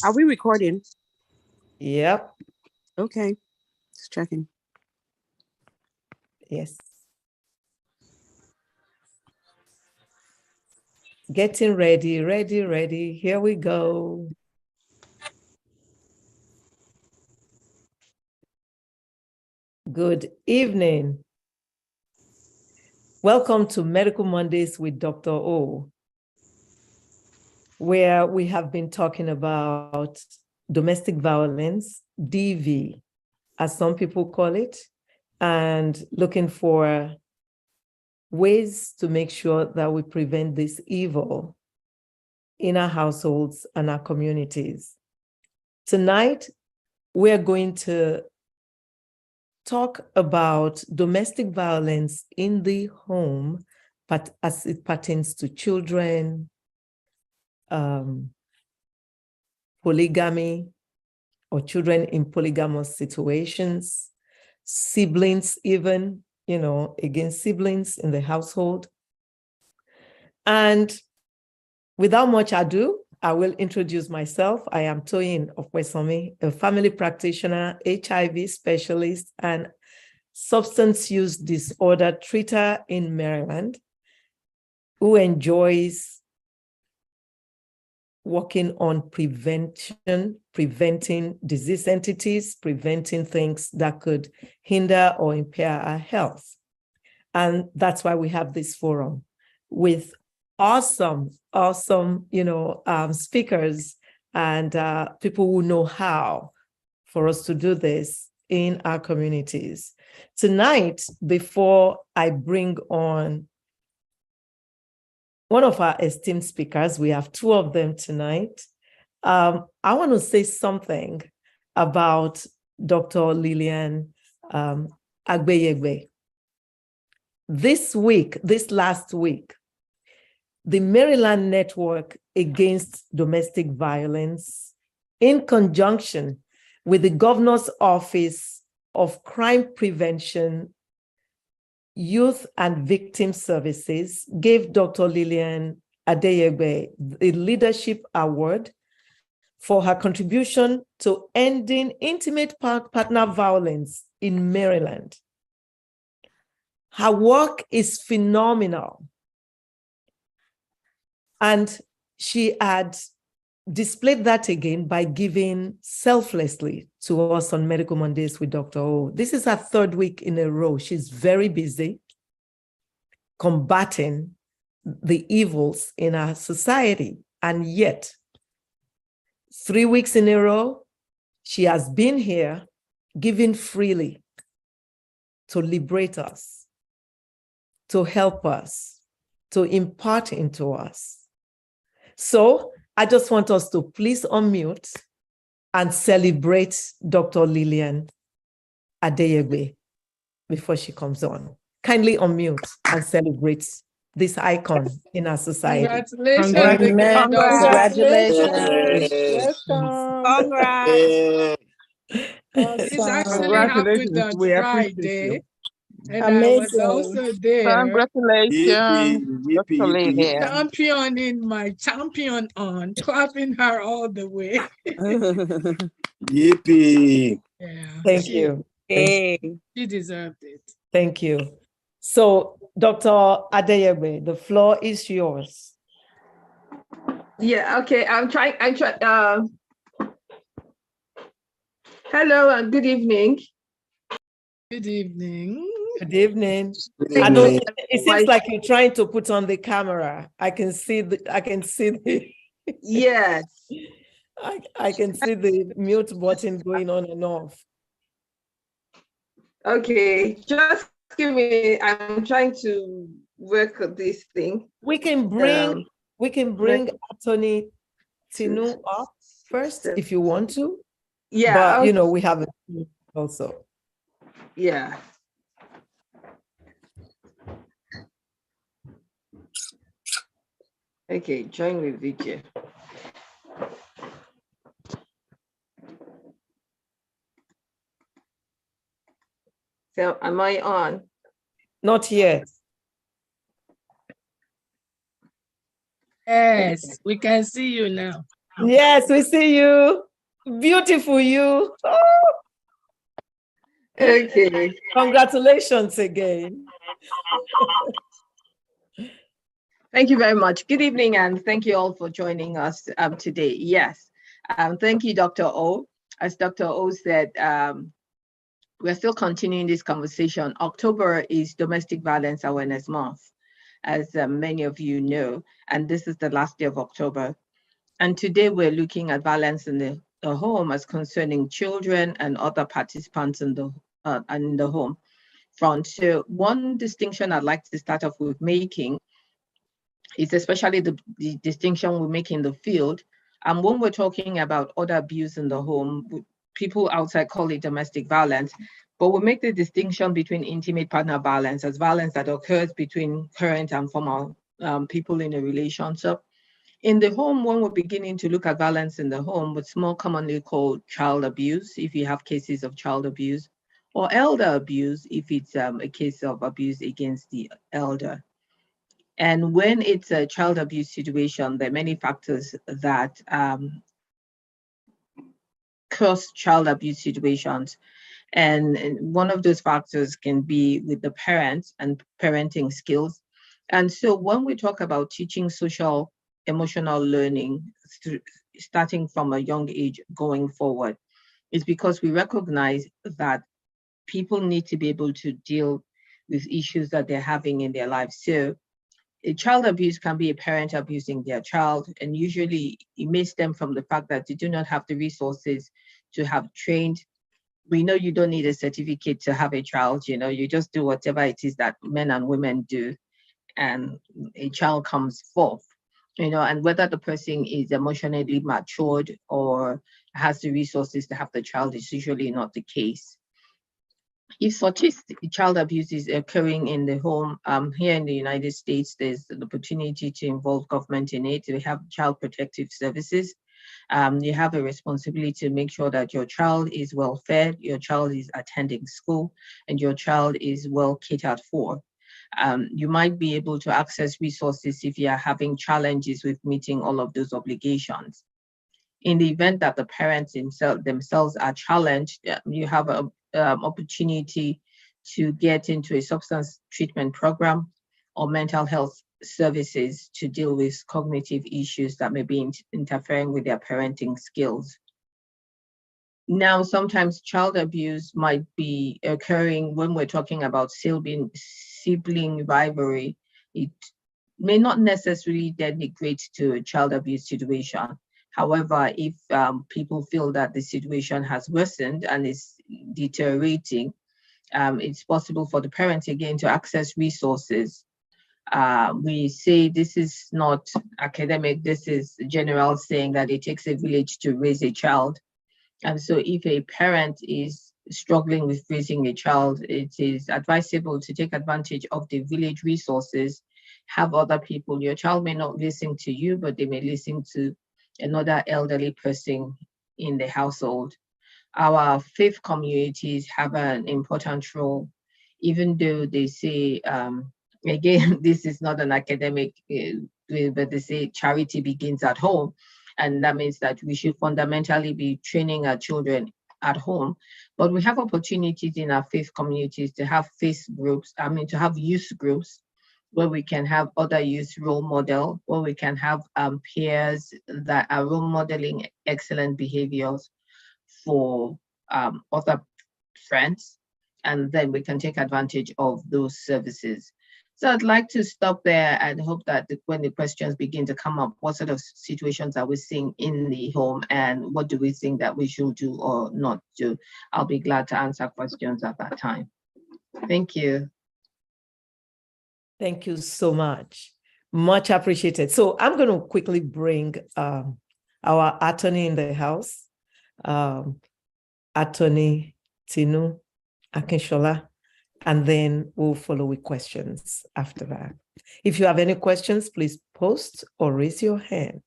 Are we recording? Yep. Okay. Just checking. Yes. Getting ready. Here we go. Good evening. Welcome to Medical Mondays with Dr. O, where we have been talking about domestic violence, DV, as some people call it, and looking for ways to make sure that we prevent this evil in our households and our communities. Tonight, we're going to talk about domestic violence in the home, but as it pertains to children, polygamy, or children in polygamous situations, siblings even, against siblings in the household. And without much ado, I will introduce myself. I am Toyin Okwesomi, a family practitioner, HIV specialist, and substance use disorder treater in Maryland, who enjoys working on preventing disease entities, preventing things that could hinder or impair our health. And that's why we have this forum with awesome, speakers and people who know how for us to do this in our communities. Tonight, before I bring on one of our esteemed speakers, we have two of them tonight. I want to say something about Dr. Lillian Agbeyegbe. This last week, the Maryland Network Against Domestic Violence, in conjunction with the Governor's Office of Crime Prevention, Youth and Victim Services, gave Dr. Lillian Agbeyegbe the Leadership Award for her contribution to ending intimate partner violence in Maryland. Her work is phenomenal. And she had displayed that again by giving selflessly to us on Medical Mondays with Dr. O. This is her third week in a row. She's very busy combating the evils in our society. And yet, 3 weeks in a row, she has been here giving freely to liberate us, to help us, to impart into us. So I just want us to please unmute and celebrate Dr. Lillian Agbeyegbe before she comes on. Kindly unmute and celebrate this icon in our society. Congratulations. Congratulations. Congrats. This actually happened on Friday. And Amazing. I was also there. Congratulations, Dr. Lillian. Championing my champion on, clapping her all the way. Yippee. Yeah. Thank you. She deserved it. Thank you. So, Dr. Agbeyegbe, the floor is yours. Yeah, okay. I'm trying. Hello and good evening. Good evening. Good evening. I know it seems like you're trying to put on the camera. I can see the Yes. I can see the mute button going on and off. Okay, just give me. I'm trying to work on this thing. We can bring Attorney Tinu up first if you want to. Yeah, but we have it also. Yeah. Okay, join with video. So am I on? Not yet. Yes, we can see you now. Yes, we see you. Beautiful you. Oh, Okay. congratulations again. Thank you very much. Good evening, and thank you all for joining us today. Yes. Thank you, Dr. O. As Dr. O said, we're still continuing this conversation. October is Domestic Violence Awareness Month, as many of you know, and this is the last day of October. And today we're looking at violence in the home as concerning children and other participants in the home front. So one distinction I'd like to start off with making is especially the distinction we make in the field. And when we're talking about other abuse in the home, people outside call it domestic violence, but we make the distinction between intimate partner violence as violence that occurs between current and former people in a relationship. In the home, when we're beginning to look at violence in the home, what's more commonly called child abuse, if you have cases of child abuse, or elder abuse, if it's a case of abuse against the elder. And when it's a child abuse situation, there are many factors that cause child abuse situations. And one of those factors can be with the parents and parenting skills. And so when we talk about teaching social emotional learning, starting from a young age going forward, it's because we recognize that people need to be able to deal with issues that they're having in their lives. So a child abuse can be a parent abusing their child, and usually it may stem from the fact that they do not have the resources to have trained. We know you don't need a certificate to have a child, you just do whatever it is that men and women do, and a child comes forth, and whether the person is emotionally matured or has the resources to have the child is usually not the case. If such child abuse is occurring in the home, here in the United States, there's the opportunity to involve government in it. We have child protective services. You have a responsibility to make sure that your child is well fed, your child is attending school, and your child is well catered for. You might be able to access resources if you are having challenges with meeting all of those obligations. In the event that the parents themselves are challenged, you have an opportunity to get into a substance treatment program or mental health services to deal with cognitive issues that may be interfering with their parenting skills. Now, sometimes child abuse might be occurring when we're talking about sibling rivalry. It may not necessarily denigrate to a child abuse situation. However, if people feel that the situation has worsened and is deteriorating, it's possible for the parents again to access resources. We say this is not academic, this is general saying that it takes a village to raise a child. And so if a parent is struggling with raising a child, it is advisable to take advantage of the village resources, have other people. Your child may not listen to you, but they may listen to another elderly person in the household. Our faith communities have an important role, even though they say, again, this is not an academic, but they say charity begins at home. And that means that we should fundamentally be training our children at home. But we have opportunities in our faith communities to have faith groups, to have youth groups where we can have other youth role model, where we can have peers that are role modeling excellent behaviors for other friends, and then we can take advantage of those services. So I'd like to stop there and hope that when the questions begin to come up, what sort of situations are we seeing in the home and what do we think that we should do or not do? I'll be glad to answer questions at that time. Thank you. Thank you so much. Much appreciated. So I'm going to quickly bring our attorney in the house, Attorney Tinu Akinshola, and then we'll follow with questions after that. If you have any questions, please post or raise your hand.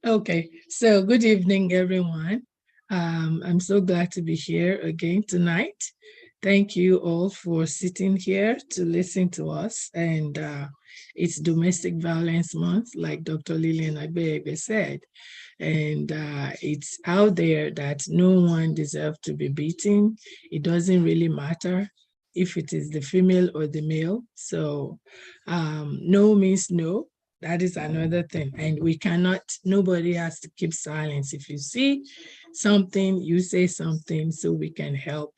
Okay, so good evening, everyone. I'm so glad to be here again tonight. Thank you all for sitting here to listen to us. And it's Domestic Violence Month, like Dr. Lillian Agbeyegbe said. And it's out there that no one deserves to be beaten. It doesn't really matter if it is the female or the male. So no means no. That is another thing. And we cannot, nobody has to keep silence. If you see something, you say something so we can help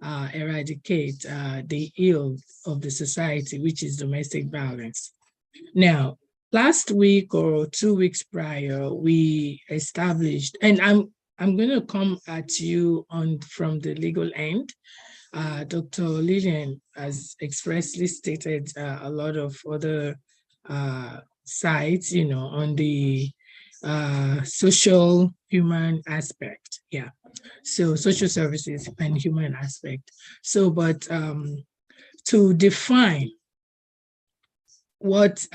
eradicate the ill of the society, which is domestic violence. Now, last week or 2 weeks prior, we established, and I'm going to come at you from the legal end. Dr. Lillian has expressly stated a lot of other sides, on the social human aspect. Yeah. So social services and human aspect. So, but to define what,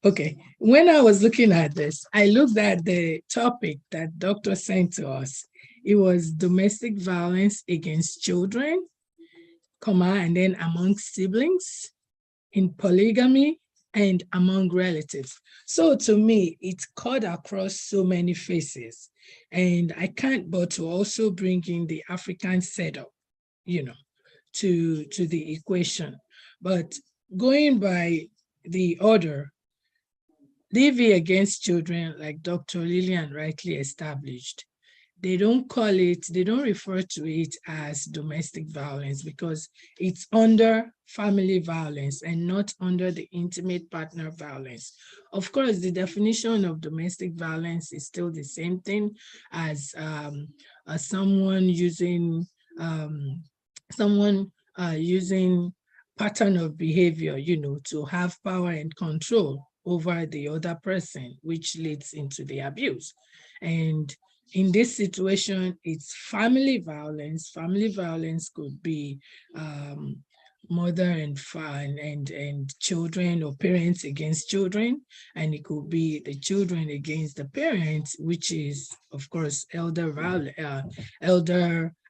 okay, when I was looking at this, I looked at the topic that doctor sent to us. It was domestic violence against children, and then among siblings, in polygamy, and among relatives. So to me, it's cut across so many faces. And I can't but to also bring in the African setup, to the equation. But going by the order, DV against children, like Dr. Lillian rightly established, they don't refer to it as domestic violence because it's under family violence and not under the intimate partner violence. Of course, the definition of domestic violence is still the same thing as someone using pattern of behavior, to have power and control over the other person, which leads into the abuse. And in this situation, it's family violence. Family violence could be mother and children or parents against children, and it could be the children against the parents, which is, of course, elder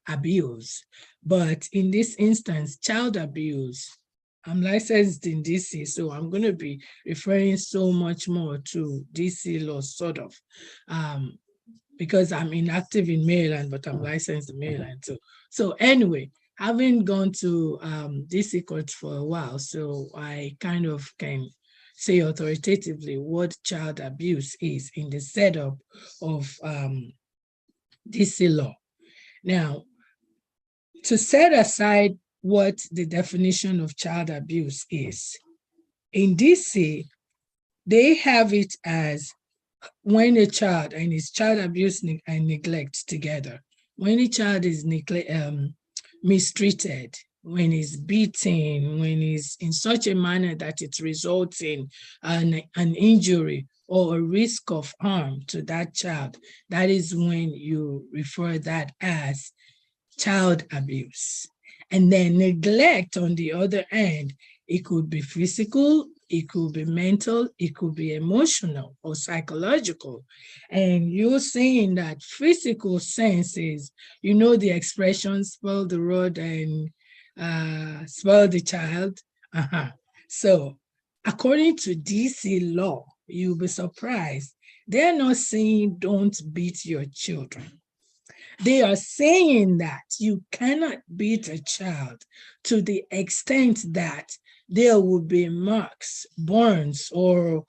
abuse. But in this instance, child abuse, I'm licensed in DC, so I'm going to be referring so much more to DC law, sort of. Because I'm inactive in Maryland, but I'm licensed in Maryland too. So anyway, having gone to DC court for a while, so I kind of can say authoritatively what child abuse is in the setup of DC law. Now, to set aside what the definition of child abuse is, in DC, they have it as when a child, and it's child abuse and neglect together, when a child is mistreated, when he's beaten, when he's in such a manner that it results in an injury or a risk of harm to that child, that is when you refer that as child abuse. And then neglect, on the other hand, it could be physical, it could be mental, it could be emotional or psychological. And you're saying that physical sense is, the expression, spoil the rod and spoil the child. So according to DC law, you'll be surprised. They're not saying don't beat your children. They are saying that you cannot beat a child to the extent that there will be marks, burns, or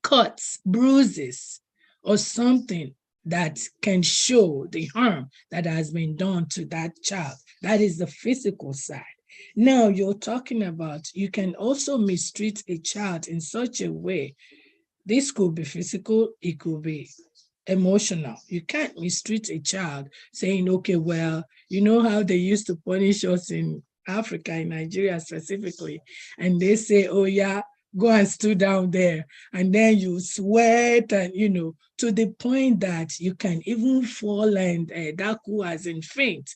cuts, bruises, or something that can show the harm that has been done to that child. That is the physical side. Now you're talking about, you can also mistreat a child in such a way. This could be physical, it could be emotional. You can't mistreat a child saying, okay, well, you know how they used to punish us in Africa, in Nigeria specifically, and they say, oh yeah, go and stood down there, and then you sweat and, to the point that you can even fall and daku as in faint,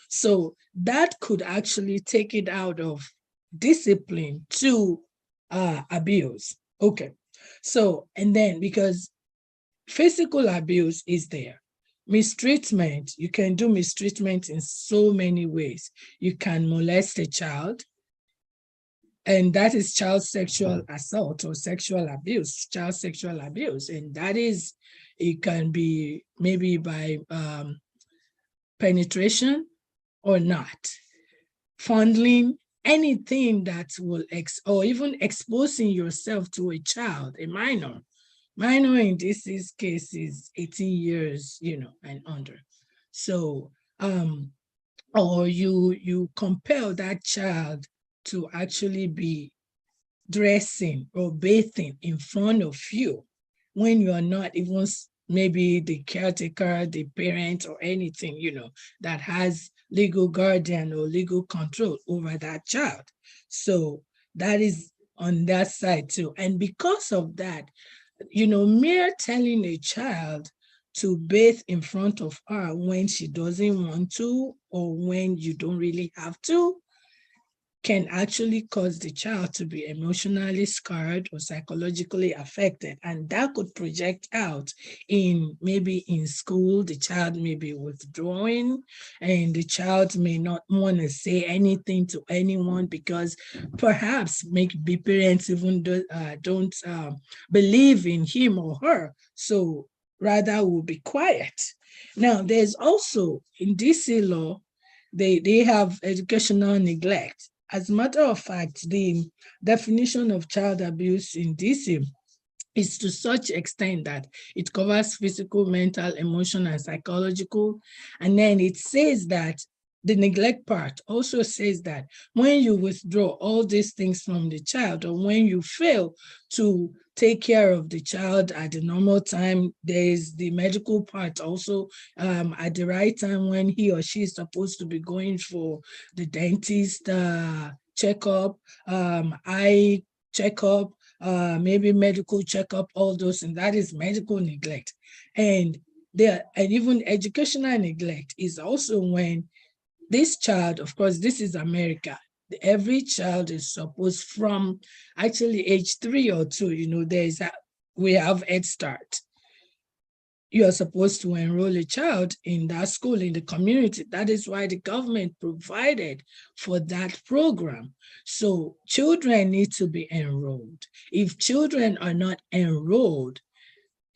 So that could actually take it out of discipline to abuse. Okay. So, and then because physical abuse is there, Mistreatment, you can do mistreatment in so many ways. You can molest a child, and that is child sexual assault or sexual abuse, child sexual abuse. And that is, it can be maybe by penetration or not. Fondling, anything that will, or even exposing yourself to a child, a minor. Minor in this case is 18 years, and under. So, or you compel that child to actually be dressing or bathing in front of you when you are not even maybe the caretaker, the parent, or anything, that has legal guardian or legal control over that child. So that is on that side too. And because of that, mere telling a child to bathe in front of her when she doesn't want to, or when you don't really have to, can actually cause the child to be emotionally scarred or psychologically affected. And that could project out maybe in school, the child may be withdrawing, and the child may not want to say anything to anyone because perhaps maybe parents even don't believe in him or her. So rather will be quiet. Now, there's also in DC law, they have educational neglect. As a matter of fact, the definition of child abuse in DC is to such extent that it covers physical, mental, emotional, and psychological. And then it says that the neglect part also says that when you withdraw all these things from the child, or when you fail to take care of the child at the normal time, there is the medical part also at the right time when he or she is supposed to be going for the dentist checkup, eye checkup, maybe medical checkup, all those, and that is medical neglect. And even educational neglect is also when this child, of course, this is America. Every child is supposed from actually age 3 or 2, we have Head Start. You are supposed to enroll a child in that school, in the community. That is why the government provided for that program. So children need to be enrolled. If children are not enrolled,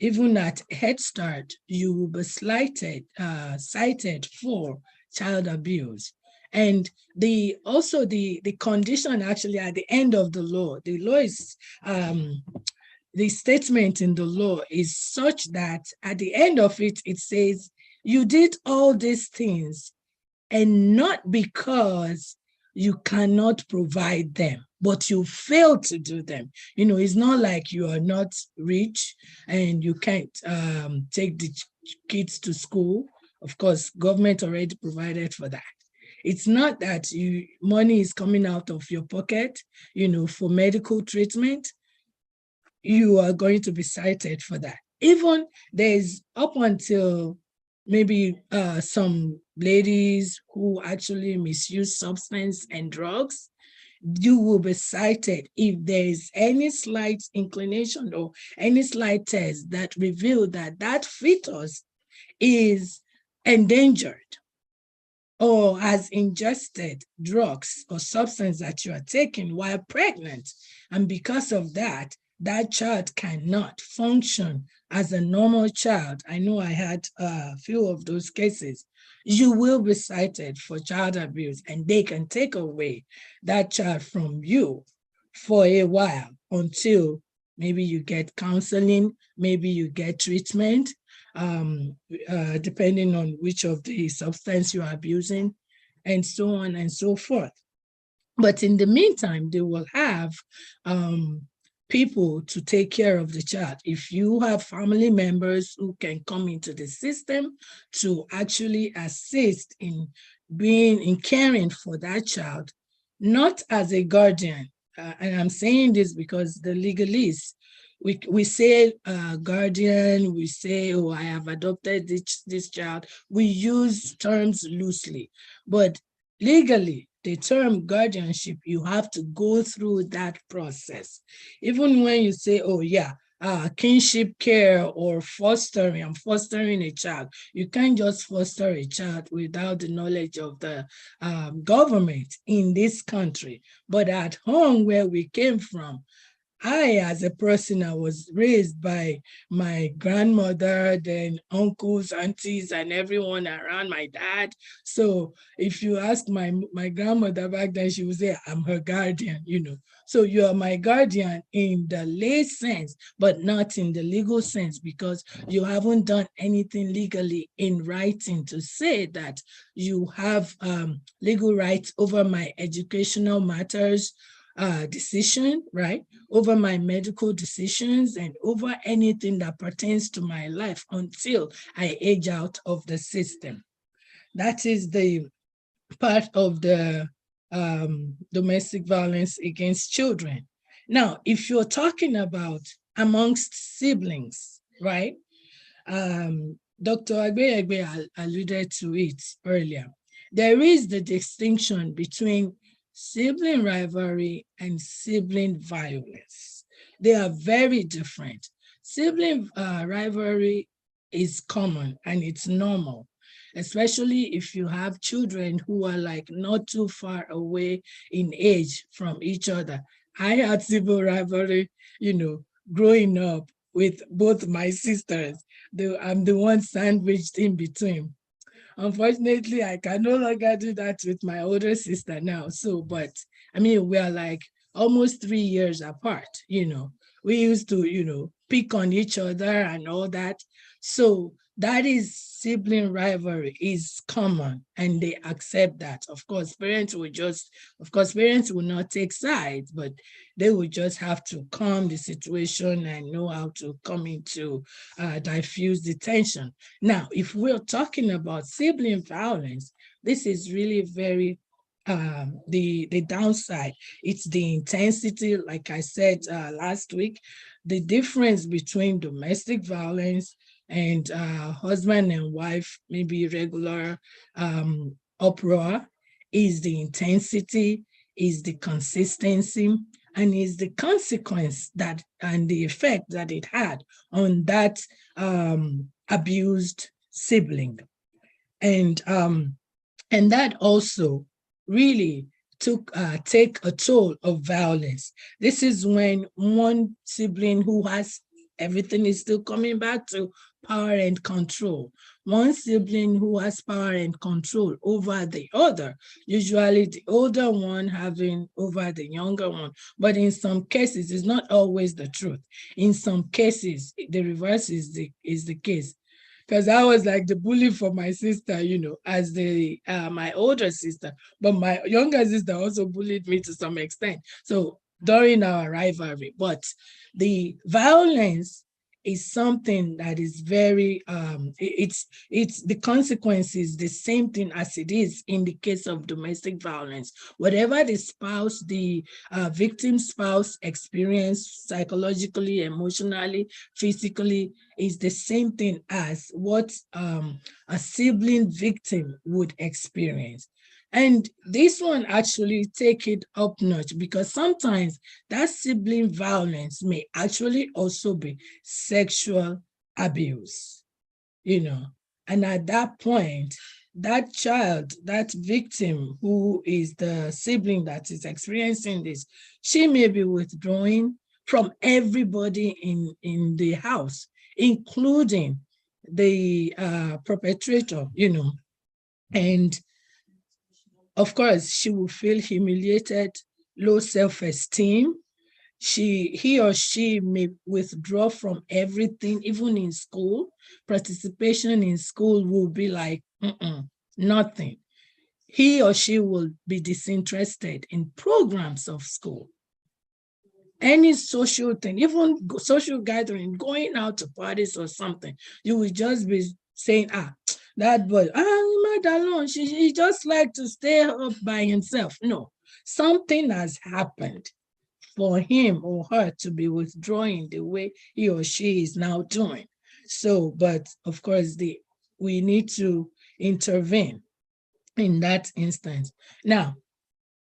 even at Head Start, you will be cited for child abuse. And the condition actually at the end of the law is the statement in the law is such that at the end of it, it says, you did all these things, and not because you cannot provide them, but you failed to do them. It's not like you are not rich and you can't take the kids to school. Of course, government already provided for that. It's not that money is coming out of your pocket, for medical treatment. You are going to be cited for that. Even there's up until maybe some ladies who actually misuse substance and drugs, you will be cited if there is any slight inclination or any slight test that reveal that fetus is endangered or has ingested drugs or substance that you are taking while pregnant. And because of that, that child cannot function as a normal child. I know I had a few of those cases. You will be cited for child abuse, and they can take away that child from you for a while until maybe you get counseling, maybe you get treatment, depending on which of the substance you are abusing, and so on and so forth. But in the meantime, they will have people to take care of the child. If you have family members who can come into the system to actually assist in caring for that child, not as a guardian, and I'm saying this because the legalese, we say guardian, we say, oh, I have adopted this child. We use terms loosely, but legally, the term guardianship, you have to go through that process. Even when you say, oh yeah, kinship care or fostering. I'm fostering a child. You can't just foster a child without the knowledge of the government in this country. But at home where we came from, as a person, I was raised by my grandmother, then uncles, aunties, and everyone around my dad. So if you ask my grandmother back then, she would say, I'm her guardian, So you are my guardian in the lay sense, but not in the legal sense, because you haven't done anything legally in writing to say that you have legal rights over my educational matters, decision, right? Over my medical decisions and over anything that pertains to my life until I age out of the system. That is the part of the domestic violence against children. Now, if you're talking about amongst siblings, right? Dr. Agbeyegbe alluded to it earlier. There is the distinction between sibling rivalry and sibling violence. They are very different. Sibling rivalry is common and it's normal, especially if you have children who are like not too far away in age from each other. I had sibling rivalry, growing up with both my sisters. I'm the one sandwiched in between. Unfortunately, I can no longer do that with my older sister now. So, but I mean, we are like almost 3 years apart, We used to, pick on each other and all that. So that is sibling rivalry is common and they accept that. Of course, parents will not take sides, but they will just have to calm the situation and know how to come into diffuse the tension. Now, if we're talking about sibling violence, this is really very the downside. It's the intensity, like I said last week, the difference between domestic violence and husband and wife, maybe regular uproar, is the intensity, is the consistency, and is the consequence that and the effect that it had on that abused sibling. And that also really take a toll of violence. This is when one sibling who has everything is still coming back to power and control. One sibling who has power and control over the other, usually the older one having over the younger one. But in some cases, it's not always the truth. In some cases, the reverse is the case. Because I was like the bully for my sister, as my older sister, but my younger sister also bullied me to some extent. So during our rivalry, but the violence is something that is very, it's the consequences, the same thing as it is in the case of domestic violence. Whatever the spouse, the victim spouse experience psychologically, emotionally, physically, is the same thing as what a sibling victim would experience. And this one actually take it up notch because sometimes that sibling violence may actually also be sexual abuse, And at that point, that child, that victim who is the sibling that is experiencing this, she may be withdrawing from everybody in the house, including the perpetrator, And of course, she will feel humiliated, low self-esteem. He or she may withdraw from everything, even in school. Participation in school will be like, nothing. He or she will be disinterested in programs of school. Any social thing, even social gathering, going out to parties or something, you will just be saying, that boy, not alone. He just like to stay up by himself. No, something has happened for him or her to be withdrawing the way he or she is now doing. So, but of course, we need to intervene in that instance. Now,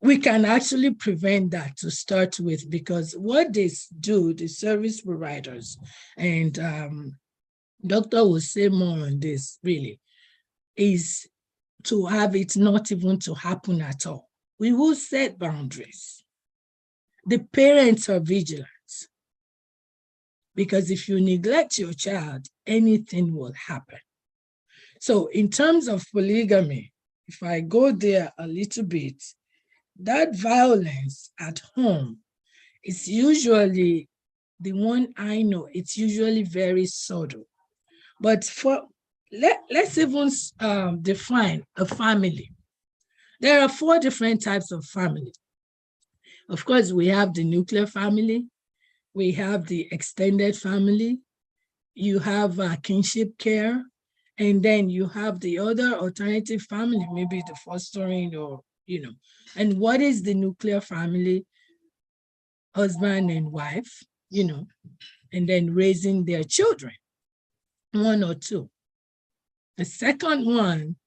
we can actually prevent that to start with, because what they do, the service providers, and doctor will say more on this really, is to have it not even to happen at all. We will set boundaries. The parents are vigilant, because if you neglect your child, anything will happen. So in terms of polygamy, if I go there a little bit, that violence at home is usually, the one I know, it's usually very subtle. But let's even define a family. There are 4 different types of family. Of course, we have the nuclear family, we have the extended family, you have kinship care, and then you have the other alternative family, maybe the fostering or, and what is the nuclear family? Husband and wife, and then raising their children, 1 or 2. The second one,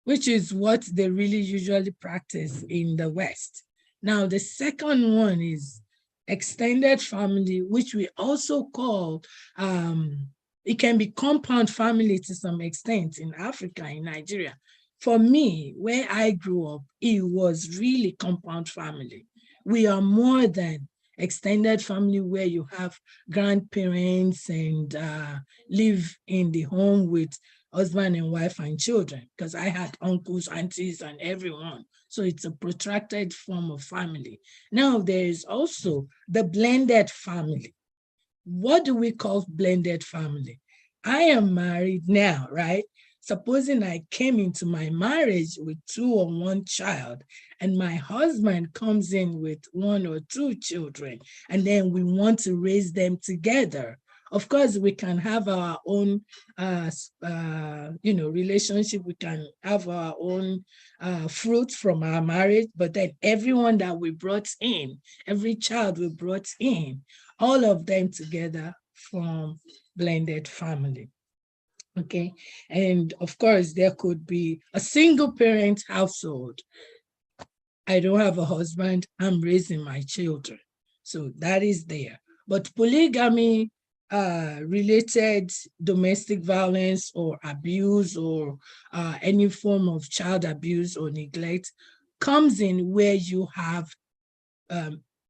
which is what they really usually practice in the West. Now, the second one is extended family, which we also call, it can be compound family to some extent in Africa, in Nigeria. For me, where I grew up, it was really compound family. We are more than extended family where you have grandparents and live in the home with husband and wife and children, because I had uncles, aunties, and everyone. So it's a protracted form of family. Now there is also the blended family. What do we call blended family? I am married now, right? Supposing I came into my marriage with 2 or 1 child, and my husband comes in with 1 or 2 children, and then we want to raise them together. Of course, we can have our own, relationship. We can have our own fruit from our marriage, but then everyone that we brought in, every child we brought in, all of them together form blended family. Okay, and of course, there could be a single parent household. I don't have a husband, I'm raising my children. So that is there. But polygamy related domestic violence or abuse or any form of child abuse or neglect comes in where you have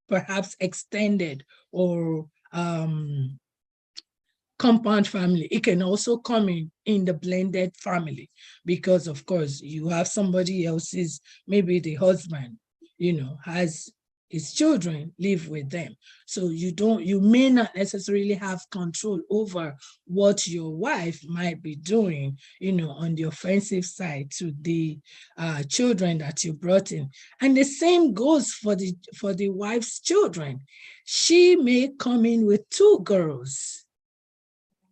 perhaps extended or compound family. It can also come in the blended family, because of course you have somebody else's, maybe the husband, has his children live with them. So you may not necessarily have control over what your wife might be doing, on the offensive side to the children that you brought in. And the same goes for the wife's children. She may come in with 2 girls,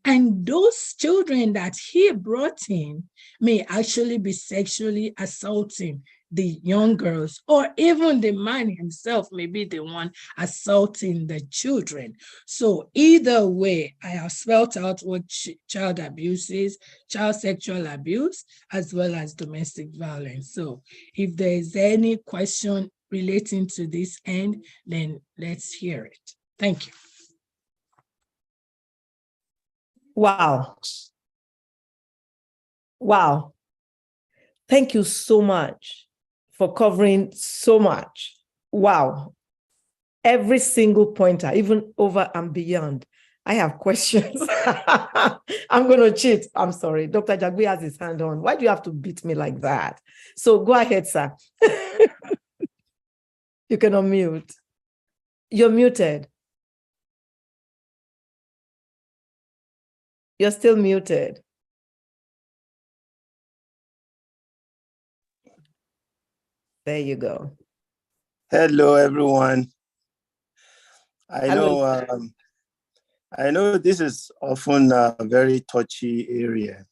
and those children that he brought in may actually be sexually assaulting the young girls, or even the man himself may be the one assaulting the children. So either way, I have spelled out what child abuse is, child sexual abuse, as well as domestic violence. So if there is any question relating to this end, then let's hear it. Thank you. Wow. Wow. Thank you so much for covering so much. Wow. Every single pointer, even over and beyond. I have questions. I'm going to cheat. I'm sorry. Dr. Jagbe has his hand on. Why do you have to beat me like that? So go ahead, sir. You can unmute. You're muted. You're still muted. There you go. Hello, everyone. I Hello. know this is often a very touchy area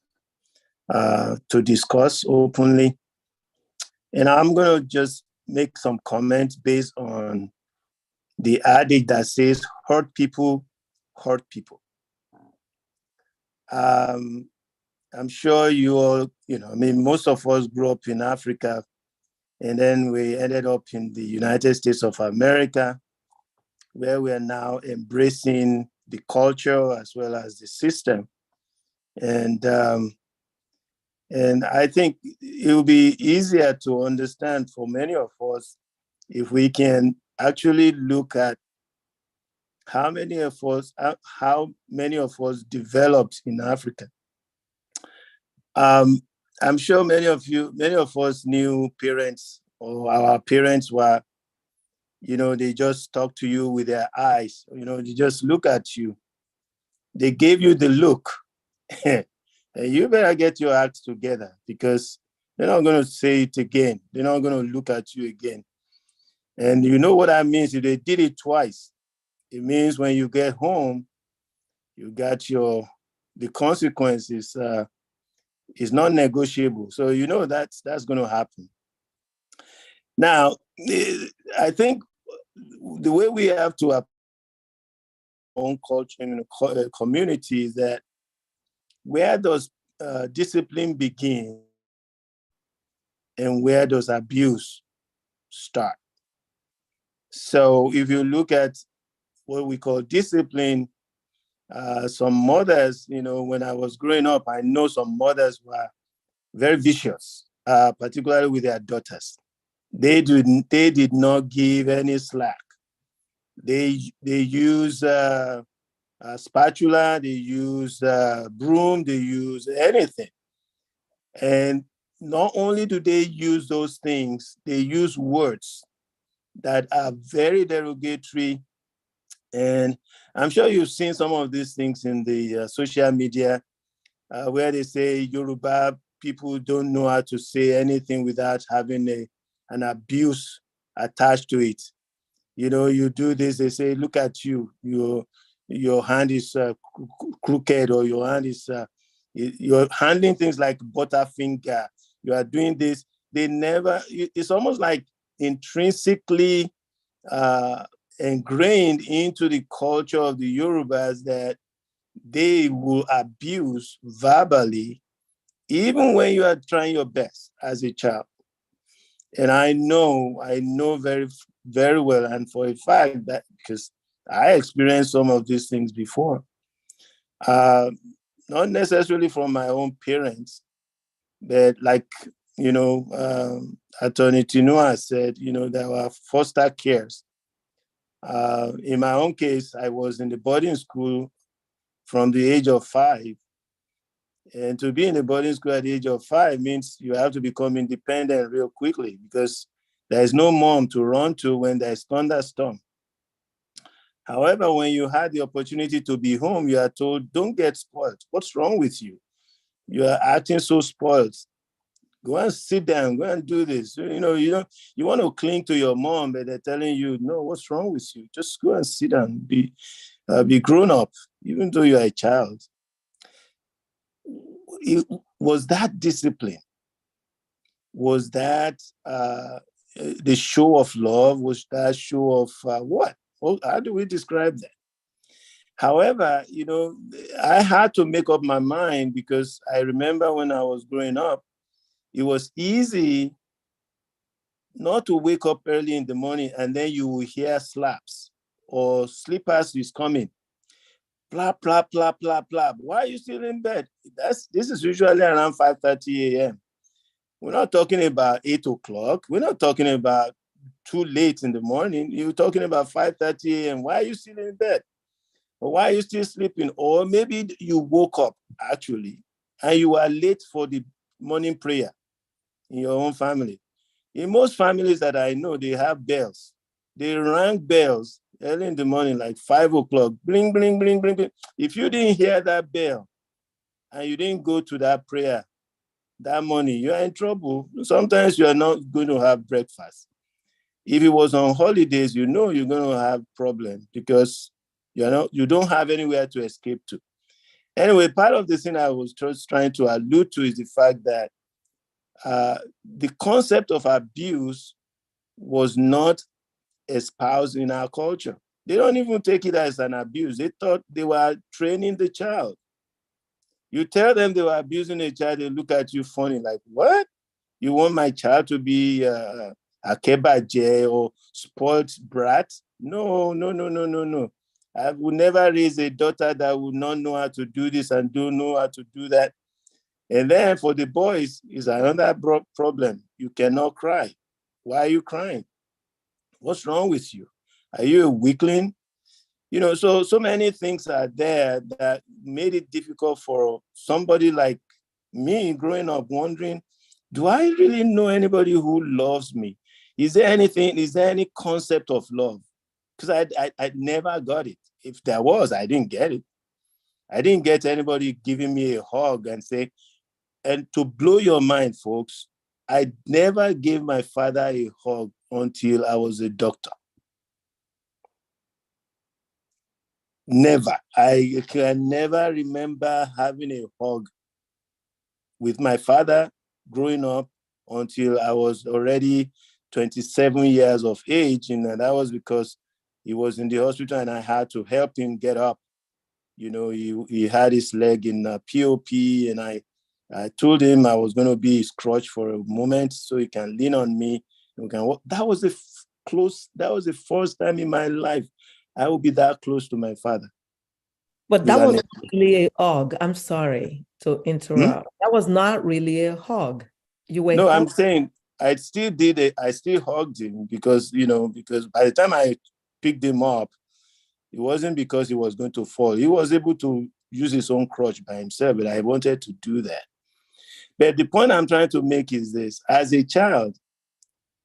to discuss openly. And I'm going to just make some comments based on the adage that says, hurt people hurt people. I'm sure you all, most of us grew up in Africa And then we ended up in the United States of America, where we are now embracing the culture as well as the system. And I think it will be easier to understand for many of us if we can actually look at how many of us developed in Africa. I'm sure many of us knew parents, or our parents were, they just talk to you with their eyes, they just look at you. They gave you the look. And you better get your act together, because they're not going to say it again. They're not going to look at you again. And you know what that means? If they did it twice, it means when you get home, you got the consequences is not negotiable. So that's going to happen. Now, I think the way we have to approach our own culture in a community is that where does discipline begin and where does abuse start? So if you look at what we call discipline, some mothers, when I was growing up, I know some mothers were very vicious, particularly with their daughters. They did not give any slack. They use a spatula, they use broom, they use anything. And not only do they use those things, they use words that are very derogatory. And I'm sure you've seen some of these things in the social media where they say Yoruba people don't know how to say anything without having an abuse attached to it. You do this, they say, look at you, your hand is crooked, or your hand is, you're handling things like butterfinger, you are doing this. It's almost like intrinsically ingrained into the culture of the Yorubas that they will abuse verbally, even when you are trying your best as a child. And I know very, very well, and for a fact, that because I experienced some of these things before, not necessarily from my own parents, but like, Attorney Tinu said, there were foster cares. In my own case, I was in the boarding school from the age of 5. And to be in a boarding school at the age of 5 means you have to become independent real quickly, because there is no mom to run to when there's thunderstorm. However, when you had the opportunity to be home, you are told, don't get spoiled. What's wrong with you? You are acting so spoiled. Go and sit down, go and do this. You want to cling to your mom, but they're telling you, no, what's wrong with you? Just go and sit down, be grown up, even though you're a child. Was that discipline? Was that the show of love? Was that show of what? Well, how do we describe that? However, I had to make up my mind, because I remember when I was growing up, it was easy not to wake up early in the morning and then you will hear slaps or slippers is coming. Plap, plap, plap, plap, plap. Why are you still in bed? This is usually around 5:30 a.m. We're not talking about 8 o'clock. We're not talking about too late in the morning. You're talking about 5:30 a.m. Why are you still in bed? Or why are you still sleeping? Or maybe you woke up actually and you are late for the morning prayer in your own family. In most families that I know, they have bells. They rang bells early in the morning, like 5 o'clock, bling, bling, bling, bling, bling. If you didn't hear that bell and you didn't go to that prayer that morning, you're in trouble. Sometimes you are not going to have breakfast. If it was on holidays, you're going to have problems, because you don't have anywhere to escape to. Anyway, part of the thing I was just trying to allude to is the fact that the concept of abuse was not espoused in our culture. They don't even take it as an abuse. They thought they were training the child. You tell them they were abusing a child, they look at you funny, like, what? You want my child to be a kebaje or spoiled brat? No, no, no, no, no, no. I would never raise a daughter that would not know how to do this and don't know how to do that. And then for the boys, is another problem. You cannot cry. Why are you crying? What's wrong with you? Are you a weakling? You know, so many things are there that made it difficult for somebody like me growing up wondering, do I really know anybody who loves me? Is there any concept of love? Because I never got it. If there was, I didn't get it. I didn't get anybody giving me a hug and say, and to blow your mind, folks, I never gave my father a hug until I was a doctor. Never. I can never remember having a hug with my father growing up until I was already 27 years of age. And that was because he was in the hospital and I had to help him get up. You know, he had his leg in POP, and I told him I was going to be his crutch for a moment so he can lean on me. And we can walk. That was the first time in my life I would be that close to my father. But that was really a hug. I'm sorry to interrupt. That was not really a hug. You were No, I'm saying I still did it. I still hugged him because by the time I picked him up, it wasn't because he was going to fall. He was able to use his own crutch by himself, but I wanted to do that. But the point I'm trying to make is this: as a child,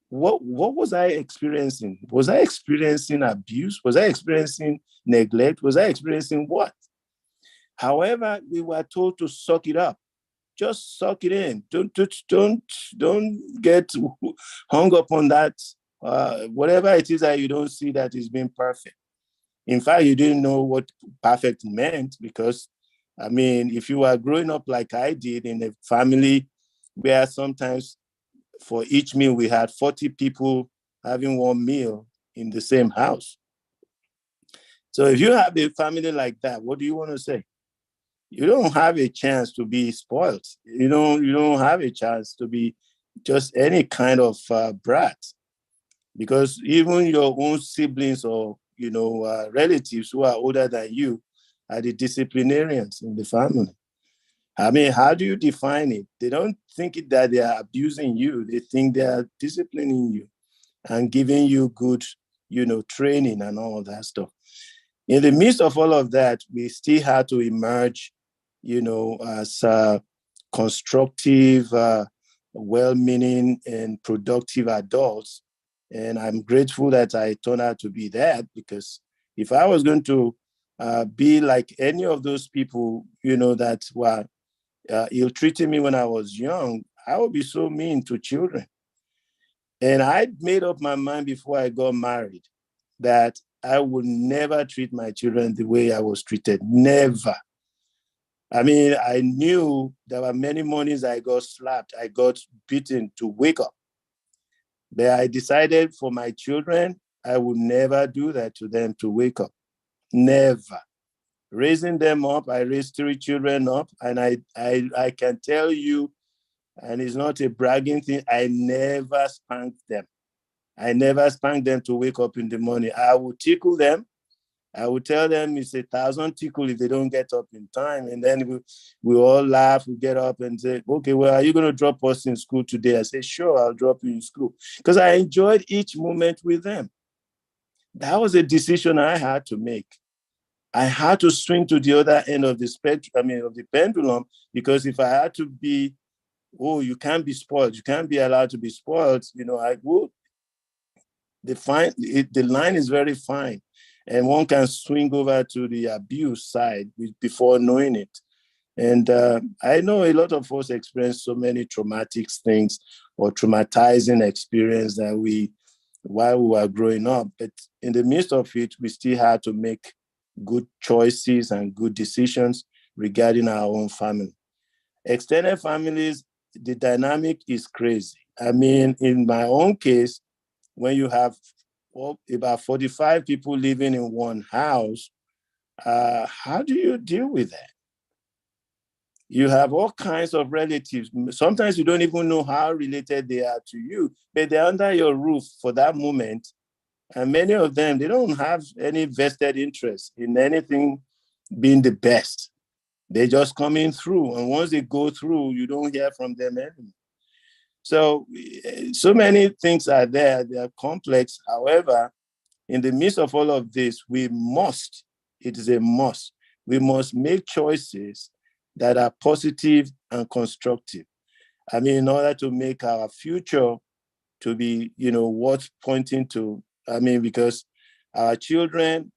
what was I experiencing? Was I experiencing abuse? Was I experiencing neglect? Was I experiencing what? However, we were told to suck it up. Just suck it in. Don't get hung up on that. Whatever it is that you don't see that is being perfect. In fact, you didn't know what perfect meant because, I mean, if you were growing up like I did in a family where sometimes for each meal we had 40 people having one meal in the same house. So if you have a family like that, what do you want to say? You don't have a chance to be spoiled. You don't have a chance to be just any kind of brat, because even your own siblings or relatives who are older than you are the disciplinarians in the family. I mean, how do you define it? They don't think that they are abusing you. They think they are disciplining you and giving you good, training and all of that stuff. In the midst of all of that, we still had to emerge, as constructive, well-meaning and productive adults. And I'm grateful that I turned out to be that, because if I was going to be like any of those people, that were ill-treating me when I was young, I would be so mean to children. And I made up my mind before I got married that I would never treat my children the way I was treated. Never. I mean, I knew there were many mornings I got slapped, I got beaten to wake up. But I decided for my children, I would never do that to them to wake up. Never. Raising them up, I raised 3 children up, and I can tell you, and it's not a bragging thing, I never spanked them. I never spanked them to wake up in the morning. I would tickle them. I would tell them it's 1,000 tickle if they don't get up in time. And then we all laugh, we get up and say, okay, well, are you going to drop us in school today? I say, sure, I'll drop you in school. Because I enjoyed each moment with them. That was a decision I had to make. I had to swing to the other end of the spectrum, of the pendulum, because if I had to be, you can't be spoiled, you can't be allowed to be spoiled, I would. The line is very fine, and one can swing over to the abuse side before knowing it. And I know a lot of us experience so many traumatic things or traumatizing experience that while we were growing up, but in the midst of it, we still had to make good choices and good decisions regarding our own family. Extended families, the dynamic is crazy. I mean, in my own case, when you have about 45 people living in one house, how do you deal with that? You have all kinds of relatives. Sometimes you don't even know how related they are to you, but they're under your roof for that moment. And many of them, they don't have any vested interest in anything being the best. They're just coming through. And once they go through, you don't hear from them anymore. So many things are there. They are complex. However, in the midst of all of this, it is a must. We must make choices that are positive and constructive. I mean, in order to make our future to be, worth pointing to. I mean, because our children,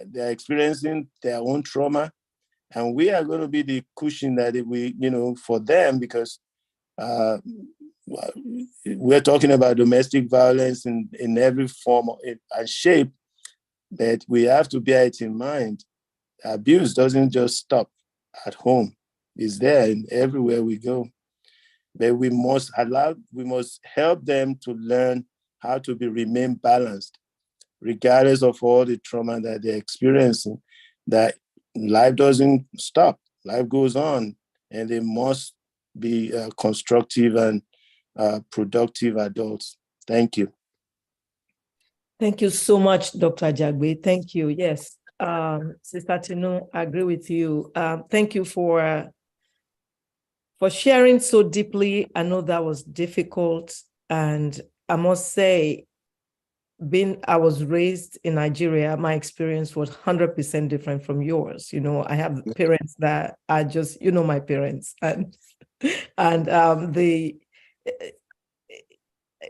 they're experiencing their own trauma, and we are going to be the cushion that we, for them, because we're talking about domestic violence in every form and shape, but we have to bear it in mind. Abuse doesn't just stop at home. It's there and everywhere we go. But we must help them to learn how to remain balanced, regardless of all the trauma that they're experiencing, that life doesn't stop. Life goes on, and they must be constructive and productive adults. Thank you. Thank you so much, Dr. Agbeyegbe. Thank you. Yes, Sister Tinu, I agree with you. Thank you for sharing so deeply. I know that was difficult, and I must say, I was raised in Nigeria, my experience was 100% different from yours. I have parents that are just, my parents, and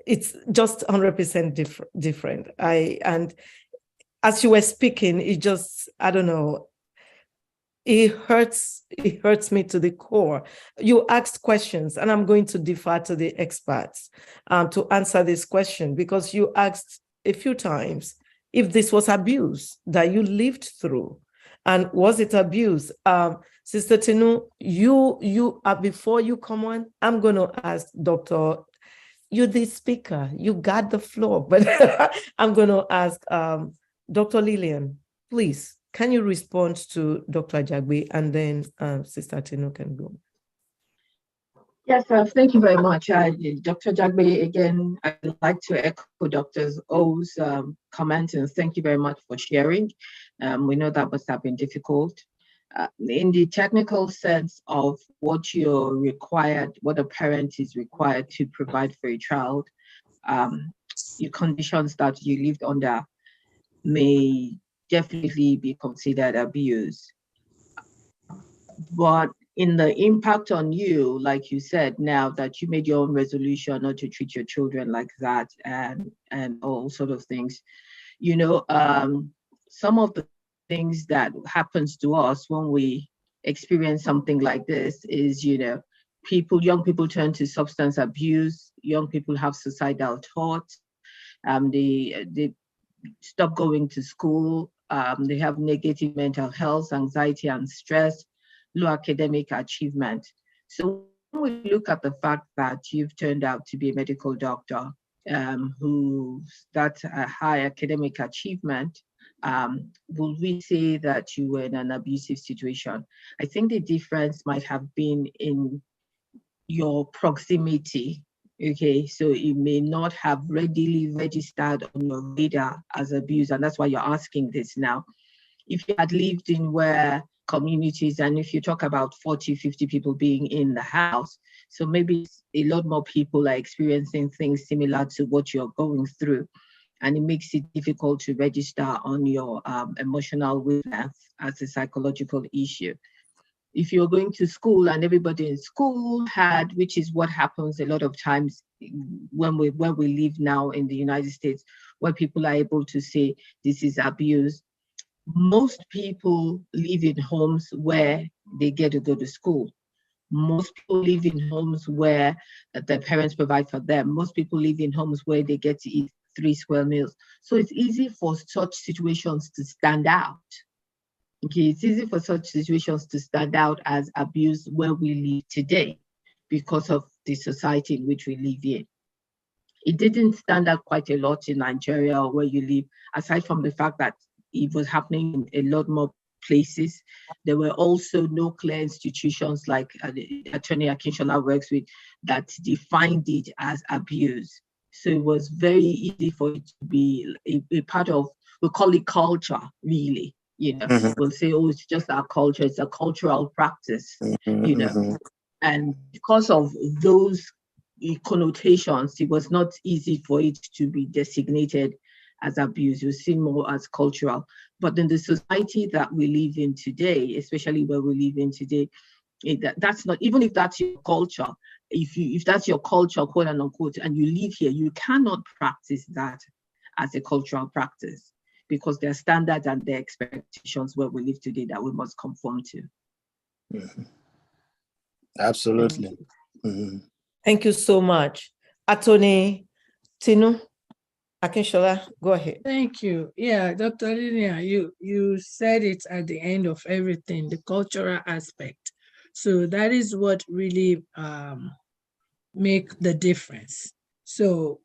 it's just 100% different. And as you were speaking, it just, I don't know, it hurts me to the core. You asked questions, and I'm going to defer to the experts to answer this question, because you asked a few times if this was abuse that you lived through, and was it abuse? Sister Tinu, you before you come on, I'm going to ask Dr. You're the speaker, you got the floor, but I'm going to ask Dr. Lillian, please, can you respond to Dr. Agbeyegbe, and then Sister Tinu can go. Yes, thank you very much. Dr. Agbeyegbe, again, I'd like to echo Dr. O's comments, and thank you very much for sharing. We know that must have been difficult. In the technical sense of what a parent is required to provide for a child, the conditions that you lived under may definitely be considered abuse. But in the impact on you, like you said, now that you made your own resolution not to treat your children like that, and all sort of things, some of the things that happens to us when we experience something like this is, young people turn to substance abuse, young people have suicidal thoughts, they stop going to school, they have negative mental health, anxiety and stress, low academic achievement. So when we look at the fact that you've turned out to be a medical doctor who's got a high academic achievement, will we say that you were in an abusive situation? I think the difference might have been in your proximity. Okay, so it may not have readily registered on your radar as abuse, and that's why you're asking this now. If you had lived in where communities, and if you talk about 40, 50 people being in the house, so maybe a lot more people are experiencing things similar to what you're going through, and it makes it difficult to register on your emotional wavelength as a psychological issue. If you're going to school and everybody in school had, which is what happens a lot of times where we live now in the United States, where people are able to say this is abuse, most people live in homes where they get to go to school. Most people live in homes where their parents provide for them. Most people live in homes where they get to eat 3 square meals. So it's easy for such situations to stand out. Okay, it's easy for such situations to stand out as abuse where we live today because of the society in which we live in. It didn't stand out quite a lot in Nigeria or where you live, aside from the fact that it was happening in a lot more places. There were also no clear institutions like the Attorney Akinshola works with that defined it as abuse. So it was very easy for it to be a part of, we call it culture, really. We'll say, oh, it's just our culture, it's a cultural practice, And because of those connotations, it was not easy for it to be designated as abuse. You see more as cultural. But in the society that we live in today, especially where we live in today, that's not, even if that's your culture, if that's your culture, quote and unquote, and you live here, you cannot practice that as a cultural practice, because there are standards and there are expectations where we live today that we must conform to. Absolutely. Thank you so much. Attorney Tinu Akinshola, go ahead. Thank you. Yeah, Dr. Lillian, you said it at the end of everything, the cultural aspect. So that is what really make the difference. So,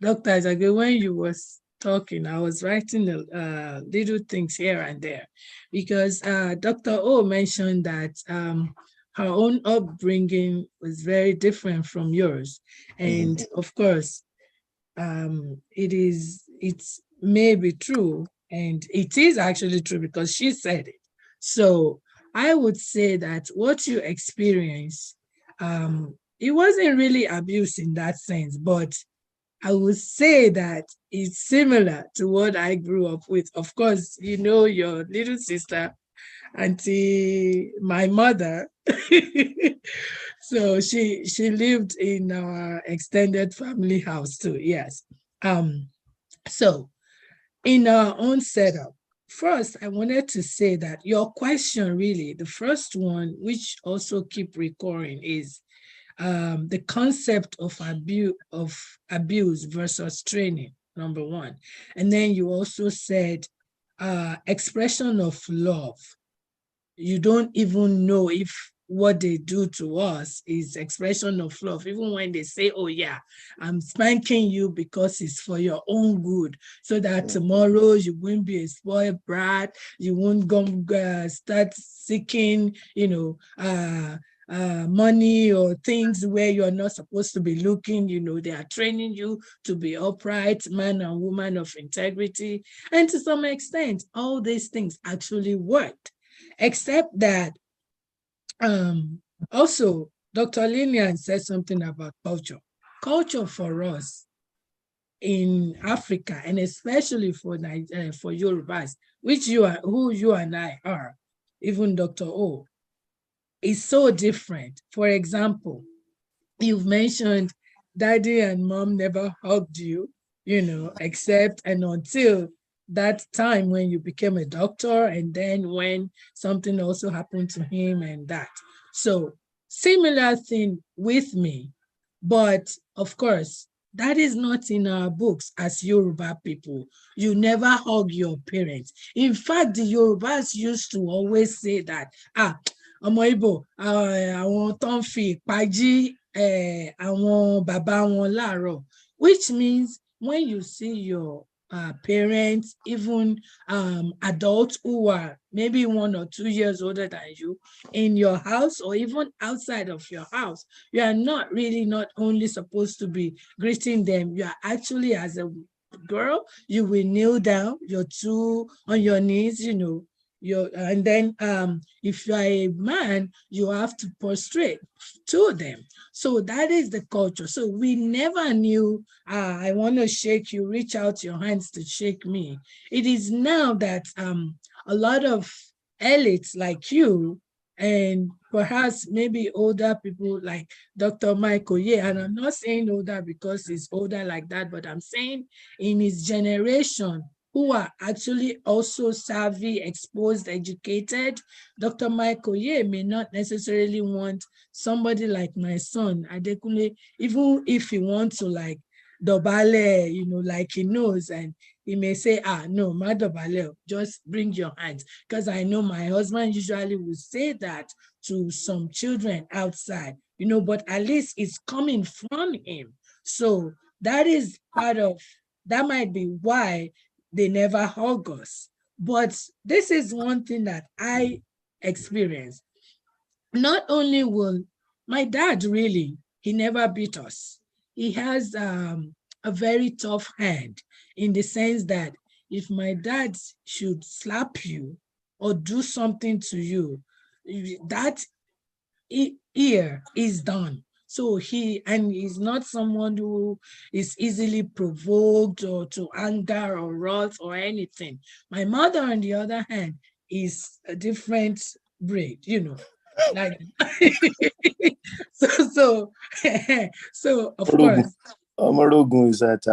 Dr. Agbeyegbe, when you was talking, I was writing little things here and there, because Dr. O mentioned that her own upbringing was very different from yours. And of course, it's maybe true, and it is actually true because she said it. So I would say that what you experience, it wasn't really abuse in that sense, but I would say that it's similar to what I grew up with. Of course, your little sister, Auntie, my mother, so she lived in our extended family house too, yes. So in our own setup, first, I wanted to say that your question really, the first one, which also keep recurring, is the concept of abuse versus training, number one. And then you also said expression of love. You don't even know if what they do to us is expression of love, even when they say, oh yeah, I'm spanking you because it's for your own good, so that tomorrow you won't be a spoiled brat, you won't go start seeking, money or things where you're not supposed to be looking. They are training you to be upright, man and woman of integrity. And to some extent, all these things actually worked, except that also, Dr. Lillian said something about culture. Culture for us in Africa, and especially for Yorubas, who you and I are, even Dr. O, is so different. For example, you've mentioned daddy and mom never hugged you, except and until that time when you became a doctor, and then when something also happened to him and that. So similar thing with me, but of course, that is not in our books as Yoruba people. You never hug your parents. In fact, the Yorubas used to always say that, ọmọ Ìgbò, àwọn tó ń fi ìpájí àwọn bàbá wọn láàárọ̀, which means when you see your parents, even adults who are maybe 1 or 2 years older than you, in your house or even outside of your house, you are not only supposed to be greeting them, you are actually, as a girl, you will kneel down, you're two on your knees, and then if you are a man, you have to prostrate to them. So that is the culture. So we never knew, I want to shake you, reach out your hands to shake me. It is now that a lot of elites like you, and perhaps maybe older people like Dr. Michael, and I'm not saying older because he's older like that, but I'm saying in his generation, who are actually also savvy, exposed, educated. Dr. Michael may not necessarily want somebody like my son, Adekunle, even if he wants to like dobale, like he knows, and he may say, no, ma dobale, just bring your hands. Because I know my husband usually would say that to some children outside, but at least it's coming from him. So that is part of, that might be why they never hug us. But this is one thing that I experienced. Not only will my dad really, he never beat us. He has a very tough hand in the sense that if my dad should slap you or do something to you, that ear is done. So he's not someone who is easily provoked or to anger or wrath or anything. My mother, on the other hand, is a different breed, like so so of course. Omorogun is at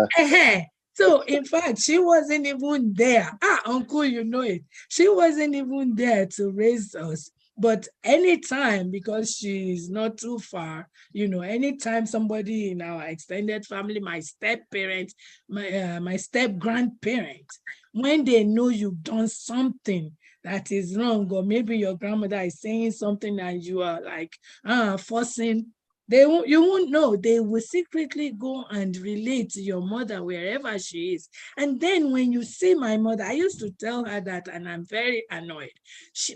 So in fact, she wasn't even there. Uncle, you know it. She wasn't even there to raise us. But anytime, because she's not too far, anytime somebody in our extended family, my step parents, my step grandparents, when they know you've done something that is wrong, or maybe your grandmother is saying something and you are like forcing, you won't know. They will secretly go and relate to your mother wherever she is. And then when you see my mother, I used to tell her that, and I'm very annoyed.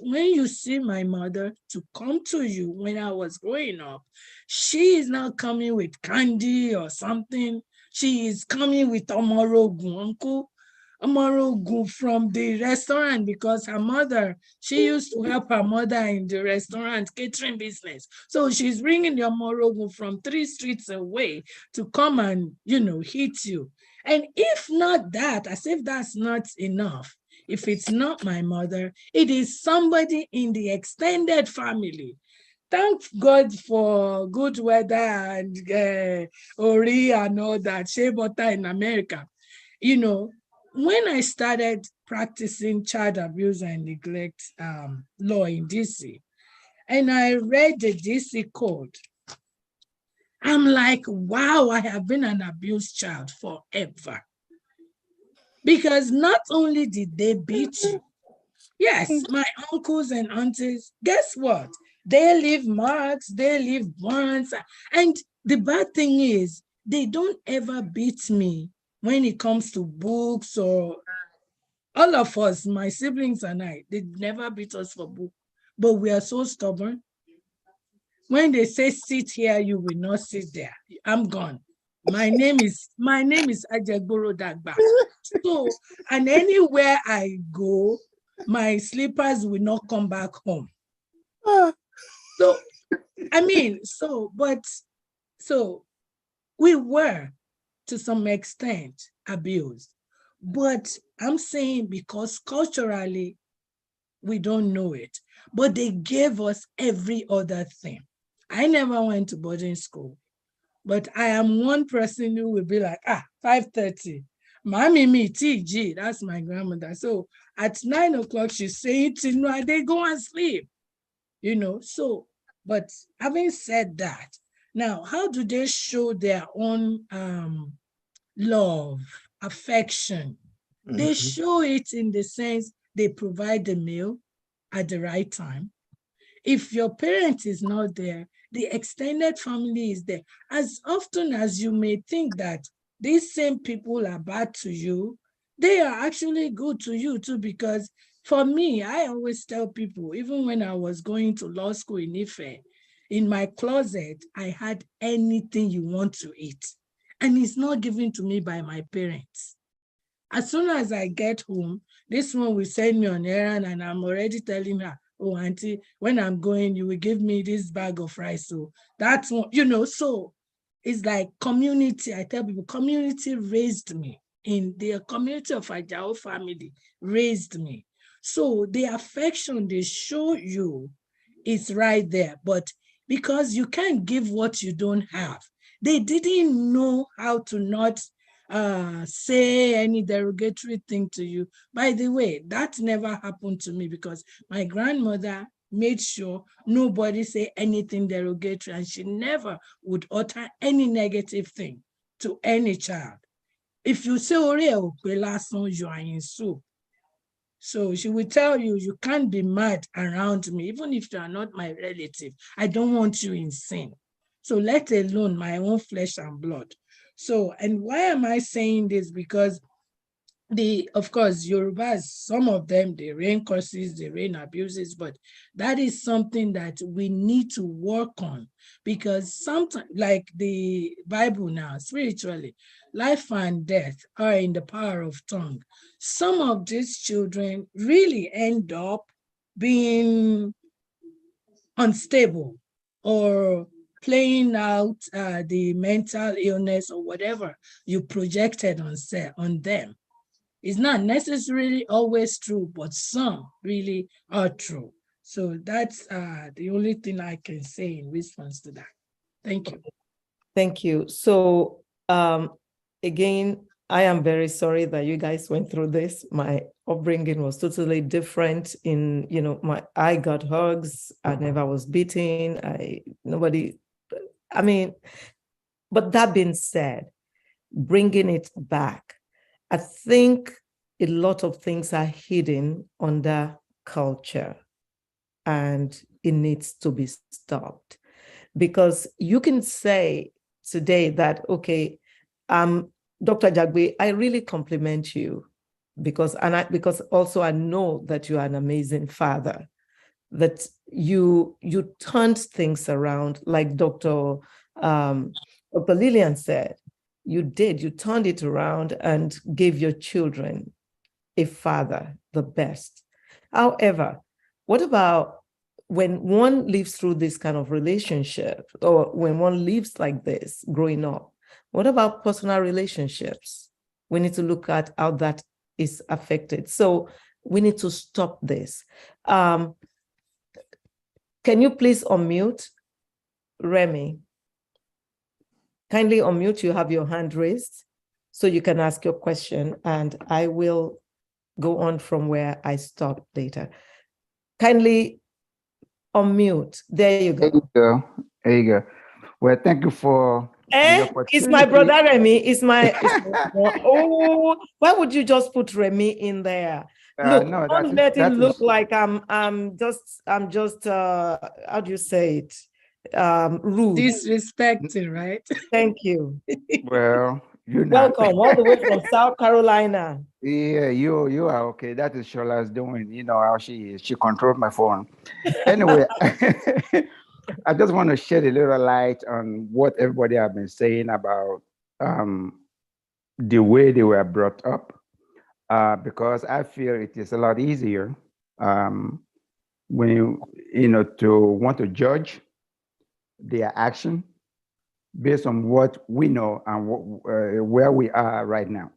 When you see my mother to come to you when I was growing up, she is not coming with candy or something. She is coming with omorogun, uncle. Omorogun from the restaurant, because her mother, she used to help her mother in the restaurant catering business. So she's bringing the omorogun from 3 streets away to come and, hit you. And if not that, as if that's not enough, if it's not my mother, it is somebody in the extended family. Thank God for good weather and Ori and all that, shea butter in America. When I started practicing child abuse and neglect law in DC, and I read the DC code, I'm like, wow, I have been an abused child forever. Because not only did they beat you, yes, my uncles and aunties, guess what? They leave marks, they leave burns. And the bad thing is, they don't ever beat me when it comes to books, or all of us, my siblings and I, they never beat us for book. But we are so stubborn. When they say sit here, you will not sit there. I'm gone. My name is Ajegboro Dagba. So, and anywhere I go, my slippers will not come back home. So, we were to some extent abused. But I'm saying because culturally, we don't know it. But they gave us every other thing. I never went to boarding school. But I am one person who will be like, 5:30. Mommy, me, TG, that's my grandmother. So at 9 o'clock, she's saying, Tinu, they go and sleep. So, but having said that, now, how do they show their own love, affection? They show it in the sense they provide the meal at the right time. If your parent is not there, the extended family is there. As often as you may think that these same people are bad to you, they are actually good to you too, because for me, I always tell people, even when I was going to law school in Ife, in my closet, I had anything you want to eat. And it's not given to me by my parents. As soon as I get home, this one will send me on errand, and I'm already telling her, oh, auntie, when I'm going, you will give me this bag of rice. So that's one, so it's like community. I tell people, community raised me. In the community of Ajao family raised me. So the affection they show you is right there. But because you can't give what you don't have, they didn't know how to not say any derogatory thing to you. By the way, that never happened to me because my grandmother made sure nobody say anything derogatory, and she never would utter any negative thing to any child. If you say, you are in soup. So she will tell you, you can't be mad around me, even if you are not my relative. I don't want you in sin. So let alone my own flesh and blood. So, and why am I saying this? Because of course, Yorubas, some of them, they rain curses, they rain abuses, but that is something that we need to work on, because sometimes, like the Bible now, spiritually, life and death are in the power of tongue. Some of these children really end up being unstable or playing out the mental illness or whatever you projected on them. It's not necessarily always true, but some really are true. So that's the only thing I can say in response to that. Thank you. Thank you. So again, I am very sorry that you guys went through this. My upbringing was totally different. I got hugs. I never was beaten. But that being said, bringing it back, I think a lot of things are hidden under culture, and it needs to be stopped. Because you can say today that, okay, Dr. Agbeyegbe, I really compliment you because also I know that you are an amazing father, that you turned things around, like Dr. Lillian said. You turned it around and gave your children a father, the best. However, what about when one lives through this kind of relationship, or when one lives like this growing up? What about personal relationships? We need to look at how that is affected. So we need to stop this. Can you please unmute? Remy, kindly unmute. You have your hand raised so you can ask your question, and I will go on from where I stopped later. Kindly unmute. There you go. There you go. Well, thank you for the opportunity. It's my brother Remy. It's my oh, why would you just put Remy in there? Look, no, don't let it look like I'm just how do you say it? Rude. Disrespecting, right? Thank you. Well, you're not. Welcome all the way from South Carolina. Yeah, you are okay. That is Shola's doing. You know how she is. She controls my phone. Anyway, I just want to shed a little light on what everybody have been saying about the way they were brought up, because I feel it is a lot easier when to want to judge their action based on what we know and where we are right now.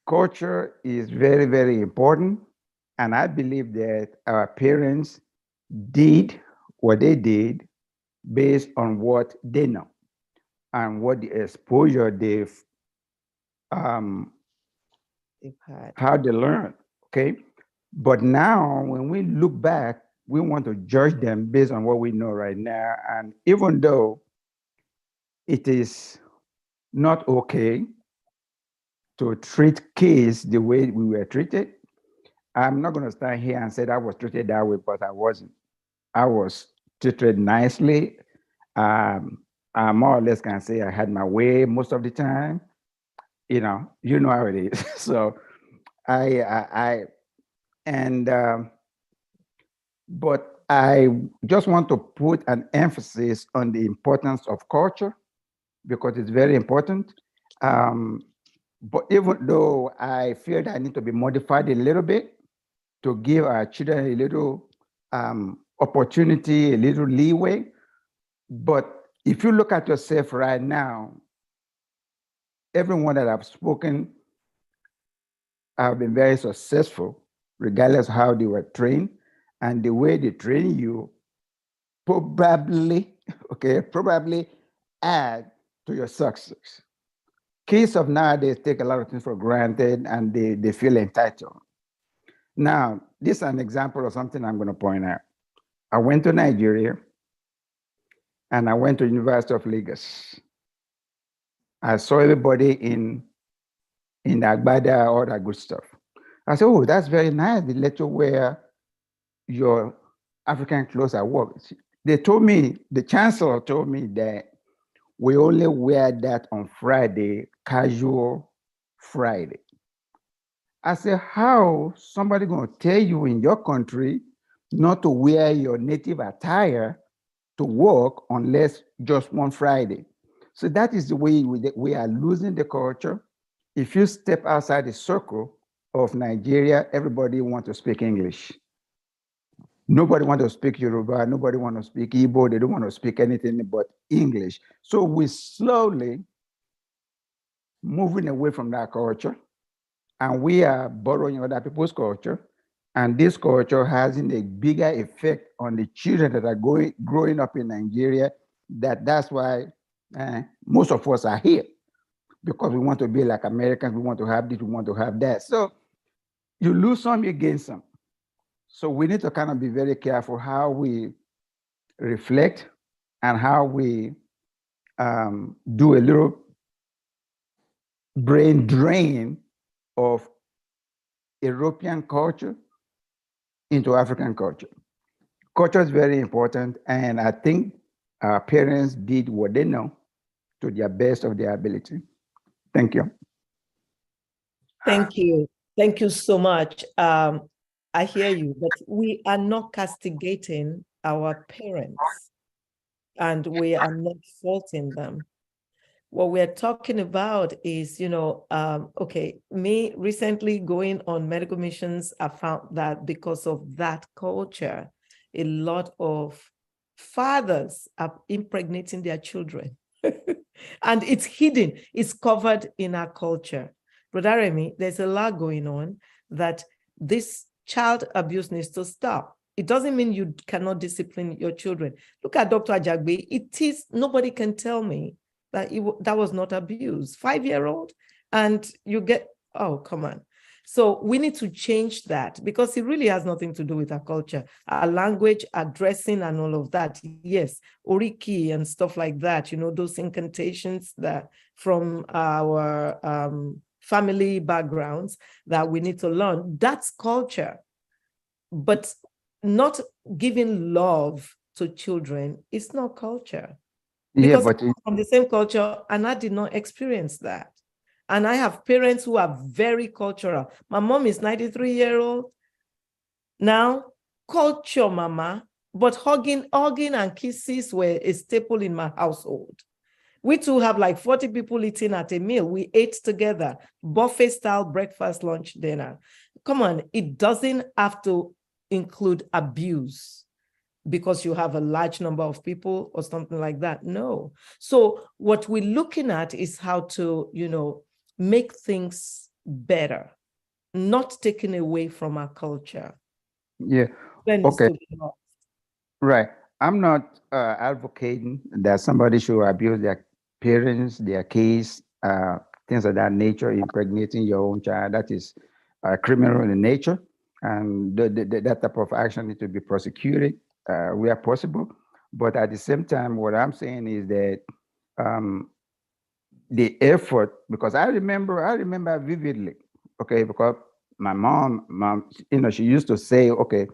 Culture is very, very important. And I believe that our parents did what they did based on what they know and what the exposure they've had. How they learn, okay? But now when we look back, we want to judge them based on what we know right now. And even though it is not okay to treat kids the way we were treated, I'm not going to stand here and say I was treated that way, but I wasn't. I was treated nicely. I more or less can say I had my way most of the time. You know how it is. So but I just want to put an emphasis on the importance of culture, because it's very important. But even though I feel that I need to be modified a little bit to give our children a little opportunity, a little leeway. But if you look at yourself right now, everyone that I've spoken have been very successful, regardless of how they were trained. And the way they train you probably add to your success. Kids of nowadays take a lot of things for granted and they feel entitled. Now, this is an example of something I'm going to point out. I went to Nigeria and I went to University of Lagos. I saw everybody in the Agbada, all that good stuff. I said, oh, that's very nice. They let you wear your African clothes at work. They told me, the chancellor told me that we only wear that on Friday, casual Friday. I said, how somebody gonna tell you in your country not to wear your native attire to work unless just one Friday? So that is the way we are losing the culture. If you step outside the circle of Nigeria, everybody want to speak English. Nobody want to speak Yoruba, nobody want to speak Igbo, they don't want to speak anything but English. So we slowly moving away from that culture, and we are borrowing other people's culture. And this culture has a bigger effect on the children that are growing up in Nigeria. That's why most of us are here, because we want to be like Americans. We want to have this, we want to have that. So you lose some, you gain some. So we need to kind of be very careful how we reflect and how we do a little brain drain of European culture into African culture. Culture is very important, and I think our parents did what they know to the best of their ability. Thank you. Thank you. Thank you so much. I hear you, but we are not castigating our parents, and we are not faulting them. What we're talking about is, okay, me recently going on medical missions, I found that because of that culture, a lot of fathers are impregnating their children. And it's hidden, it's covered in our culture. Brother Remy, there's a lot going on that this child abuse needs to stop. It doesn't mean you cannot discipline your children. Look at Dr. Agbeyegbe. It is, nobody can tell me that that was not abuse. 5-year-old, and you get, oh, come on. So we need to change that, because it really has nothing to do with our culture, our language, our dressing, and all of that. Yes, oriki and stuff like that, those incantations that from our family backgrounds that we need to learn. That's culture. But not giving love to children is not culture. Because Yeah, but I'm from the same culture, and I did not experience that. And I have parents who are very cultural. My mom is 93-year-old now, culture mama, but hugging and kisses were a staple in my household. We too have like 40 people eating at a meal. We ate together, buffet style, breakfast, lunch, dinner. Come on, it doesn't have to include abuse because you have a large number of people or something like that. No. So what we're looking at is how to, make things better, not taken away from our culture. yeah, okay, right. I'm not advocating that somebody should abuse their parents, their kids, things of that nature, impregnating your own child. That is criminal in nature, and that type of action needs to be prosecuted where possible. But at the same time, what I'm saying is that the effort, because I remember vividly, okay, because my mom, she used to say, okay,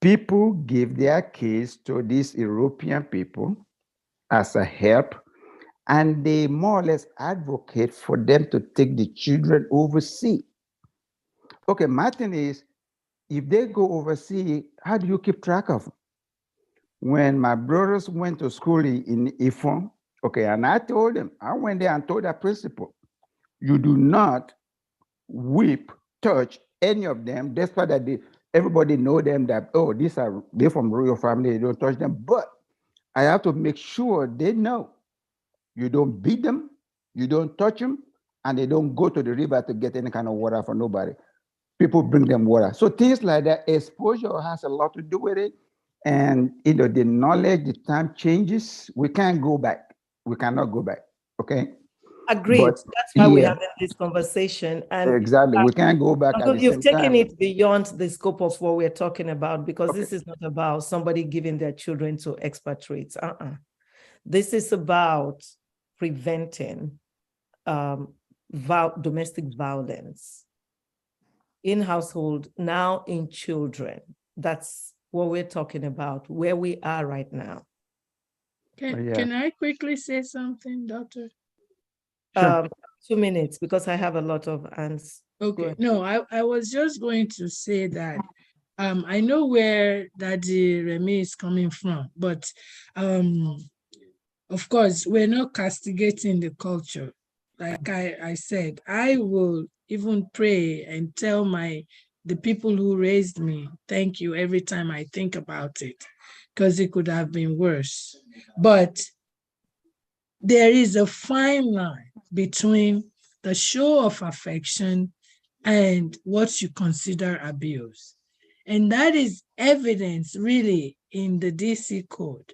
people give their kids to these European people as a help, and they more or less advocate for them to take the children overseas. Okay, my thing is, if they go overseas, how do you keep track of them? When my brothers went to school in Ifon, okay, and I told them, I went there and told the principal, you do not whip, touch any of them, despite that everybody know them that, oh, they're from royal family, they don't touch them. But I have to make sure they know you don't beat them, you don't touch them, and they don't go to the river to get any kind of water for nobody. People bring them water. So things like that, exposure has a lot to do with it. And the knowledge, the time changes. We can't go back. We cannot go back. Okay. Agreed. But, that's why we're having this conversation. And exactly, we can't go back. You've taken it beyond the scope of what we're talking about, because this is not about somebody giving their children to expatriates. This is about preventing domestic violence in household, now in children. That's what we're talking about, where we are right now. Can I quickly say something, Doctor? Sure. 2 minutes, because I have a lot of Okay, ahead. no, I was just going to say that I know where Daddy Remy is coming from, but of course, we're not castigating the culture. Like I said, I will even pray and tell the people who raised me, thank you every time I think about it, because it could have been worse. But there is a fine line between the show of affection and what you consider abuse. And that is evidence really in the DC code.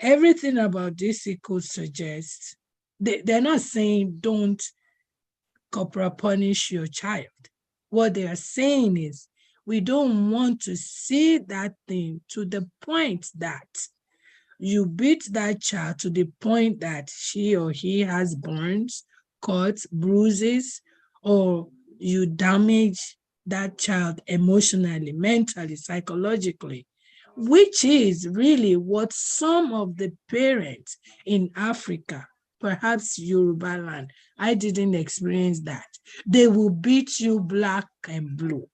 Everything about DC code suggests they're not saying don't corporal punish your child. What they are saying is we don't want to see that thing to the point that you beat that child to the point that she or he has burns, cuts, bruises, or you damage that child emotionally, mentally, psychologically, which is really what some of the parents in Africa, perhaps Yoruba land, I didn't experience that. They will beat you black and blue.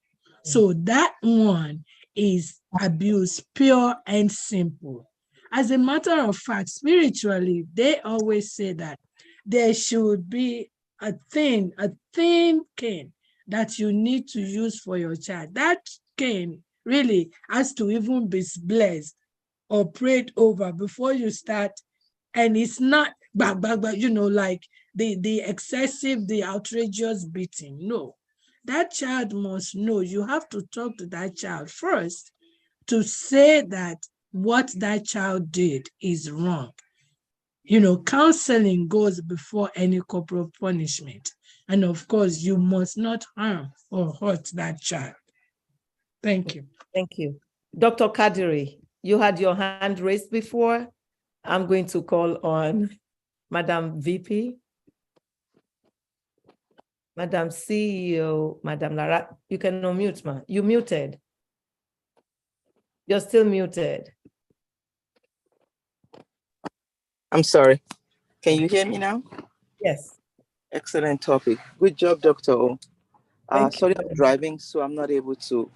So that one is abuse, pure and simple. As a matter of fact, spiritually, they always say that there should be a thin cane that you need to use for your child. That cane really has to even be blessed or prayed over before you start. And it's not, like the excessive, the outrageous beating. No, that child must know. You have to talk to that child first to say that what that child did is wrong. Counseling goes before any corporal punishment. And of course, you must not harm or hurt that child. Thank you. Thank you. Dr. Kadiri, you had your hand raised before. I'm going to call on Madam VP, Madam CEO, Madam Lara. You can unmute, ma. You muted. You're still muted. I'm sorry. Can you hear me now? Yes. Excellent topic. Good job, Dr. O. Thank Sorry, you. I'm driving, so I'm not able to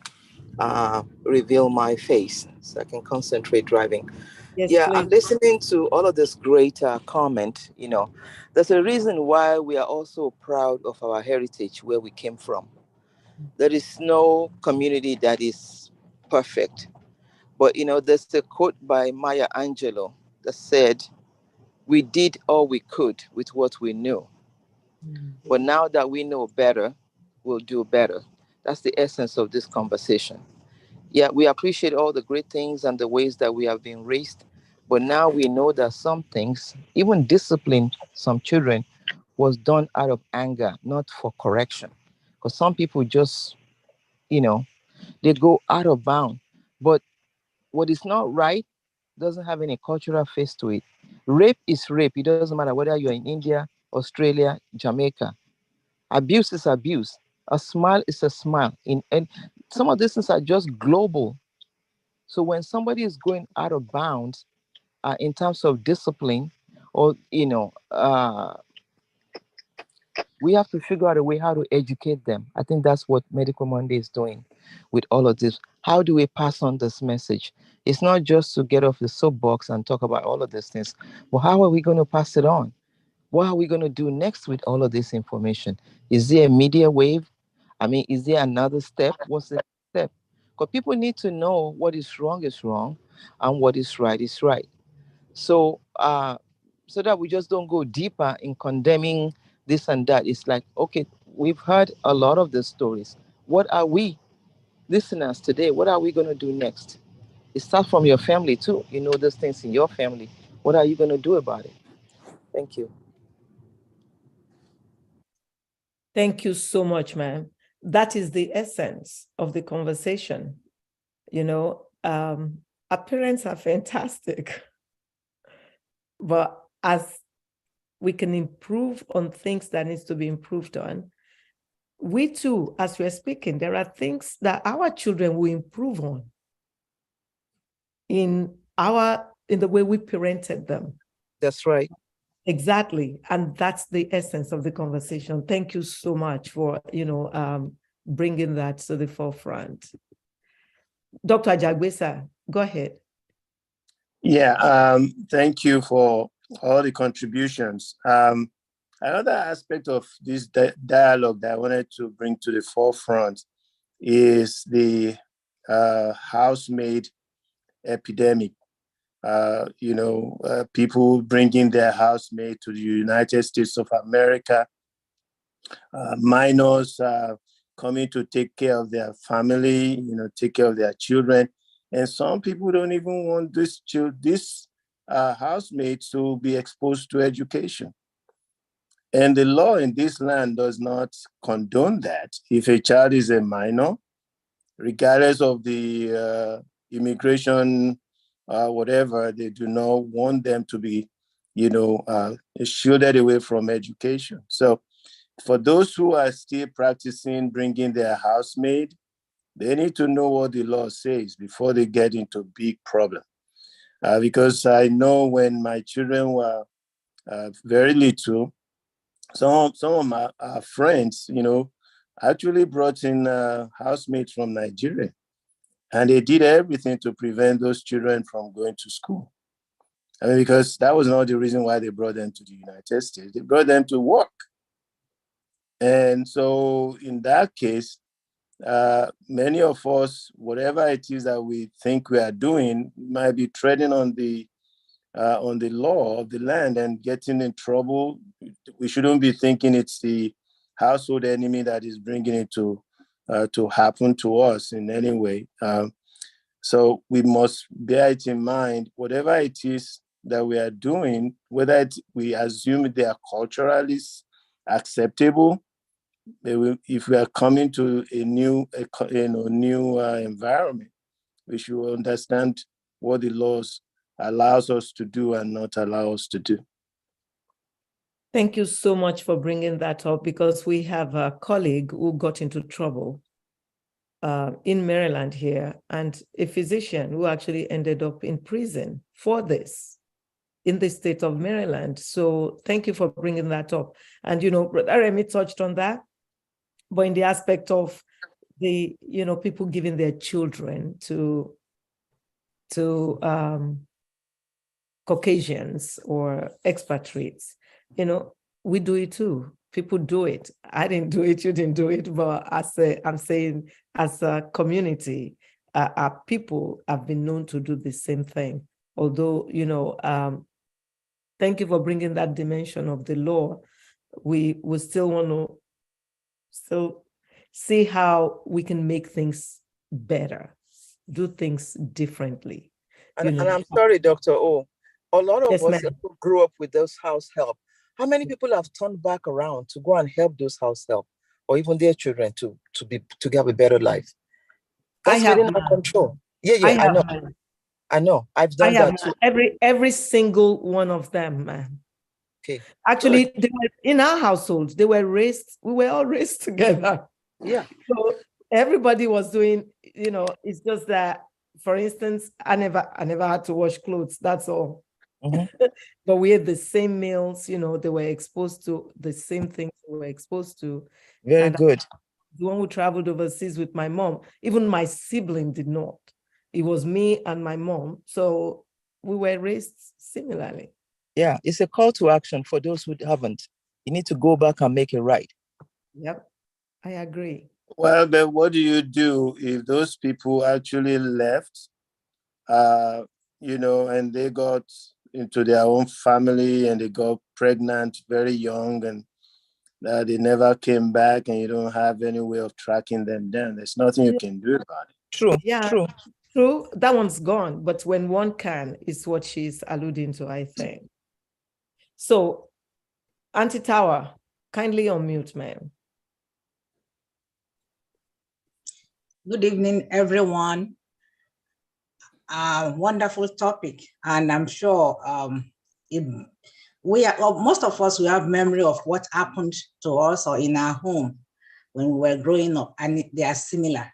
reveal my face, so I can concentrate driving. Yes, Yeah, please. I'm listening to all of this great comment. There's a reason why we are also proud of our heritage, where we came from. There is no community that is perfect. But, there's a quote by Maya Angelou that said, "We did all we could with what we knew. But now that we know better, we'll do better." That's the essence of this conversation. Yeah, we appreciate all the great things and the ways that we have been raised. But now we know that some things, even discipline some children, was done out of anger, not for correction. Because some people just, they go out of bound. But what is not right doesn't have any cultural face to it. Rape is rape. It doesn't matter whether you're in India, Australia, Jamaica. Abuse is abuse. A smile is a smile. And some of these things are just global. So when somebody is going out of bounds in terms of discipline, or we have to figure out a way how to educate them. I think that's what Medical Monday is doing with all of this. How do we pass on this message? It's not just to get off the soapbox and talk about all of these things, but how are we going to pass it on? What are we going to do next with all of this information? Is there a media wave? I mean, is there another step? What's the step? Because people need to know what is wrong and what is right. So, so that we just don't go deeper in condemning this and that. It's like, okay, we've heard a lot of the stories. What are we, listeners today, what are we going to do next? It starts from your family too. You know those things in your family. What are you going to do about it? Thank you. Thank you so much, ma'am. That is the essence of the conversation. Our parents are fantastic, but as we can improve on things that needs to be improved on, we too, as we're speaking, there are things that our children will improve on in the way we parented them. That's right. Exactly. And that's the essence of the conversation. Thank you so much for, bringing that to the forefront. Dr. Agbeyegbe, go ahead. Yeah, thank you for all the contributions. Another aspect of this dialogue that I wanted to bring to the forefront is the housemaid epidemic. People bringing their housemaid to the United States of America, minors coming to take care of their family, take care of their children. And some people don't even want this housemates to be exposed to education. And the law in this land does not condone that. If a child is a minor, regardless of the immigration, whatever, they do not want them to be, shielded away from education. So for those who are still practicing bringing their housemaid, they need to know what the law says before they get into big problem. Because I know when my children were very little, some of my friends, actually brought in housemates from Nigeria, and they did everything to prevent those children from going to school. I mean, because that was not the reason why they brought them to the United States. They brought them to work. And so in that case, many of us, whatever it is that we think we are doing, might be treading on the law of the land and getting in trouble. We shouldn't be thinking it's the household enemy that is bringing it to happen to us in any way. So we must bear it in mind, whatever it is that we are doing, whether we assume they are culturally acceptable. If we are coming to a new environment, we should understand what the laws allows us to do and not allow us to do. Thank you so much for bringing that up, because we have a colleague who got into trouble in Maryland here, and a physician who actually ended up in prison for this in the state of Maryland. So thank you for bringing that up. And, Brother Remy touched on that, but in the aspect of the, people giving their children to Caucasians or expatriates, we do it too. People do it. I didn't do it, you didn't do it, but I'm saying as a community, our people have been known to do the same thing. Although, thank you for bringing that dimension of the law. We still want to see how we can make things better, do things differently. And I'm sorry, Dr. O. A lot of us who grew up with those house help, how many people have turned back around to go and help those house help, or even their children to have a better life? That's within our control. Yeah, I know. I've done that too. Every single one of them, man. Okay. Actually, they were in our household. We were all raised together. Yeah. So everybody was doing, it's just that, for instance, I never had to wash clothes. That's all. Mm-hmm. But we had the same meals, they were exposed to the same things we were exposed to. Very good. The one who traveled overseas with my mom, even my sibling did not. It was me and my mom. So we were raised similarly. Yeah, it's a call to action for those who haven't. You need to go back and make it right. Yep, I agree. Well, but what do you do if those people actually left, and they got into their own family and they got pregnant very young and they never came back, and you don't have any way of tracking them down? There's nothing you can do about it. True. Yeah, true. That one's gone. But when one can, is what she's alluding to, I think. So, Auntie Tower, kindly unmute, ma'am. Good evening, everyone. Wonderful topic, and I'm sure most of us, we have memory of what happened to us or in our home when we were growing up, and they are similar.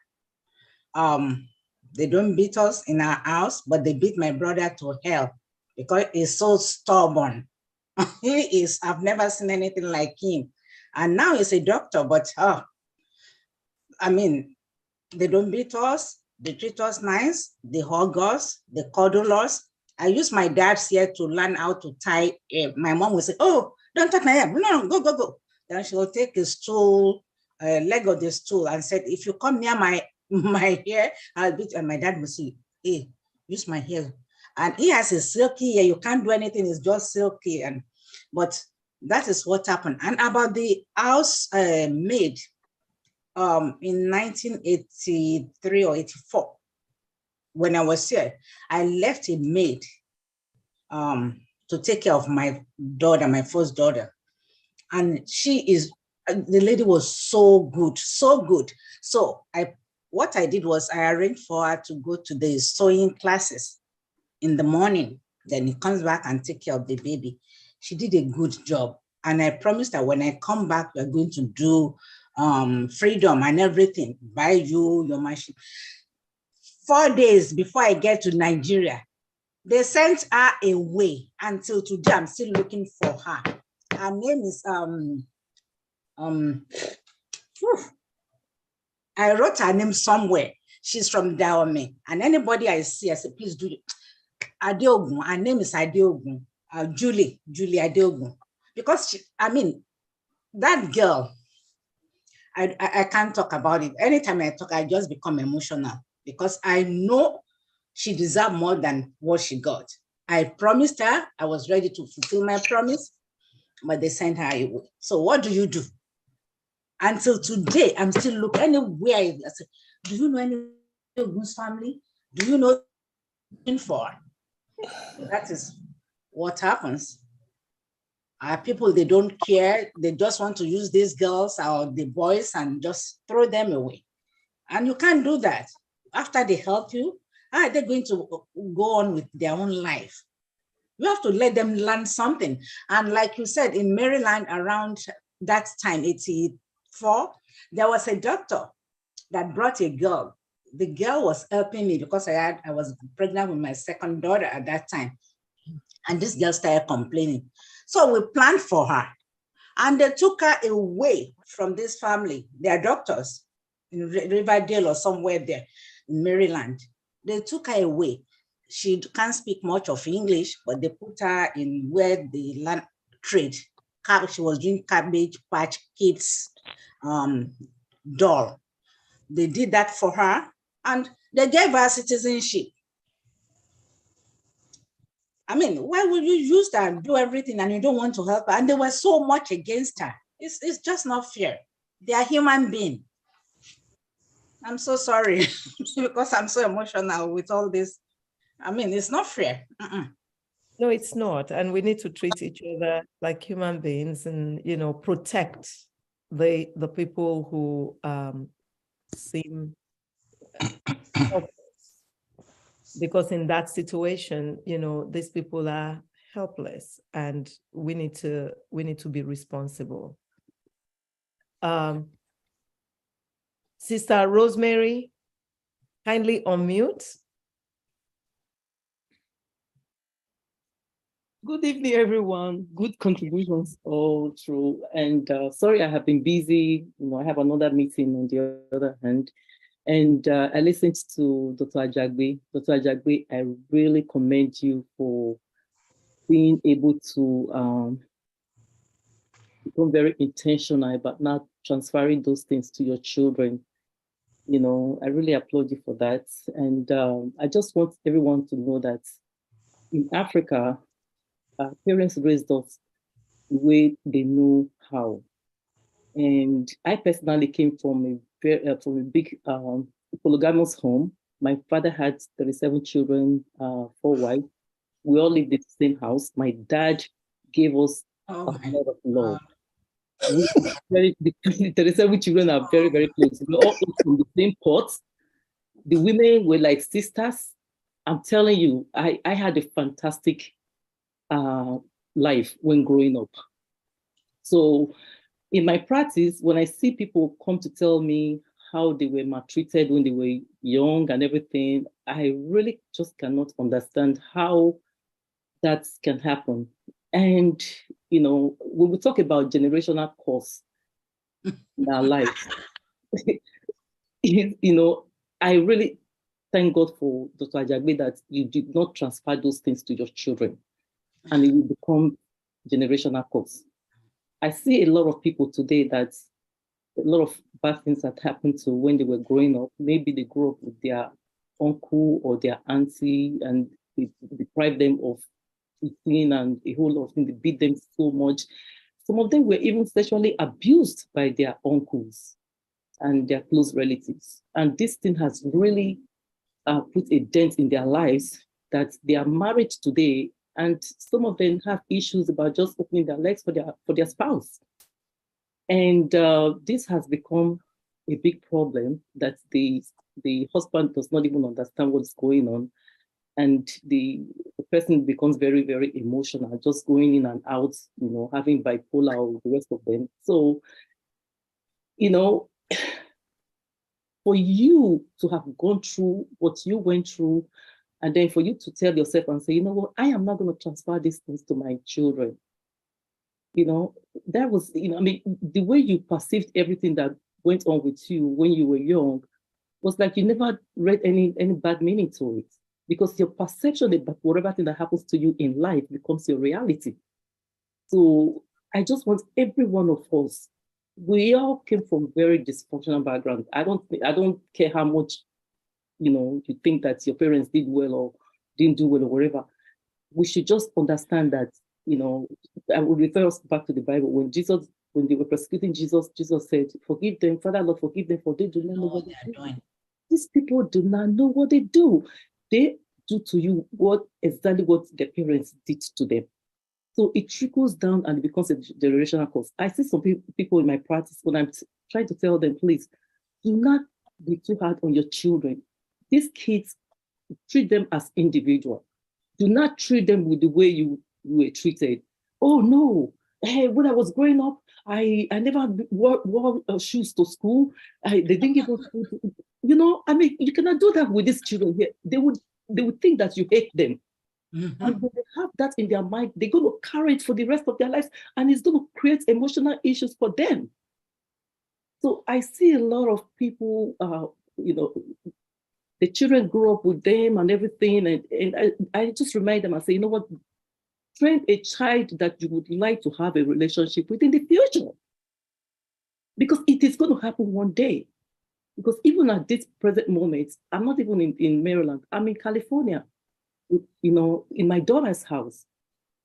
They don't beat us in our house, but they beat my brother to hell because he's so stubborn. He is, I've never seen anything like him. And now he's a doctor, but I mean, they don't beat us, they treat us nice, they hug us, they cuddle us. I use my dad's hair to learn how to tie. My mom will say, oh, don't touch my hair. No, go, go, go. Then she will take a stool, leg of the stool and said, if you come near my hair, I'll beat you. And my dad will say, hey, use my hair. And he has a silky hair. You can't do anything. It's just silky. But that is what happened. And about the house maid, in 1983 or 84, when I was here, I left a maid to take care of my daughter, my first daughter. And the lady was so good, so good. So what I did was I arranged for her to go to the sewing classes in the morning. Then he comes back and take care of the baby. She did a good job. And I promised her when I come back, we're going to do freedom and everything, buy you your machine. 4 days before I get to Nigeria, they sent her away. Until today, I'm still looking for her. Her name is I wrote her name somewhere. She's from Dahomey. And anybody I see, I say, please do it. Adeogun. Her name is Adeogun. Julie Adeogun. Because that girl, I can't talk about it. Anytime I talk, I just become emotional because I know she deserved more than what she got. I promised her, I was ready to fulfill my promise, but they sent her away. So what do you do? Until today, I'm still looking anywhere. I say, do you know any Ogun's family? Do you know for? That is what happens. People, they don't care. They just want to use these girls or the boys and just throw them away. And you can't do that. After they help you, how are they going to go on with their own life? You have to let them learn something. And like you said, in Maryland around that time, 84, there was a doctor that brought a girl. The girl was helping me because I was pregnant with my second daughter at that time. And this girl started complaining. So we planned for her. And they took her away from this family. They are doctors in Riverdale or somewhere there in Maryland. They took her away. She can't speak much of English, but they put her in where they learn trade. She was doing Cabbage Patch Kids doll. They did that for her and they gave her citizenship. Why would you use that and do everything and you don't want to help her? And they were so much against her. It's just not fair. They are human beings. I'm so sorry because I'm so emotional with all this. It's not fair. No, it's not. And we need to treat each other like human beings and, protect the people who seem helpless. Because in that situation, these people are helpless and we need to be responsible. Sister Rosemary, kindly unmute. Good evening, everyone. Good contributions all through. And sorry, I have been busy. I have another meeting on the other hand. And I listened to Dr. Agbeyegbe. Dr. Agbeyegbe, I really commend you for being able to become very intentional about not transferring those things to your children. I really applaud you for that. And I just want everyone to know that in Africa, parents raised us the way they know how. And I personally came from a big polygamous home. My father had 37 children, 4 wives. We all lived in the same house. My dad gave us a lot of love. The 37 children are very, very close. We all ate from the same pot. The women were like sisters. I'm telling you, I had a fantastic life when growing up. So in my practice, when I see people come to tell me how they were maltreated when they were young and everything, I really just cannot understand how that can happen. And, when we talk about generational curse in our lives, I really thank God for Dr. Agbeyegbe that you did not transfer those things to your children and it will become generational curse. I see a lot of people today that a lot of bad things that happened to when they were growing up. Maybe they grew up with their uncle or their auntie and it deprived them of eating and a whole lot of things. They beat them so much. Some of them were even sexually abused by their uncles and their close relatives. And this thing has really put a dent in their lives that they are married today. And some of them have issues about just opening their legs for their spouse. And this has become a big problem that the husband does not even understand what's going on. And the person becomes very, very emotional, just going in and out, having bipolar or the rest of them. So, for you to have gone through what you went through, and then for you to tell yourself and say, you know what, I am not going to transfer these things to my children. That was, the way you perceived everything that went on with you when you were young was like you never read any bad meaning to it, because your perception about whatever thing that happens to you in life becomes your reality. So I just want every one of us, we all came from very dysfunctional backgrounds. I don't care how much, you think that your parents did well or didn't do well or whatever. We should just understand that, I will refer us back to the Bible. When they were persecuting Jesus, Jesus said, forgive them, Father Lord, forgive them, for they do not know what they are doing. These people do not know what they do. They do to you exactly what their parents did to them. So it trickles down and it becomes a generational curse. I see some people in my practice when I'm trying to tell them, please, do not be too hard on your children. These kids, treat them as individuals. Do not treat them with the way you were treated. Oh no, hey, when I was growing up, I never wore shoes to school. They didn't give us food. You cannot do that with these children here. They would think that you hate them. Mm-hmm. And when they have that in their mind, they're going to carry it for the rest of their lives, and it's going to create emotional issues for them. So I see a lot of people, the children grow up with them and everything, and I just remind them and say, you know what, train a child that you would like to have a relationship with in the future, because it is going to happen one day. Because even at this present moment, I'm not even in Maryland, I'm in California, in my daughter's house.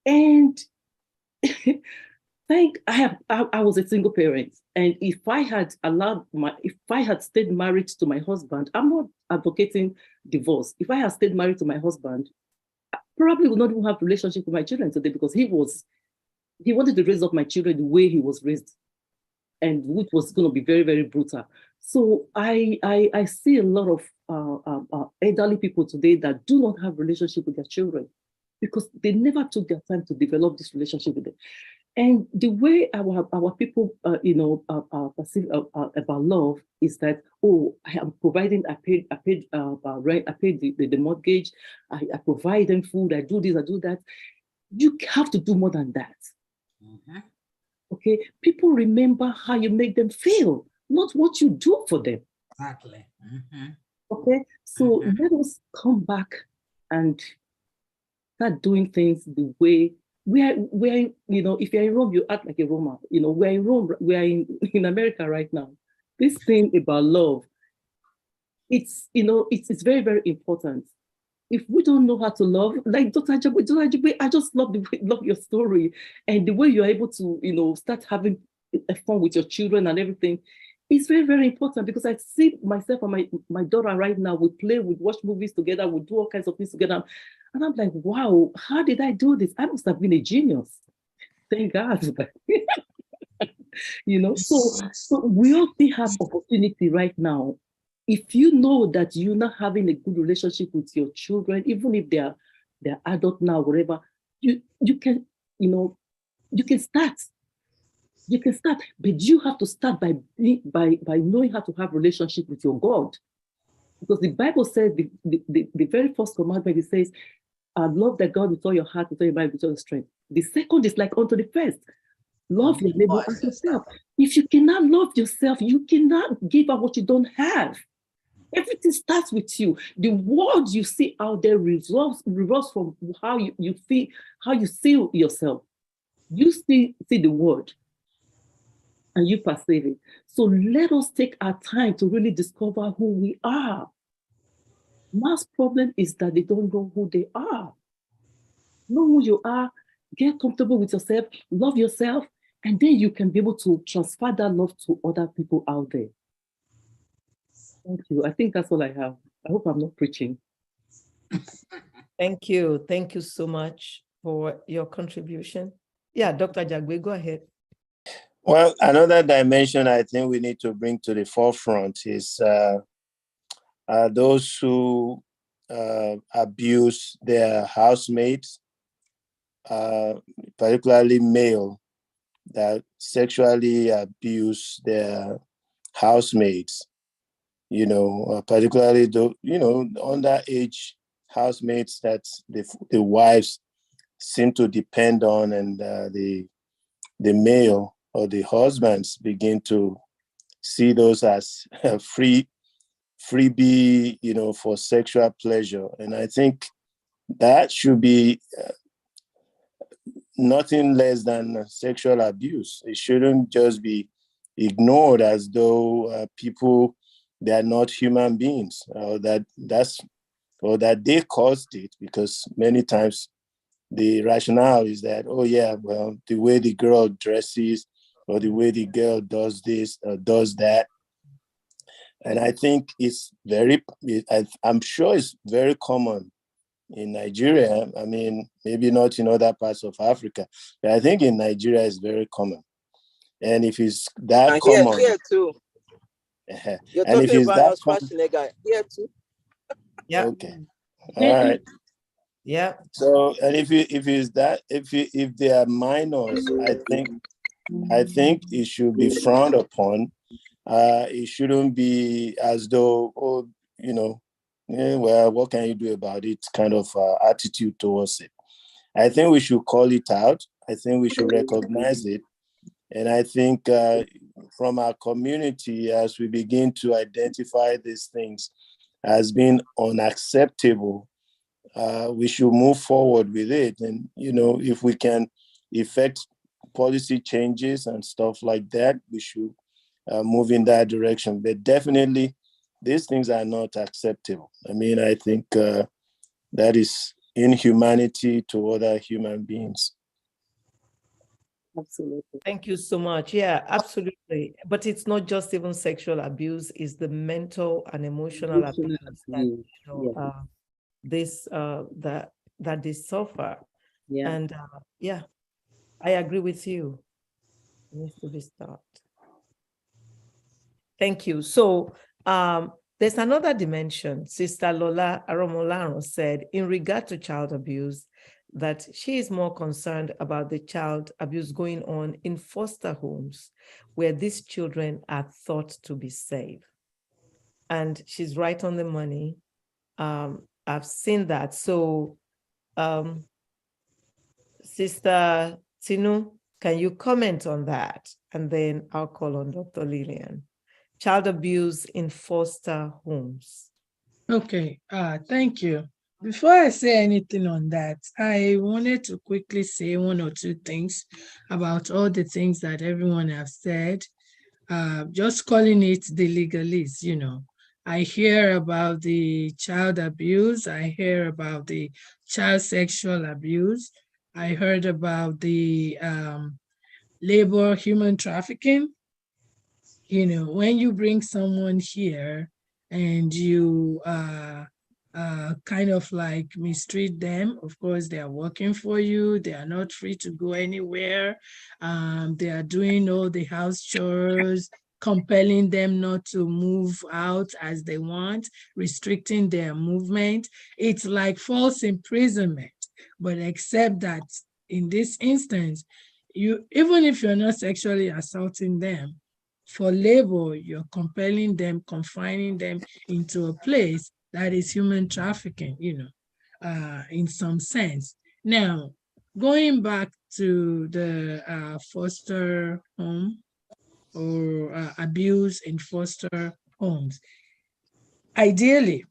And I was a single parent. And if I had stayed married to my husband, I'm not advocating divorce. If I had stayed married to my husband, I probably would not even have a relationship with my children today, because he wanted to raise up my children the way he was raised, and which was going to be very, very brutal. So I see a lot of elderly people today that do not have a relationship with their children because they never took their time to develop this relationship with them. And the way our people, perceive about love is that, oh, I am providing, I paid rent, I paid the mortgage, I provide them food, I do this, I do that. You have to do more than that. Mm-hmm. Okay, people remember how you make them feel, not what you do for them. Exactly. Mm-hmm. Okay, so let us come back and start doing things the way we're if you're in Rome, you act like a Roma. We're in Rome, we're in America right now. This thing about love, it's very, very important. If we don't know how to love, like Dr. Agbeyegbe, I just love your story and the way you're able to, start having fun with your children and everything. It's very, very important, because I see myself and my daughter right now. We play, we watch movies together, we do all kinds of things together. And I'm like, wow, how did I do this? I must have been a genius. Thank God. So we all still have opportunity right now. If you know that you're not having a good relationship with your children, even if they're adult now, whatever, you can start. You can start, but you have to start by knowing how to have a relationship with your God. Because the Bible says, the very first commandment, it says, love that God with all your heart, with all your mind, with all your strength. The second is like unto the first. Love your neighbor as yourself. If you cannot love yourself, you cannot give up what you don't have. Everything starts with you. The world you see out there revolves from how you feel, how you see yourself. You see the world and you perceive it. So let us take our time to really discover who we are. Mass problem is that they don't know who they are. Know who you are, get comfortable with yourself, love yourself, and then you can be able to transfer that love to other people out there. Thank you. I think that's all I have. I hope I'm not preaching. Thank you. Thank you so much for your contribution. Yeah, Dr. Agbeyegbe, go ahead. Well, another dimension I think we need to bring to the forefront is those who abuse their housemates, particularly male, that sexually abuse their housemates, particularly the, underage housemates that the wives seem to depend on, and the male or the husbands begin to see those as freebie, for sexual pleasure. And I think that should be nothing less than sexual abuse. It shouldn't just be ignored as though people, they are not human beings, or that they caused it, because many times the rationale is that, oh yeah, well, the way the girl dresses or the way the girl does this or does that. And I think I'm sure it's very common in Nigeria. I mean, maybe not in other parts of Africa, but I think in Nigeria it's very common. And if it's that common, here too. You're and if talking it's about that Schwarzenegger here too. Yeah. Okay. All right. Yeah. So, and if they are minors, I think it should be frowned upon. It shouldn't be as though, well, what can you do about it? Kind of attitude towards it. I think we should call it out. I think we should recognize it. And I think from our community, as we begin to identify these things as being unacceptable, we should move forward with it. And, if we can effect policy changes and stuff like that, we should move in that direction. But definitely, these things are not acceptable. I mean, I think that is inhumanity to other human beings. Absolutely. Thank you so much. Yeah, absolutely. But it's not just even sexual abuse, it's the mental and emotional abuse that, that they suffer. Yeah. And I agree with you. It needs to be stopped. Thank you. So there's another dimension. Sister Lola Aromolaro said, in regard to child abuse, that she is more concerned about the child abuse going on in foster homes, where these children are thought to be safe. And she's right on the money. I've seen that. So, Sister Tinu, can you comment on that? And then I'll call on Dr. Lillian. Child abuse in foster homes. Okay, thank you. Before I say anything on that, I wanted to quickly say one or two things about all the things that everyone has said. Just calling it the legalese, I hear about the child abuse. I hear about the child sexual abuse. I heard about the labor human trafficking. When you bring someone here and you kind of like mistreat them, of course, they are working for you. They are not free to go anywhere. They are doing all the house chores, compelling them not to move out as they want, restricting their movement. It's like false imprisonment, but except that in this instance, even if you're not sexually assaulting them, for labor, you're compelling them, confining them into a place that is human trafficking, in some sense. Now, going back to the foster home or abuse in foster homes, ideally,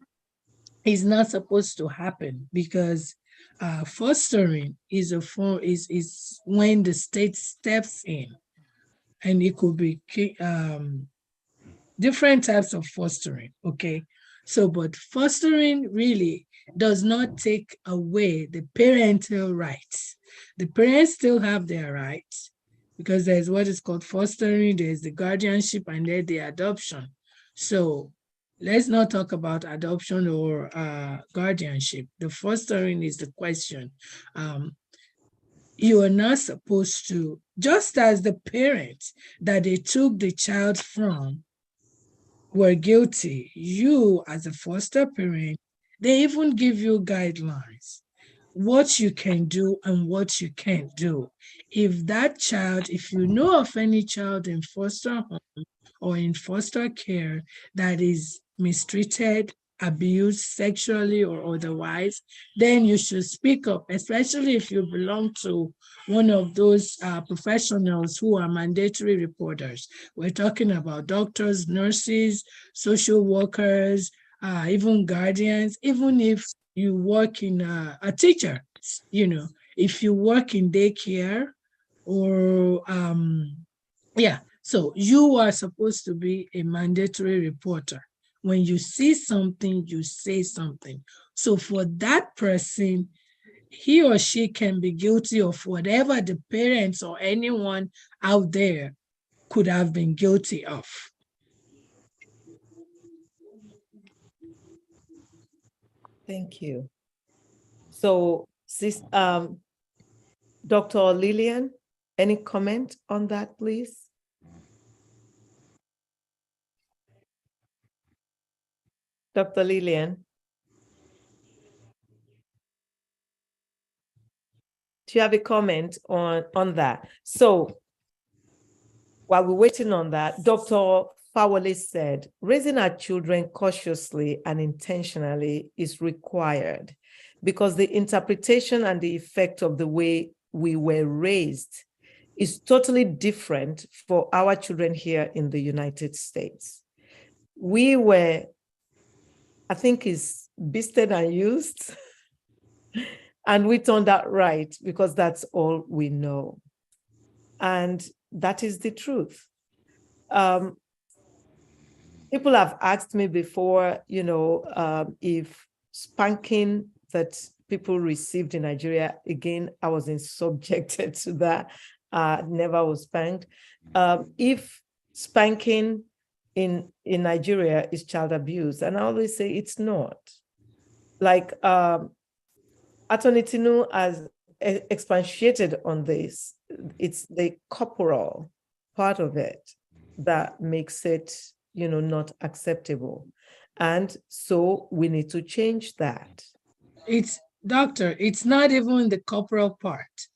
it's not supposed to happen because fostering is a form is when the state steps in, and it could be different types of fostering. Okay, so but fostering really does not take away the parental rights. The parents still have their rights because there's what is called fostering, there's the guardianship, and then the adoption. So let's not talk about adoption or guardianship. The fostering is the question. You are not supposed to, just as the parents that they took the child from were guilty, you as a foster parent, they even give you guidelines, what you can do and what you can't do. If that child, if you know of any child in foster home or in foster care that is mistreated, abused sexually or otherwise, then you should speak up, especially if you belong to one of those professionals who are mandatory reporters. We're talking about doctors, nurses, social workers, even guardians, even if you work in a teacher, you know, if you work in daycare or yeah, so you are supposed to be a mandatory reporter. When you see something, you say something. So for that person, he or she can be guilty of whatever the parents or anyone out there could have been guilty of. Thank you. So, Dr. Lillian, any comment on that, please? Dr. Lillian, do you have a comment on that? So, while we're waiting on that, Dr. Fawole said, raising our children cautiously and intentionally is required because the interpretation and the effect of the way we were raised is totally different for our children here in the United States. We were, I think, is beasted and used, and we turned out right because that's all we know. And that is the truth. People have asked me before, if spanking that people received in Nigeria, again, I wasn't subjected to that, never was spanked. If spanking in Nigeria is child abuse, and I always say it's not. Like Attorney Tinu has expatiated on this. It's the corporal part of it that makes it, not acceptable. And so we need to change that. Doctor, it's not even the corporal part.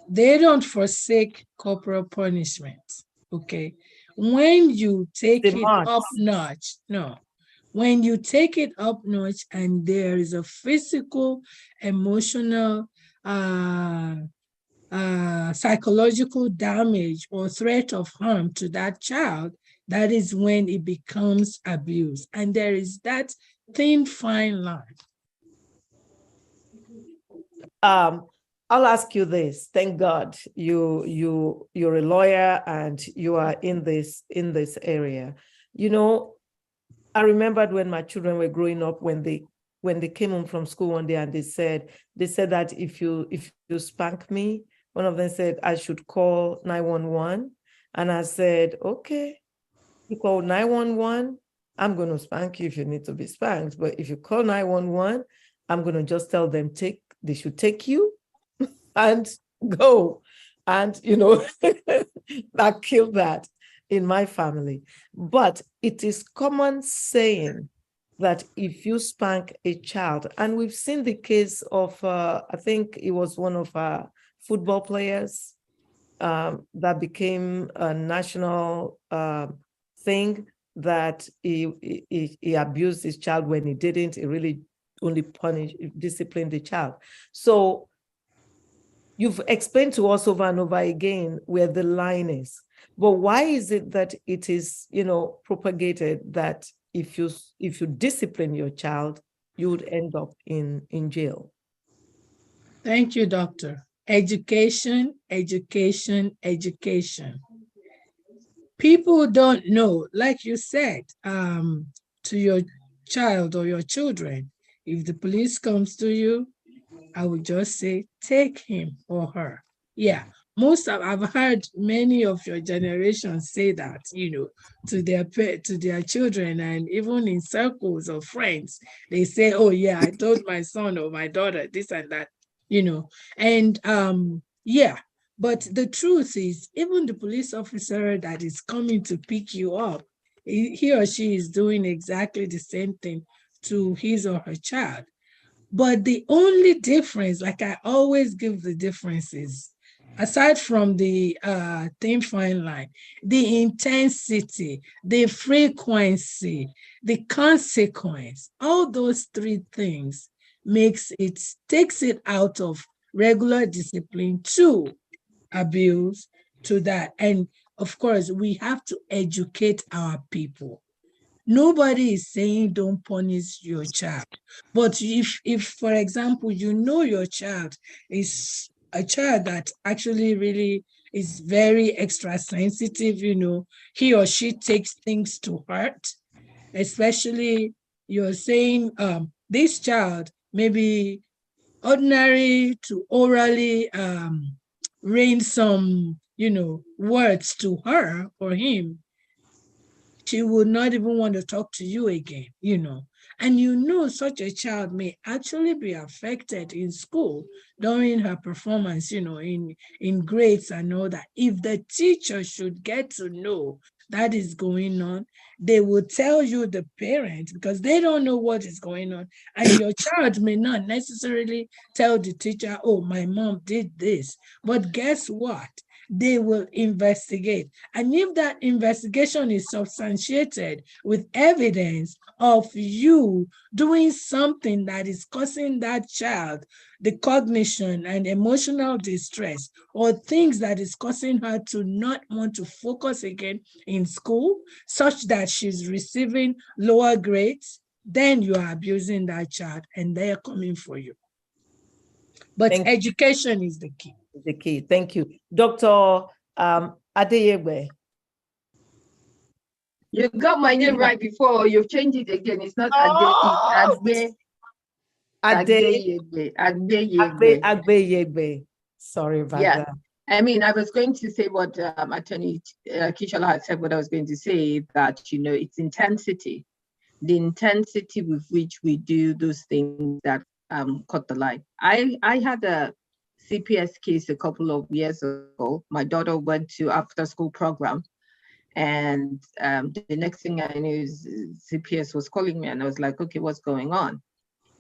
They don't forsake corporal punishment, okay? When you take it up notch, when you take it up notch and there is a physical, emotional, psychological damage or threat of harm to that child, that is when it becomes abuse. And there is that thin, fine line. I'll ask you this. Thank God you're a lawyer and you are in this area. I remembered when my children were growing up, when they came home from school one day and they said that if you spank me, one of them said I should call 911. And I said, okay, you call 911, I'm going to spank you if you need to be spanked. But if you call 911, I'm going to just tell them they should take you and go. And, that killed that in my family. But it is common saying that if you spank a child, and we've seen the case of, I think it was one of our football players that became a national thing, that he abused his child when he didn't. He really only discipline the child. So you've explained to us over and over again where the line is. But why is it that it is, propagated that if you discipline your child, you would end up in jail? Thank you, doctor. Education, education, education. People don't know, like you said, to your child or your children, if the police comes to you, I would just say, take him or her. Yeah, I've heard many of your generation say that, to their children, and even in circles of friends, they say, oh yeah, I told my son or my daughter this and that, and yeah. But the truth is, even the police officer that is coming to pick you up, he or she is doing exactly the same thing to his or her child. But the only difference, like I always give the differences, aside from the thin fine line, the intensity, the frequency, the consequence, all those three things takes it out of regular discipline to abuse to that. And of course, we have to educate our people. Nobody is saying don't punish your child. But if for example, your child is a child that actually really is very extra sensitive, he or she takes things to heart, especially you're saying this child maybe ordinary to orally rain some, words to her or him, she would not even want to talk to you again, and such a child may actually be affected in school during her performance, in grades and all that. If the teacher should get to know that is going on, they will tell you, the parent, because they don't know what is going on. And your child may not necessarily tell the teacher, oh, my mom did this. But guess what? They will investigate. And if that investigation is substantiated with evidence of you doing something that is causing that child the cognition and emotional distress, or things that is causing her to not want to focus again in school, such that she's receiving lower grades, then you are abusing that child and they're coming for you. But education is the key. The key. Thank you. Dr. Agbeyegbe. You got my name right before. You've changed it again. It's not Agbeyegbe. Agbeyegbe. Sorry about that. I mean, I was going to say what Attorney Akinshola had said, what I was going to say, that, it's intensity, the intensity with which we do those things that cut the line. I had a CPS case a couple of years ago. My daughter went to after school program, and the next thing I knew is CPS was calling me, and I was like, okay, what's going on?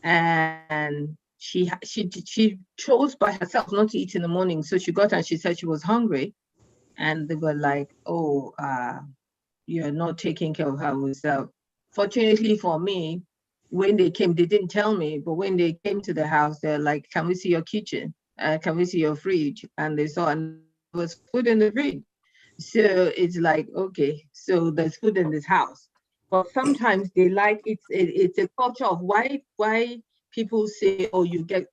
And she chose by herself not to eat in the morning. So she got and she said she was hungry, and they were like, oh, you're not taking care of her yourself. Fortunately for me, when they came, they didn't tell me, but when they came to the house, they're like, can we see your kitchen? Can we see your fridge? And they saw, and there was food in the fridge. So it's like, okay, so there's food in this house. But sometimes they like, it's a culture of why people say, oh, you get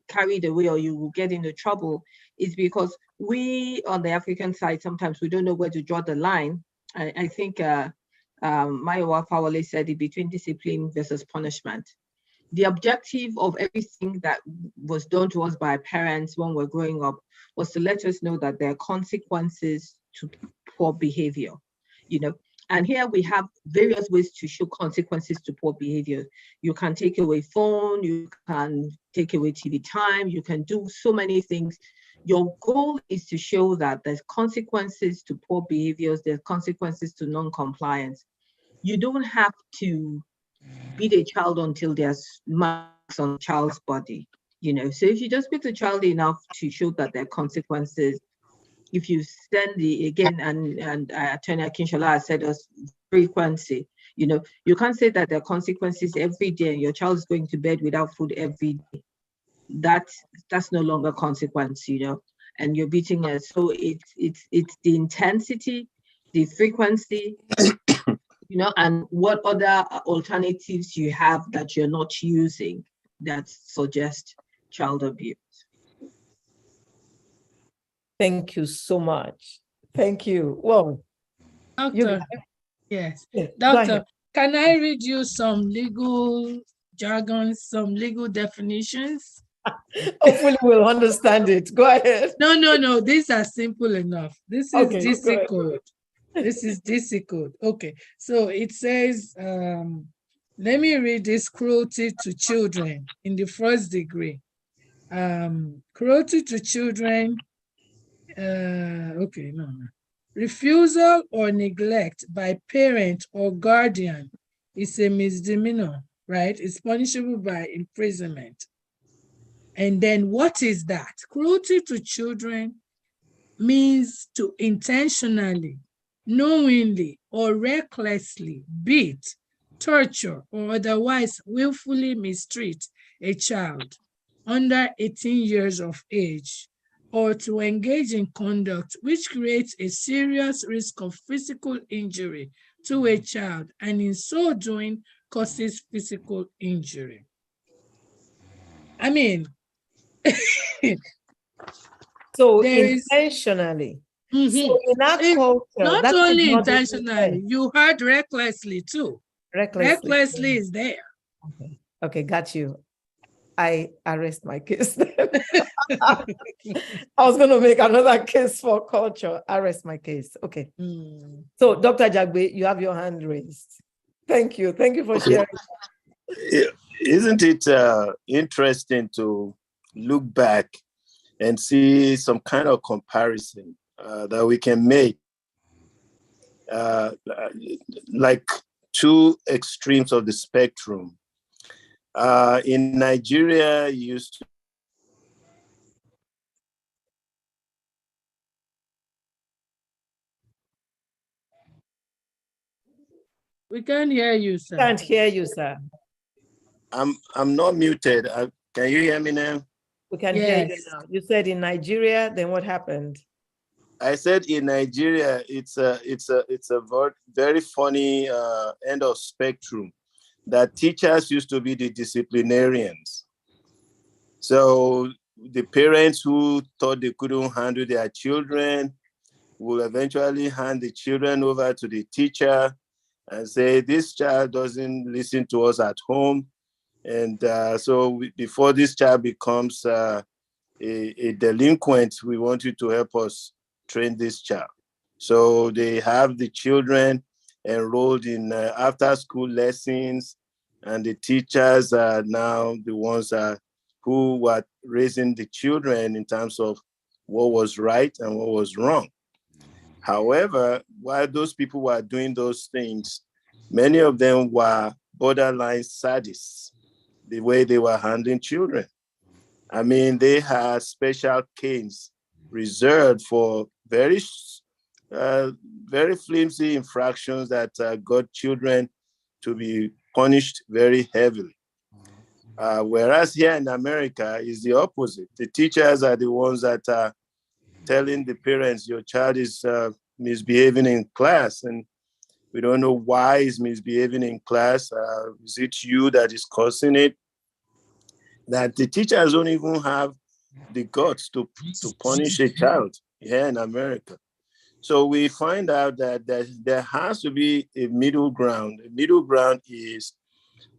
carried away or you will get into trouble, is because we on the African side, sometimes we don't know where to draw the line. I think Mayowa Fawole said it, between discipline versus punishment. The objective of everything that was done to us by our parents when we're growing up was to let us know that there are consequences to poor behavior, And here we have various ways to show consequences to poor behavior. You can take away phone, you can take away TV time, you can do so many things. Your goal is to show that there's consequences to poor behaviors, there's consequences to non-compliance. You don't have to beat a child until there's marks on the child's body, So if you just beat the child enough to show that there are consequences, if you send and Attorney Akinshola said us frequency. You know, you can't say that there are consequences every day and your child is going to bed without food every day. That's no longer consequence, you know, and you're beating us. So it's the intensity, the frequency, you know, and what other alternatives you have that you're not using that suggest child abuse. Thank you so much. Thank you. Well, Doctor, yes. go Doctor, ahead. can I read you some legal jargon, some legal definitions? Hopefully we'll understand it. Go ahead. No, these are simple enough. This is Okay, go DC ahead. code. This is DC code. Okay, so it says, let me read this: cruelty to children in the first degree. Cruelty to children, okay, no. Refusal or neglect by parent or guardian is a misdemeanor, right? It's punishable by imprisonment. And then what is that? Cruelty to children means to intentionally, knowingly, or recklessly beat, torture, or otherwise willfully mistreat a child under 18 years of age, or to engage in conduct which creates a serious risk of physical injury to a child, and in so doing causes physical injury. I mean, So there is intentionally. Mhm. So in our culture, Not that is only not the intentionally, you heard recklessly too. recklessly. Recklessly is there. Okay, got you. I arrest my case. I was going to make another case for culture. Arrest my case. Okay. So, Dr. Agbeyegbe, you have your hand raised. Thank you. Thank you for sharing. Isn't it interesting to look back and see some kind of comparison that we can make, like two extremes of the spectrum? In Nigeria, you used to We can't hear you, sir. Can't hear you, sir. I'm not muted. Can you hear me now? We can hear you Yes. now. You said in Nigeria, then what happened? I said in Nigeria, it's a very funny end of spectrum that teachers used to be the disciplinarians. So the parents who thought they couldn't handle their children will eventually hand the children over to the teacher and say, this child doesn't listen to us at home. And before this child becomes a delinquent, we want you to help us train this child. So they have the children enrolled in after-school lessons, and the teachers are now the ones who were raising the children in terms of what was right and what was wrong. However, while those people were doing those things, many of them were borderline sadists, the way they were handling children. I mean, they had special canes reserved for very flimsy infractions that got children to be punished very heavily. Whereas here in America is the opposite. The teachers are the ones that are telling the parents, your child is misbehaving in class, and we don't know why he's misbehaving in class. Is it you that is causing it? That the teachers don't even have the guts to punish a child here in America. So we find out that there has to be a middle ground. A middle ground is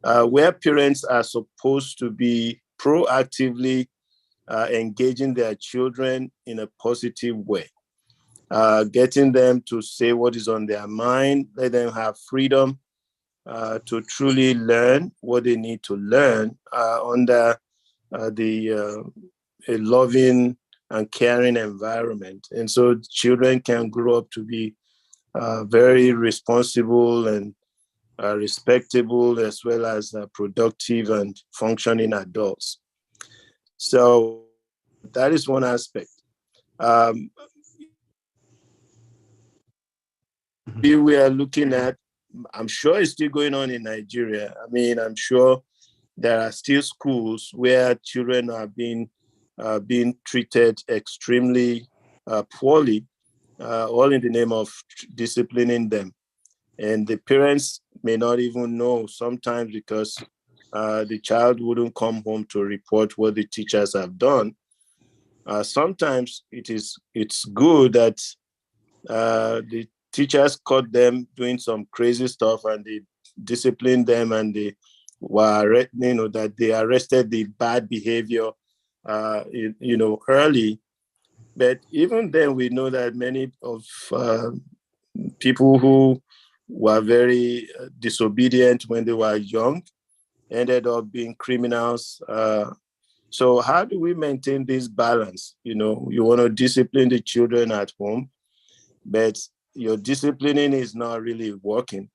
where parents are supposed to be proactively engaging their children in a positive way, getting them to say what is on their mind, let them have freedom to truly learn what they need to learn under a loving and caring environment. And so children can grow up to be very responsible and respectable, as well as productive and functioning adults. So that is one aspect. We are looking at I'm sure it's still going on in Nigeria. I mean, I'm sure there are still schools where children are being treated extremely poorly, all in the name of disciplining them. And the parents may not even know sometimes because the child wouldn't come home to report what the teachers have done. Sometimes it's good that the teachers caught them doing some crazy stuff and they disciplined them and they were, that they arrested the bad behavior, early. But even then, we know that many of people who were very disobedient when they were young ended up being criminals. So how do we maintain this balance? You want to discipline the children at home, but your disciplining is not really working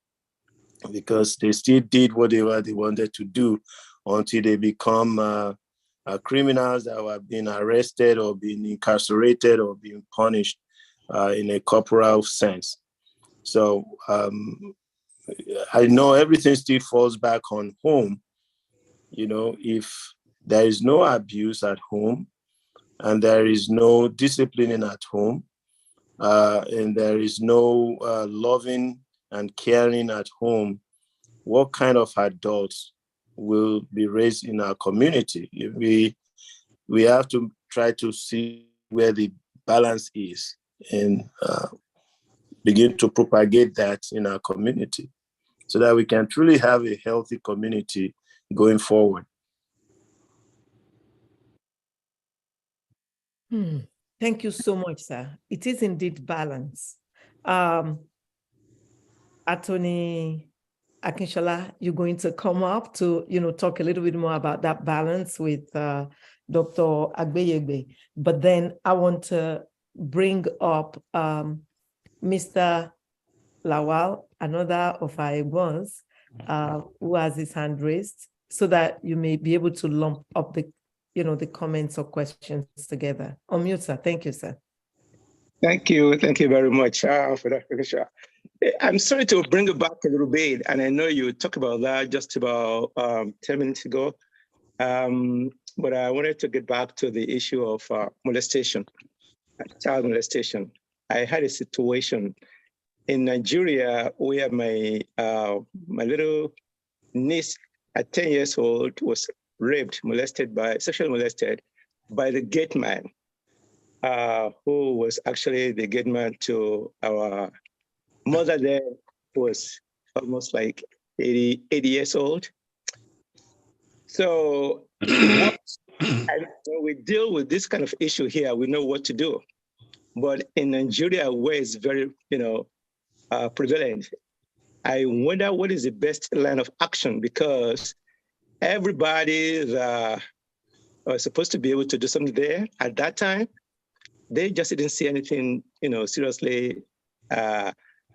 because they still did whatever they wanted to do until they become criminals that were being arrested or being incarcerated or being punished in a corporal sense. So I know everything still falls back on home. If there is no abuse at home and there is no disciplining at home and there is no loving and caring at home, what kind of adults will be raised in our community? We have to try to see where the balance is and begin to propagate that in our community so that we can truly have a healthy community going forward. Thank you so much, sir. It is indeed balance. Attorney Akinshola, you're going to come up to, talk a little bit more about that balance with Dr. Agbeyegbe. But then I want to bring up Mr. Lawal, another of our ones, who has his hand raised, so that you may be able to lump up the comments or questions together. Unmute, sir. Thank you, sir. Thank you very much for that, Patricia. I'm sorry to bring it back a little bit, and I know you talked about that just about 10 minutes ago, but I wanted to get back to the issue of molestation, child molestation. I had a situation in Nigeria where my little niece at 10 years old was raped, sexually molested by the gate man, who was actually the gate man to our mother there, was almost like 80 years old. So when we deal with this kind of issue here, we know what to do. But in Nigeria, where it's very, prevalent, I wonder what is the best line of action, because everybody that was supposed to be able to do something there at that time, they just didn't see anything, seriously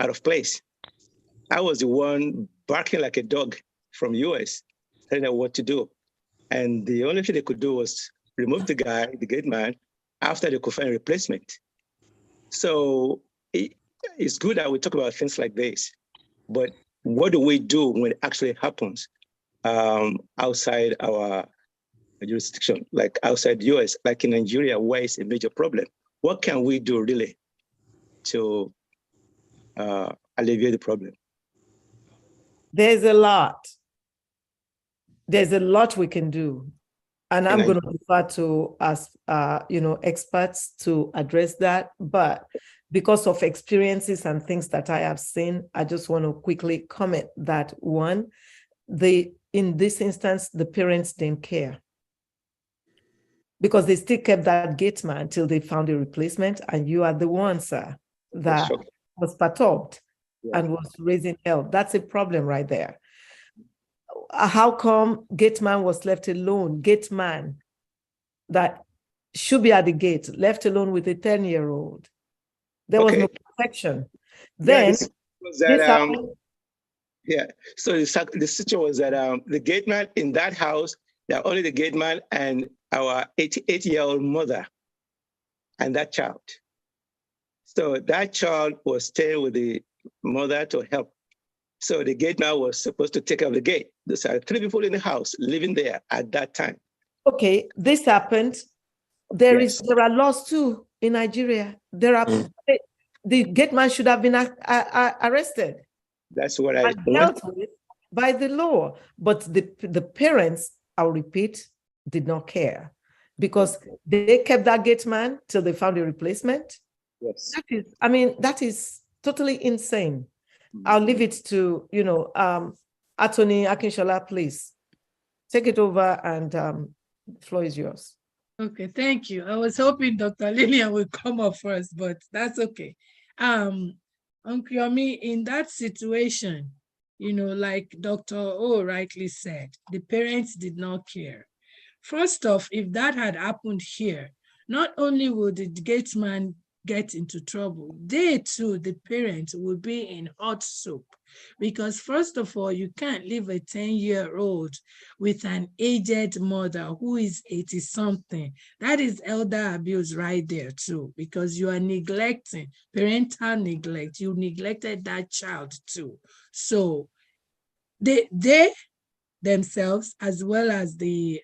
out of place. I was the one barking like a dog from US, telling them what to do. And the only thing they could do was remove the guy, the gate man, after they could find a replacement. So it's good that we talk about things like this, but what do we do when it actually happens outside our jurisdiction, like outside US, like in Nigeria, where it's a major problem? What can we do really to alleviate the problem? There's a lot. There's a lot we can do. And I'm going to refer to experts to address that. But because of experiences and things that I have seen, I just want to quickly comment that one, in this instance, the parents didn't care, because they still kept that gate man until they found a replacement. And you are the one, sir, that was perturbed and was raising hell. That's a problem right there. How come gate man was left alone? Gate man that should be at the gate, left alone with a 10-year-old. There was no protection. Then, so the situation was that the gate man in that house, they're only the gate man and our 88-year-old mother and that child. So that child was staying with the mother to help So the gate man was supposed to take care of the gate. There are 3 people in the house living there at that time. Okay, this happened. There are laws too in Nigeria. There are the gate man should have been arrested. That's what I dealt with by the law. But the parents, I'll repeat, did not care because they kept that gate man till they found a replacement. Yes. That is totally insane. I'll leave it to, Attorney Akinshola, please. Take it over and the floor is yours. Okay, thank you. I was hoping Dr. Lillian would come up first, but that's okay. Uncle Yomi, in that situation, like Dr. O rightly said, the parents did not care. First off, if that had happened here, not only would the gate man get into trouble, they too, the parents, would be in hot soup. Because first of all, you can't leave a 10-year-old with an aged mother who is 80-something. That is elder abuse right there too, because you are neglecting, parental neglect. You neglected that child too. So they themselves, as well as the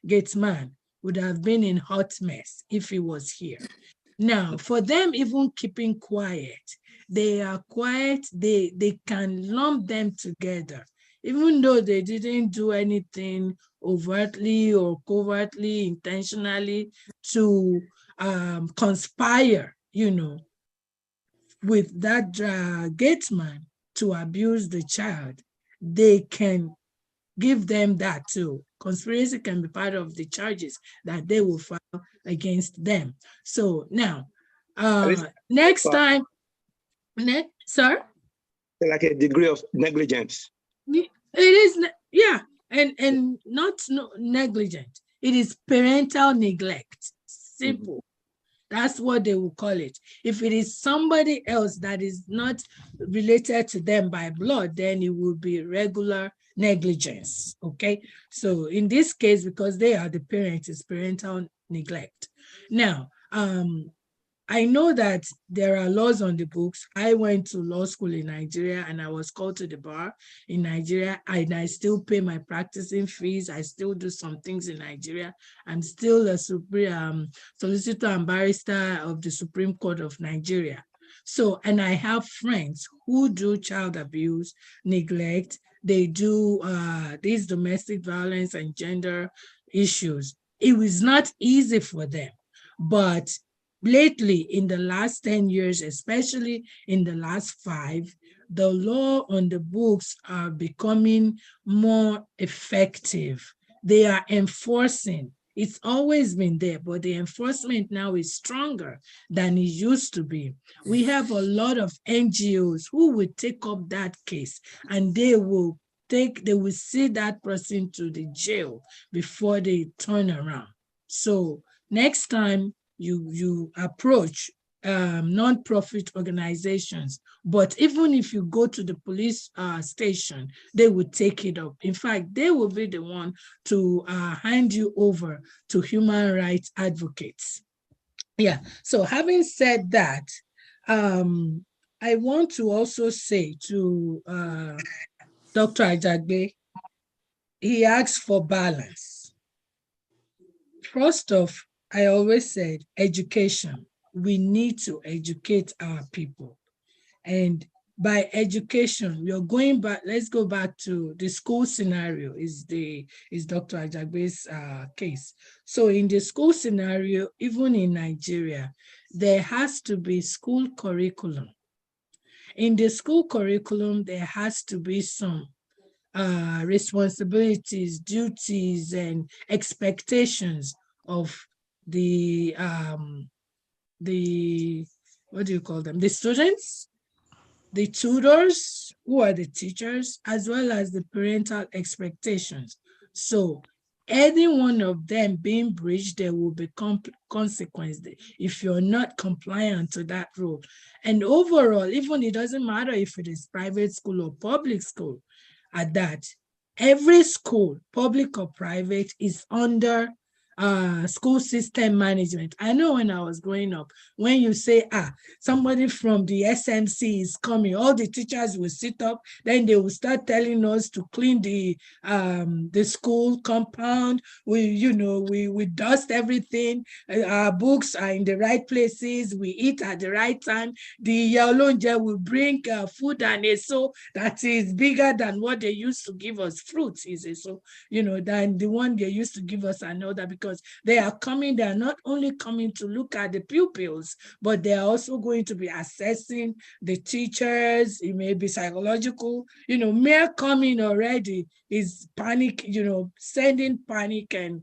gate man, would have been in hot mess if he was here. Now, for them even keeping quiet, they are quiet, they can lump them together. Even though they didn't do anything overtly or covertly, intentionally to conspire, with that gate man to abuse the child, they can give them that too. Conspiracy can be part of the charges that they will file against them. So now, next time, sir? Like a degree of negligence. It is, yeah, and not negligent. It is parental neglect. Simple. That's what they will call it. If it is somebody else that is not related to them by blood, then it will be regular negligence, okay? So in this case, because they are the parents, it's parental neglect. Now, I know that there are laws on the books. I went to law school in Nigeria and I was called to the bar in Nigeria, and I still pay my practicing fees. I still do some things in Nigeria. I'm still a solicitor and barrister of the Supreme Court of Nigeria. So, and I have friends who do child abuse, neglect. They do these domestic violence and gender issues. It was not easy for them, but lately, in the last 10 years, especially in the last 5, the law on the books are becoming more effective. They are enforcing. It's always been there, but the enforcement now is stronger than it used to be. We have a lot of NGOs who will take up that case, and they will see that person to the jail before they turn around. So next time you approach non-profit organizations, but even if you go to the police station, they will take it up. In fact, they will be the one to hand you over to human rights advocates. Yeah, so having said that, I want to also say to Dr. Agbeyegbe, he asked for balance. First off, I always said education. We need to educate our people. And by education, we are going back, let's go back to the school scenario is Dr. Agbeyegbe's case. So in the school scenario, even in Nigeria, there has to be school curriculum. In the school curriculum, there has to be some responsibilities, duties, and expectations of the what do you call them? The students, the tutors, who are the teachers, as well as the parental expectations. So any one of them being breached, there will be consequences if you're not compliant to that rule. And overall, even it doesn't matter if it is private school or public school, at that, every school, public or private, is under school system management. I know when I was growing up, when you say, somebody from the SMC is coming, all the teachers will sit up, then they will start telling us to clean the school compound. We dust everything. Our books are in the right places. We eat at the right time. The Yalonja will bring food and so that is bigger than what they used to give us. Fruits is so, than the one they used to give us another, because they are not only coming to look at the pupils, but they are also going to be assessing the teachers. It may be psychological, mere coming already is panic, sending panic and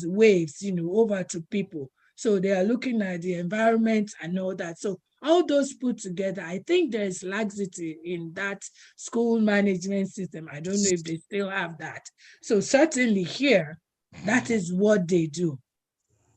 waves, over to people. So they are looking at the environment and all that. So all those put together, I think there's laxity in that school management system. I don't know if they still have that. So certainly here, that is what they do.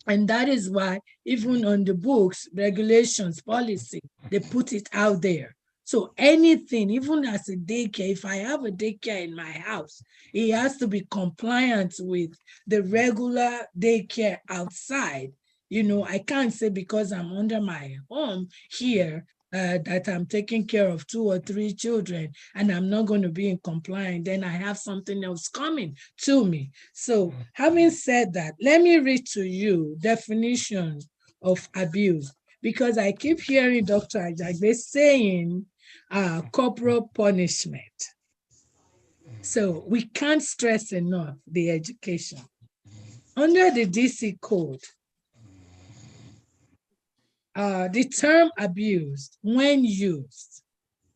And that is why even on the books, regulations, policy, they put it out there. So anything, even as a daycare, if I have a daycare in my house, it has to be compliant with the regular daycare outside. I can't say because I'm under my home here that I'm taking care of 2 or 3 children and I'm not going to be in compliance, then I have something else coming to me. So having said that, let me read to you definition of abuse, because I keep hearing Dr. Agbeyegbe saying corporal punishment. So we can't stress enough the education. Under the DC code, the term abused, when used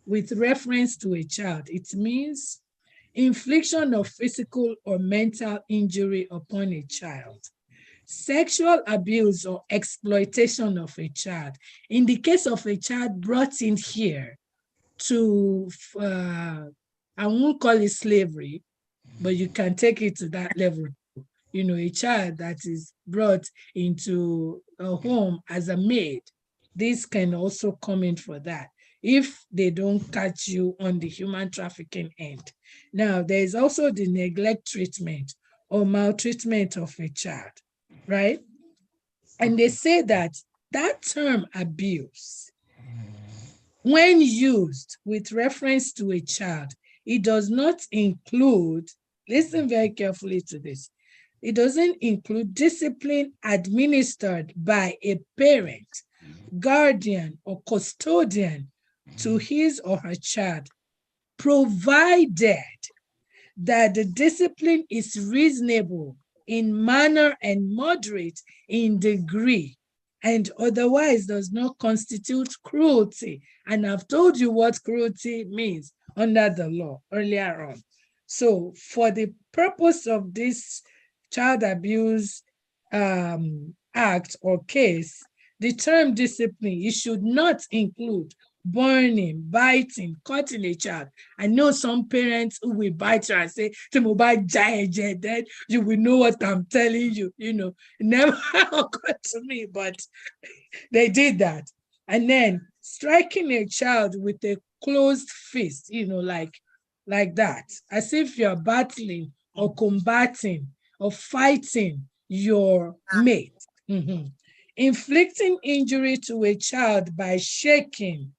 with reference to a child, it means infliction of physical or mental injury upon a child, sexual abuse or exploitation of a child. In the case of a child brought in here to, I won't call it slavery, but you can take it to that level. A child that is brought into a home as a maid, this can also come in for that if they don't catch you on the human trafficking end. Now, there is also the neglect treatment or maltreatment of a child, right? And they say that that term abuse, when used with reference to a child, it does not include, listen very carefully to this, it doesn't include discipline administered by a parent, guardian, or custodian to his or her child, provided that the discipline is reasonable in manner and moderate in degree, and otherwise does not constitute cruelty. And I've told you what cruelty means under the law earlier on. So for the purpose of this Child Abuse Act or case, the term discipline, it should not include burning, biting, cutting a child. I know some parents who will bite you and say, then you will know what I'm telling you. It never occurred to me, but they did that. And then striking a child with a closed fist, like that, as if you're battling or combating or fighting your mate. Inflicting injury to a child by shaking,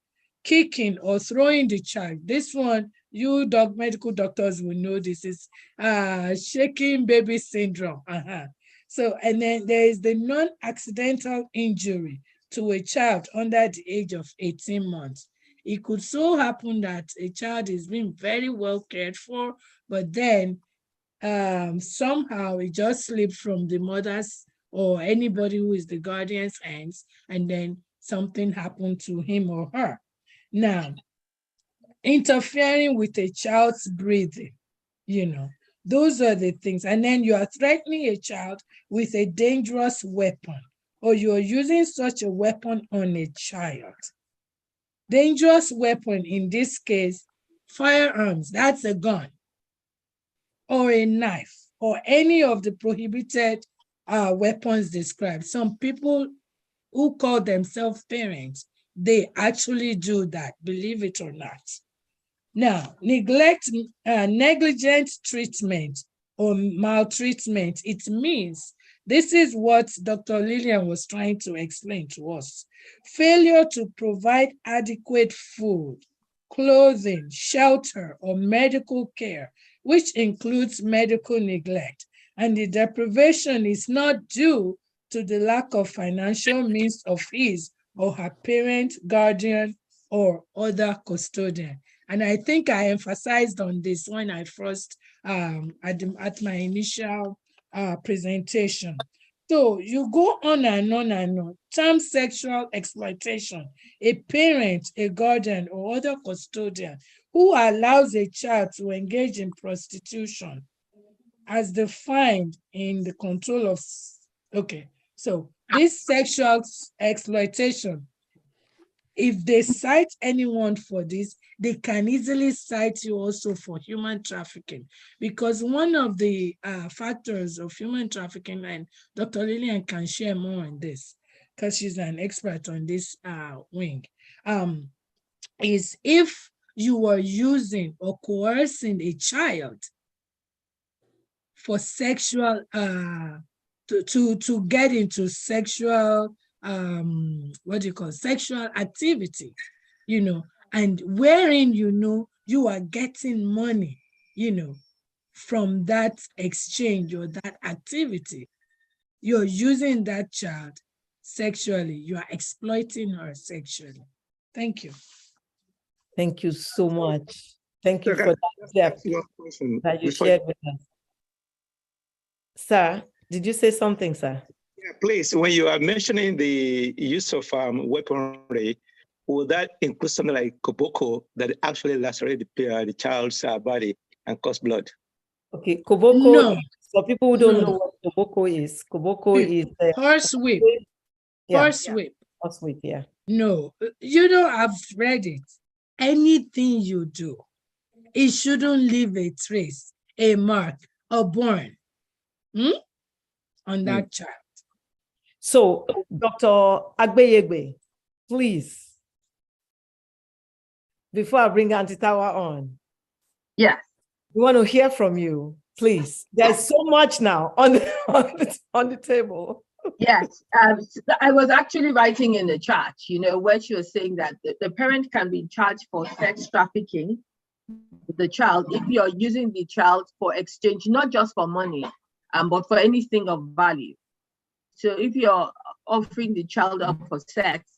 kicking, or throwing the child. This one, you medical doctors will know this is shaking baby syndrome. So, and then there is the non-accidental injury to a child under the age of 18 months. It could so happen that a child is being very well cared for, but then somehow it just slipped from the mother's or anybody who is the guardian's hands, and then something happened to him or her. Now, interfering with a child's breathing, those are the things. And then you are threatening a child with a dangerous weapon, or you are using such a weapon on a child. Dangerous weapon, in this case, firearms, that's a gun, or a knife, or any of the prohibited weapons described. Some people who call themselves parents, they actually do that, believe it or not. Now, negligent treatment or maltreatment, it means This is what Dr. Lillian was trying to explain to us. Failure to provide adequate food, clothing, shelter, or medical care, which includes medical neglect. And the deprivation is not due to the lack of financial means of his or her parent, guardian, or other custodian. And I think I emphasized on this when I first, at my initial presentation. So you go on and on and on. Term sexual exploitation, a parent, a guardian, or other custodian who allows a child to engage in prostitution as defined in the control of, okay, so this sexual exploitation, if they cite anyone for this, they can easily cite you also for human trafficking, because one of the factors of human trafficking, and Dr. Lillian can share more on this because she's an expert on this wing, is if you are using or coercing a child for sexual, to get into sexual, sexual activity, and wherein, you are getting money, from that exchange or that activity. You're using that child sexually, you are exploiting her sexually. Thank you. Thank you so much. Thank you Okay, for that depth one question that you before shared with us. Sir, did you say something, sir? Yeah, please, when you are mentioning the use of weaponry, will that include something like koboko that actually lacerate the child's body and cause blood? Okay, koboko, No. for people who don't No. know what koboko is Horse whip. Yeah. Horse whip. Horse whip, yeah. No, I've read it. Anything you do, it shouldn't leave a trace, a mark, a burn on that child. So, Dr. Agbeyegbe, please, before I bring Auntie Tawa on, Yes. we want to hear from you, please. There's so much now on the table. Yes, I was actually writing in the chat, where she was saying that the parent can be charged for sex trafficking with the child if you're using the child for exchange, not just for money, but for anything of value. So if you're offering the child up for sex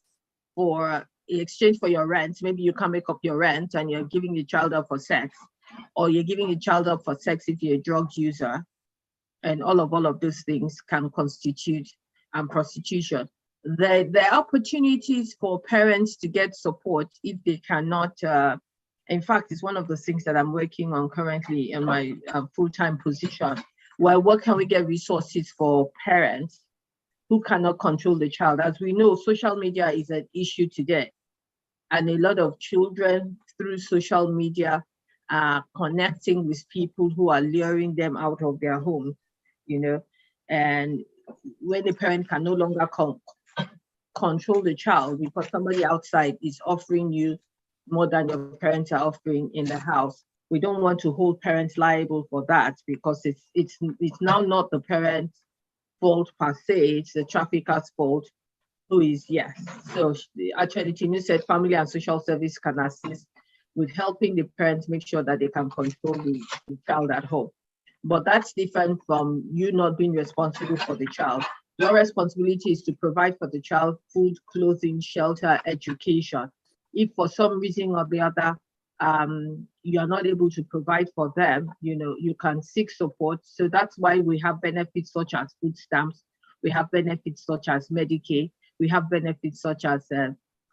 for in exchange for your rent, maybe you can't make up your rent and you're giving the child up for sex, or you're giving the child up for sex if you're a drug user, and all of those things can constitute prostitution. There are opportunities for parents to get support if they cannot. In fact, it's one of the things that I'm working on currently in my full-time position. Where what can we get resources for parents who cannot control the child? As we know, social media is an issue today, and a lot of children through social media are connecting with people who are luring them out of their home. And when the parent can no longer control the child because somebody outside is offering you more than your parents are offering in the house, we don't want to hold parents liable for that, because it's now not the parent's fault per se, it's the trafficker's fault, who is, yes. So Attorney Tinu said family and social service can assist with helping the parents make sure that they can control the child at home. But that's different from you not being responsible for the child. Your responsibility is to provide for the child food, clothing, shelter, education. If for some reason or the other, you are not able to provide for them, you can seek support. So that's why we have benefits such as food stamps. We have benefits such as Medicaid. We have benefits such as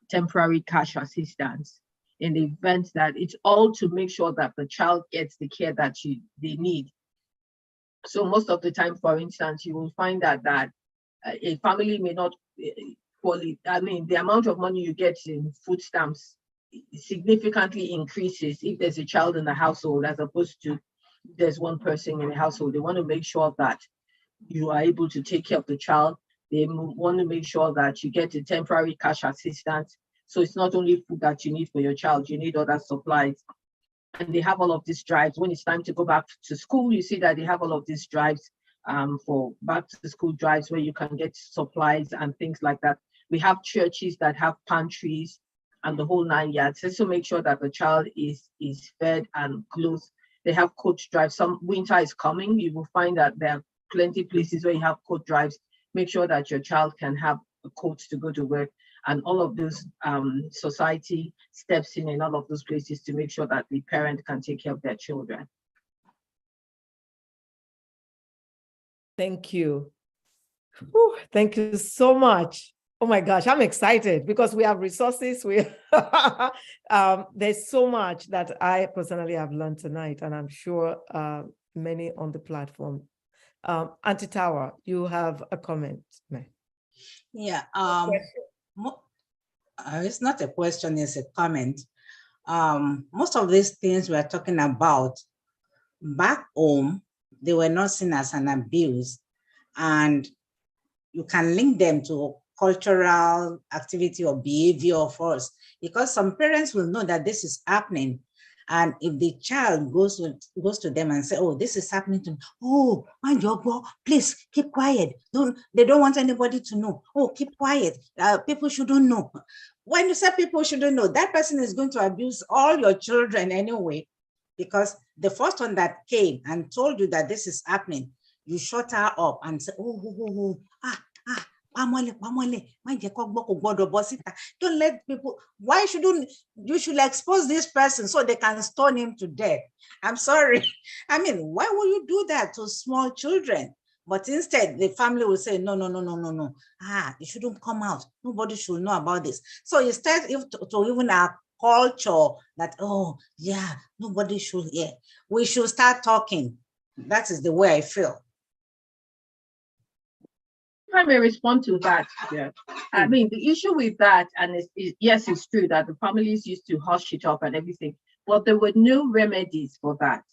temporary cash assistance in the event that it's all to make sure that the child gets the care that they need. So most of the time, for instance, you will find that a family may not the amount of money you get in food stamps significantly increases if there's a child in the household, as opposed to if there's one person in the household. They want to make sure that you are able to take care of the child. They want to make sure that you get a temporary cash assistance. So it's not only food that you need for your child, you need other supplies. And they have all of these drives. When it's time to go back to school, you see that they have all of these drives for back to school drives where you can get supplies and things like that. We have churches that have pantries and the whole 9 yards. Just to make sure that the child is fed and clothed. They have coach drives. Some winter is coming. You will find that there are plenty places where you have coach drives. Make sure that your child can have a coat to go to work, and all of those society steps in all of those places to make sure that the parent can take care of their children. Thank you. Whew, thank you so much. Oh my gosh, I'm excited because we have resources. There's so much that I personally have learned tonight, and I'm sure many on the platform. Auntie Tawa, you have a comment, ma'am. Yeah, it's not a question, it's a comment. Most of these things we're talking about back home, they were not seen as an abuse, and you can link them to cultural activity or behavior of us, because some parents will know that this is happening. And if the child goes to them and say, oh, this is happening to me. Oh, mind your boy, please keep quiet. They don't want anybody to know. Oh, keep quiet. People shouldn't know. When you say people shouldn't know, that person is going to abuse all your children anyway, because the first one that came and told you that this is happening, you shut her up and say, don't let people, why shouldn't you should expose this person so they can stone him to death? I'm sorry. I mean, why would you do that to small children? But instead, the family will say, no. It shouldn't come out. Nobody should know about this. So instead, to even our culture that, oh, yeah, nobody should hear. We should start talking. That is the way I feel. I may respond to that. Yeah. I mean, the issue with that, and yes, it's true that the families used to hush it up and everything, but there were no remedies for that.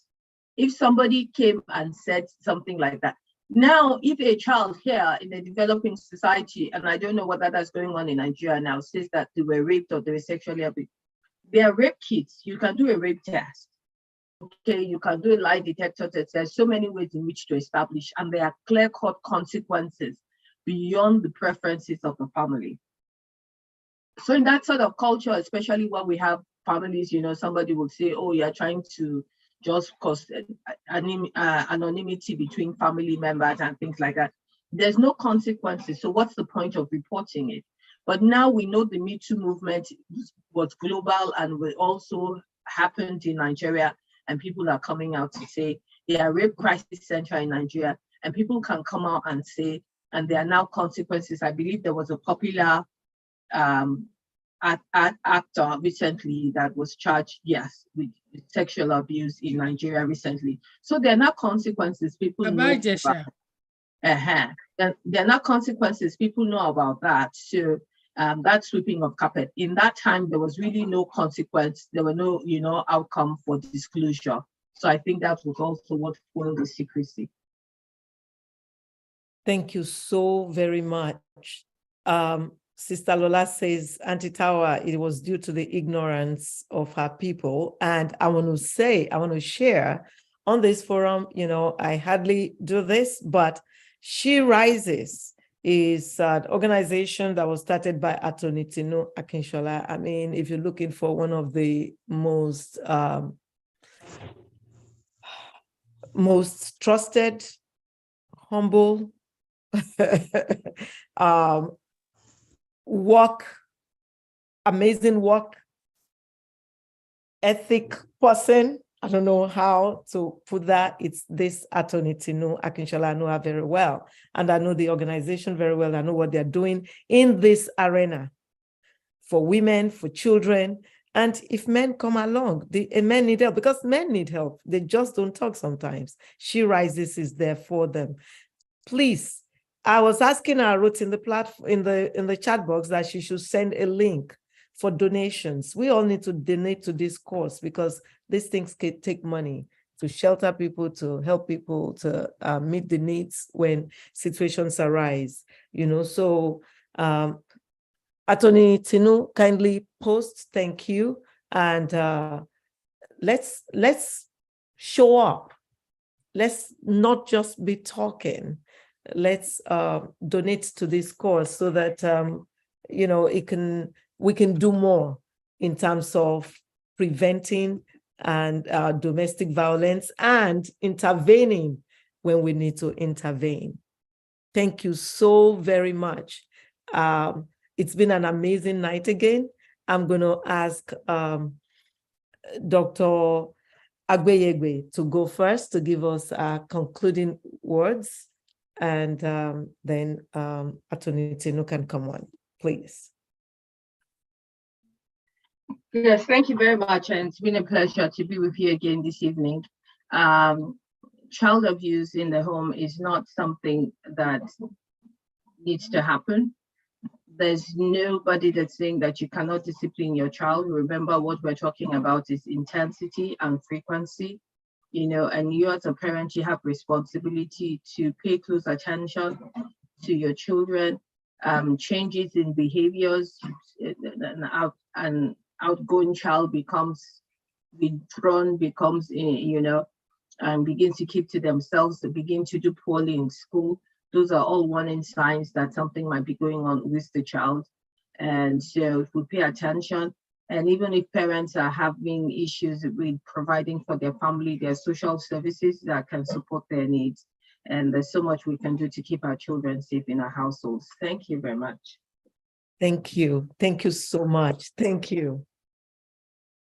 If somebody came and said something like that, now, if a child here in a developing society, and I don't know whether that's going on in Nigeria now, says that they were raped or they were sexually abused, they are rape kits. You can do a rape test. Okay, you can do a lie detector test. There's so many ways in which to establish, and there are clear-cut consequences beyond the preferences of the family. So in that sort of culture, especially when we have families, somebody will say, oh, you're trying to just cause anonymity between family members and things like that. There's no consequences. So what's the point of reporting it? But now we know the Me Too movement was global and will also happened in Nigeria, and people are coming out to say there are rape crisis center in Nigeria, and people can come out and say, and there are now consequences. I believe there was a popular actor recently that was charged, yes, with sexual abuse in Nigeria recently. So there are now consequences. People know about. There are now consequences. People know about that. So that sweeping of carpet. In that time, there was really no consequence. There were no, outcome for disclosure. So I think that was also what fueled the secrecy. Thank you so very much. Sister Lola says, Auntie Tawa, it was due to the ignorance of her people. And I want to share on this forum, I hardly do this, but She Rises is an organization that was started by Attorney Tinu Akinshola. I mean, if you're looking for one of the most trusted, humble, amazing work ethic person. I don't know how to put that. It's this Attorney Tinu Akinshola. I know her very well, and I know the organization very well. I know what they're doing in this arena for women, for children. And if men come along, men need help, because men need help. They just don't talk sometimes. She Rises is there for them. Please, I was asking her, I wrote in the platform, in the chat box, that she should send a link for donations. We all need to donate to this cause, because these things can take money to shelter people, to help people, to meet the needs when situations arise. So Attorney Tinu, kindly post, thank you. And let's show up let's not just be talking. Let's donate to this cause so that you know, we can do more in terms of preventing and domestic violence and intervening when we need to intervene. Thank you so very much. It's been an amazing night again. I'm going to ask Dr. Agbeyegbe to go first to give us concluding words, and then Attorney Tinu can come on, please. Yes, thank you very much. And it's been a pleasure to be with you again this evening. Child abuse in the home is not something that needs to happen. There's nobody that's saying that you cannot discipline your child. Remember, what we're talking about is intensity and frequency, you know, and you as a parent, you have responsibility to pay close attention to your children. Changes in behaviors, an outgoing child becomes withdrawn, becomes, you know, and begins to keep to themselves, to begin to do poorly in school. Those are all warning signs that something might be going on with the child. And so if we pay attention, and even if parents are having issues with providing for their family, there are social services that can support their needs. And there's so much we can do to keep our children safe in our households. Thank you very much. Thank you. Thank you so much. Thank you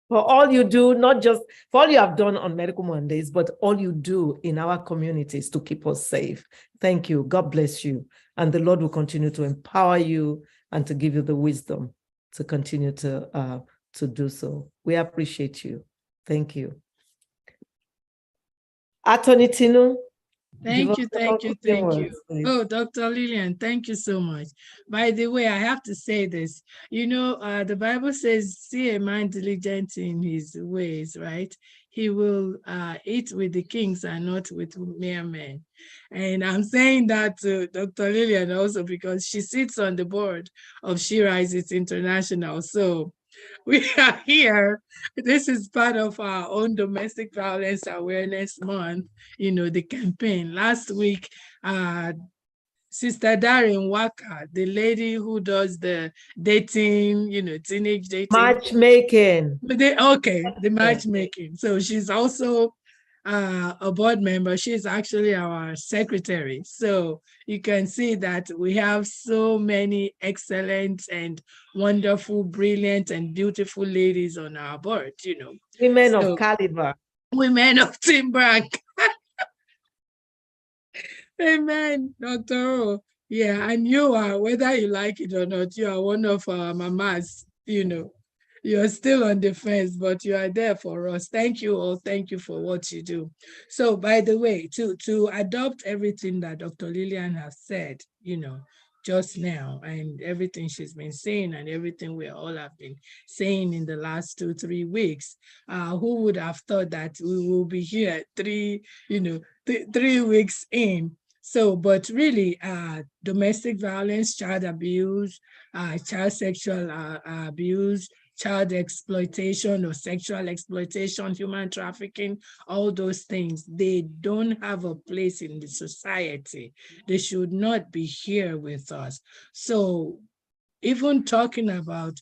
for all you do, not just for all you have done on Medical Mondays, but all you do in our communities to keep us safe. Thank you. God bless you. And the Lord will continue to empower you and to give you the wisdom to continue to do so. We appreciate you. Thank you. Attorney Tinu. Thank you. Oh, Dr. Lillian, thank you so much. By the way, I have to say this. You know, the Bible says, see a man diligent in his ways, right? He will eat with the kings and not with mere men. And I'm saying that to Dr. Lillian also because she sits on the board of She Rises International. So we are here. This is part of our own Domestic Violence Awareness Month, you know, the campaign. Last week, Sister Darren Walker, the lady who does the dating, you know, teenage dating. Matchmaking. The matchmaking. So she's also a board member. She's actually our secretary. So you can see that we have so many excellent and wonderful, brilliant and beautiful ladies on our board, you know. Women of caliber. Women of timber. Amen, Dr. O. Yeah, and you are, whether you like it or not, you are one of our mamas, you know. You're still on the fence, but you are there for us. Thank you all. Thank you for what you do. So, by the way, to adopt everything that Dr. Lillian has said, you know, just now, and everything she's been saying and everything we all have been saying in the last 2-3 weeks, who would have thought that we will be here 3 weeks in? So, but really, domestic violence, child abuse, child sexual abuse, child exploitation or sexual exploitation, human trafficking, all those things, they don't have a place in the society. They should not be here with us. So even talking about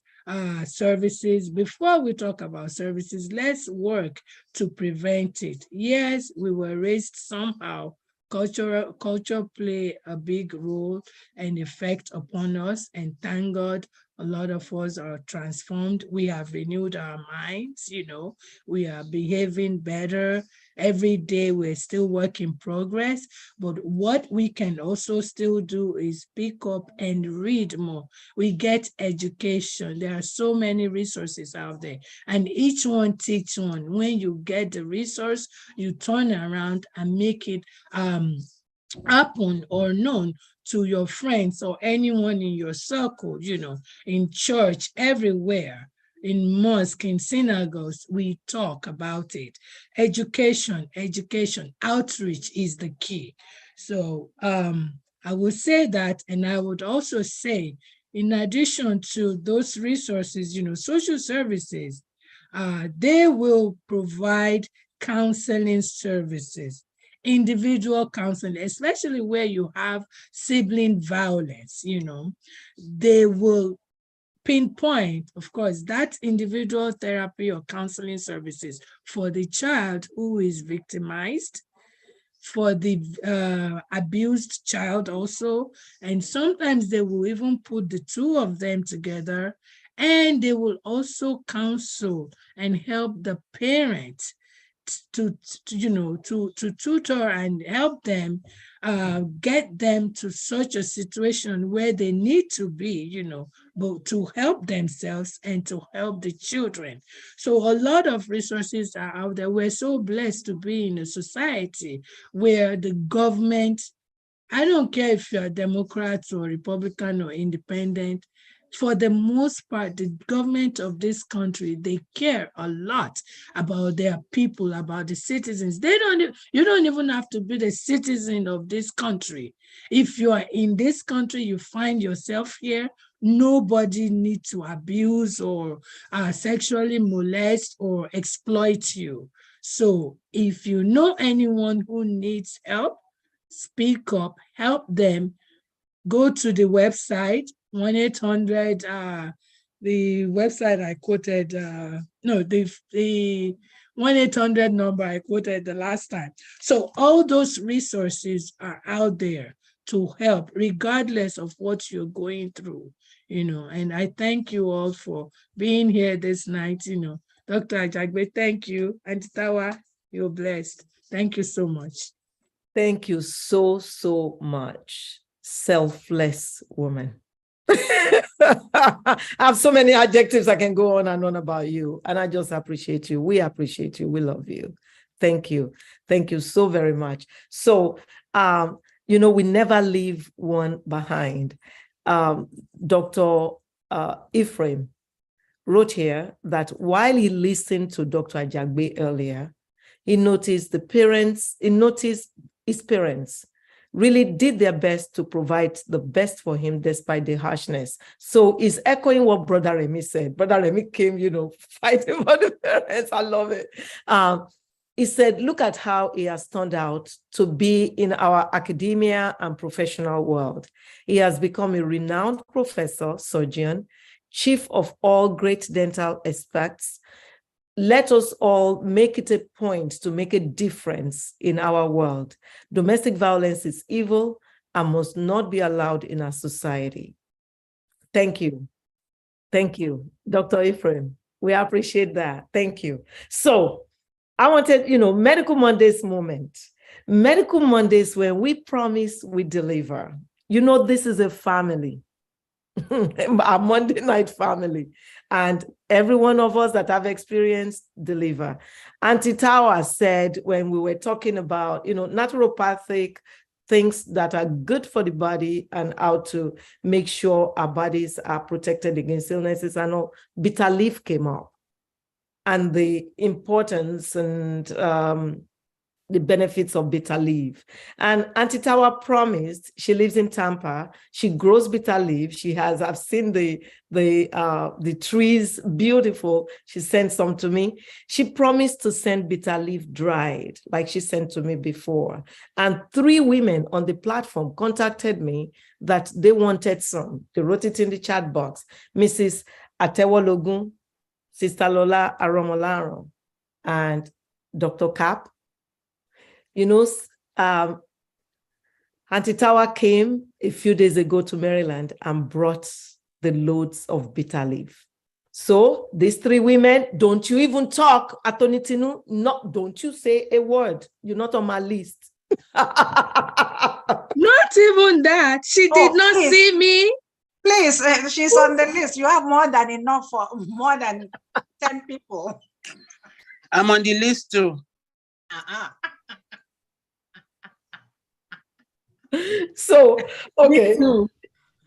services, before we talk about services, let's work to prevent it. Yes, we were raised somehow. Culture play a big role and effect upon us, and thank God a lot of us are transformed. We have renewed our minds, you know, we are behaving better. Every day we're still work in progress, but what we can also still do is pick up and read more. We get education. There are so many resources out there, and each one teach one. When you get the resource, you turn around and make it happen or known to your friends or anyone in your circle, you know, in church, everywhere, in mosque, in synagogues, we talk about it. Education, outreach is the key. So I would say that, and I would also say, in addition to those resources, you know, social services, they will provide counseling services individual counseling, especially where you have sibling violence, they will pinpoint, of course, that individual therapy or counseling services for the child who is victimized, for the abused child also. And sometimes they will even put the two of them together, and they will also counsel and help the parents to tutor and help them get them to such a situation where they need to be, but to help themselves and to help the children. So a lot of resources are out there. We're so blessed to be in a society where the government, I don't care if you're a Democrat or Republican or independent, for the most part, the government of this country, they care a lot about their people, about the citizens. You don't even have to be the citizen of this country. If you are in this country, you find yourself here, nobody needs to abuse or sexually molest or exploit you. So if you know anyone who needs help, speak up, help them. Go to the website, 1-800, the website I quoted, the 1-800 number I quoted the last time. So all those resources are out there to help, regardless of what you're going through, and I thank you all for being here this night, Dr. Agbeyegbe, thank you. Auntie Tawa, you're blessed. Thank you so much. Thank you so, so much. Selfless woman. I have so many adjectives I can go on and on about you, and I just appreciate you. We appreciate you. We love you. Thank you. Thank you so very much. So, we never leave one behind. Dr. Ephraim wrote here that while he listened to Dr. Agbeyegbe earlier, he noticed his parents really did their best to provide the best for him despite the harshness. So he's echoing what Brother Remy said. Brother Remy came, fighting for the parents. I love it. He said, look at how he has turned out to be in our academia and professional world. He has become a renowned professor, surgeon, chief of all great dental experts. Let us all make it a point to make a difference in our world. Domestic violence is evil and must not be allowed in our society. Thank you. Thank you, Dr. Ephraim. We appreciate that. Thank you. So I wanted, Medical Mondays moment. Medical Mondays when we promise we deliver. This is a family. Our Monday night family, and every one of us that have experienced deliver. Auntie Tawa said when we were talking about naturopathic things that are good for the body and how to make sure our bodies are protected against illnesses, and all, bitter leaf came up and the importance and the benefits of bitter leaf. And Auntie Tawa promised, she lives in Tampa, she grows bitter leaf. I've seen the trees, beautiful. She sent some to me. She promised to send bitter leaf dried, like she sent to me before. And 3 women on the platform contacted me that they wanted some. They wrote it in the chat box. Mrs. Atewologun, Sister Lola Aromolaro, and Dr. Cap. Auntie Tawa came a few days ago to Maryland and brought the loads of bitter leaf. So these 3 women, don't you even talk, Attorney Tinu, don't you say a word. You're not on my list. Not even that. She did not see me. Please, she's on the list. You have more than enough for more than 10 people. I'm on the list too. So, okay.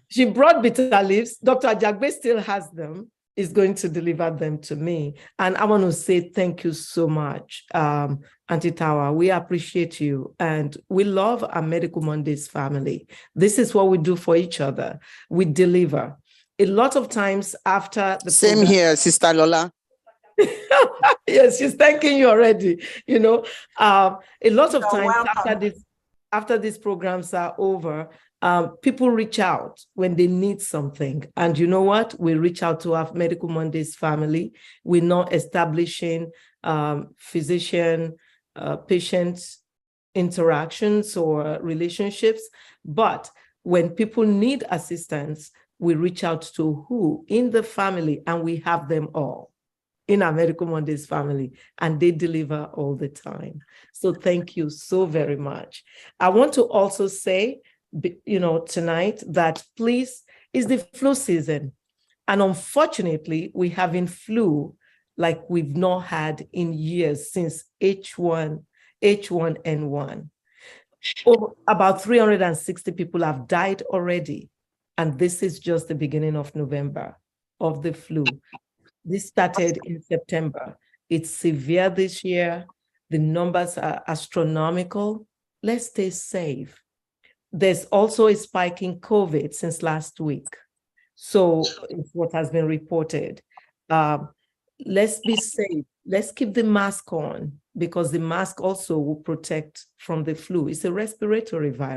She brought bitter leaves. Dr. Agbeyegbe still has them. Is going to deliver them to me. And I want to say thank you so much, Auntie Tawa. We appreciate you. And we love our Medical Mondays family. This is what we do for each other. We deliver. A lot of times after the Same program, here, Sister Lola. Yes, she's thanking you already. You know, a lot of You're times welcome. after these programs are over, people reach out when they need something. And you know what? We reach out to our Medical Mondays family. We're not establishing physician, patient interactions or relationships, but when people need assistance, we reach out to who in the family, and we have them all in our Medical Mondays family, and they deliver all the time. So thank you so very much. I want to also say, you know, tonight that please, it's the flu season. And unfortunately, we're having flu like we've not had in years since H1N1. About 360 people have died already. And this is just the beginning of November of the flu. This started in September. It's severe this year. The numbers are astronomical. Let's stay safe. There's also a spike in COVID since last week. So it's what has been reported. Let's be safe. Let's keep the mask on, because the mask also will protect from the flu. It's a respiratory virus.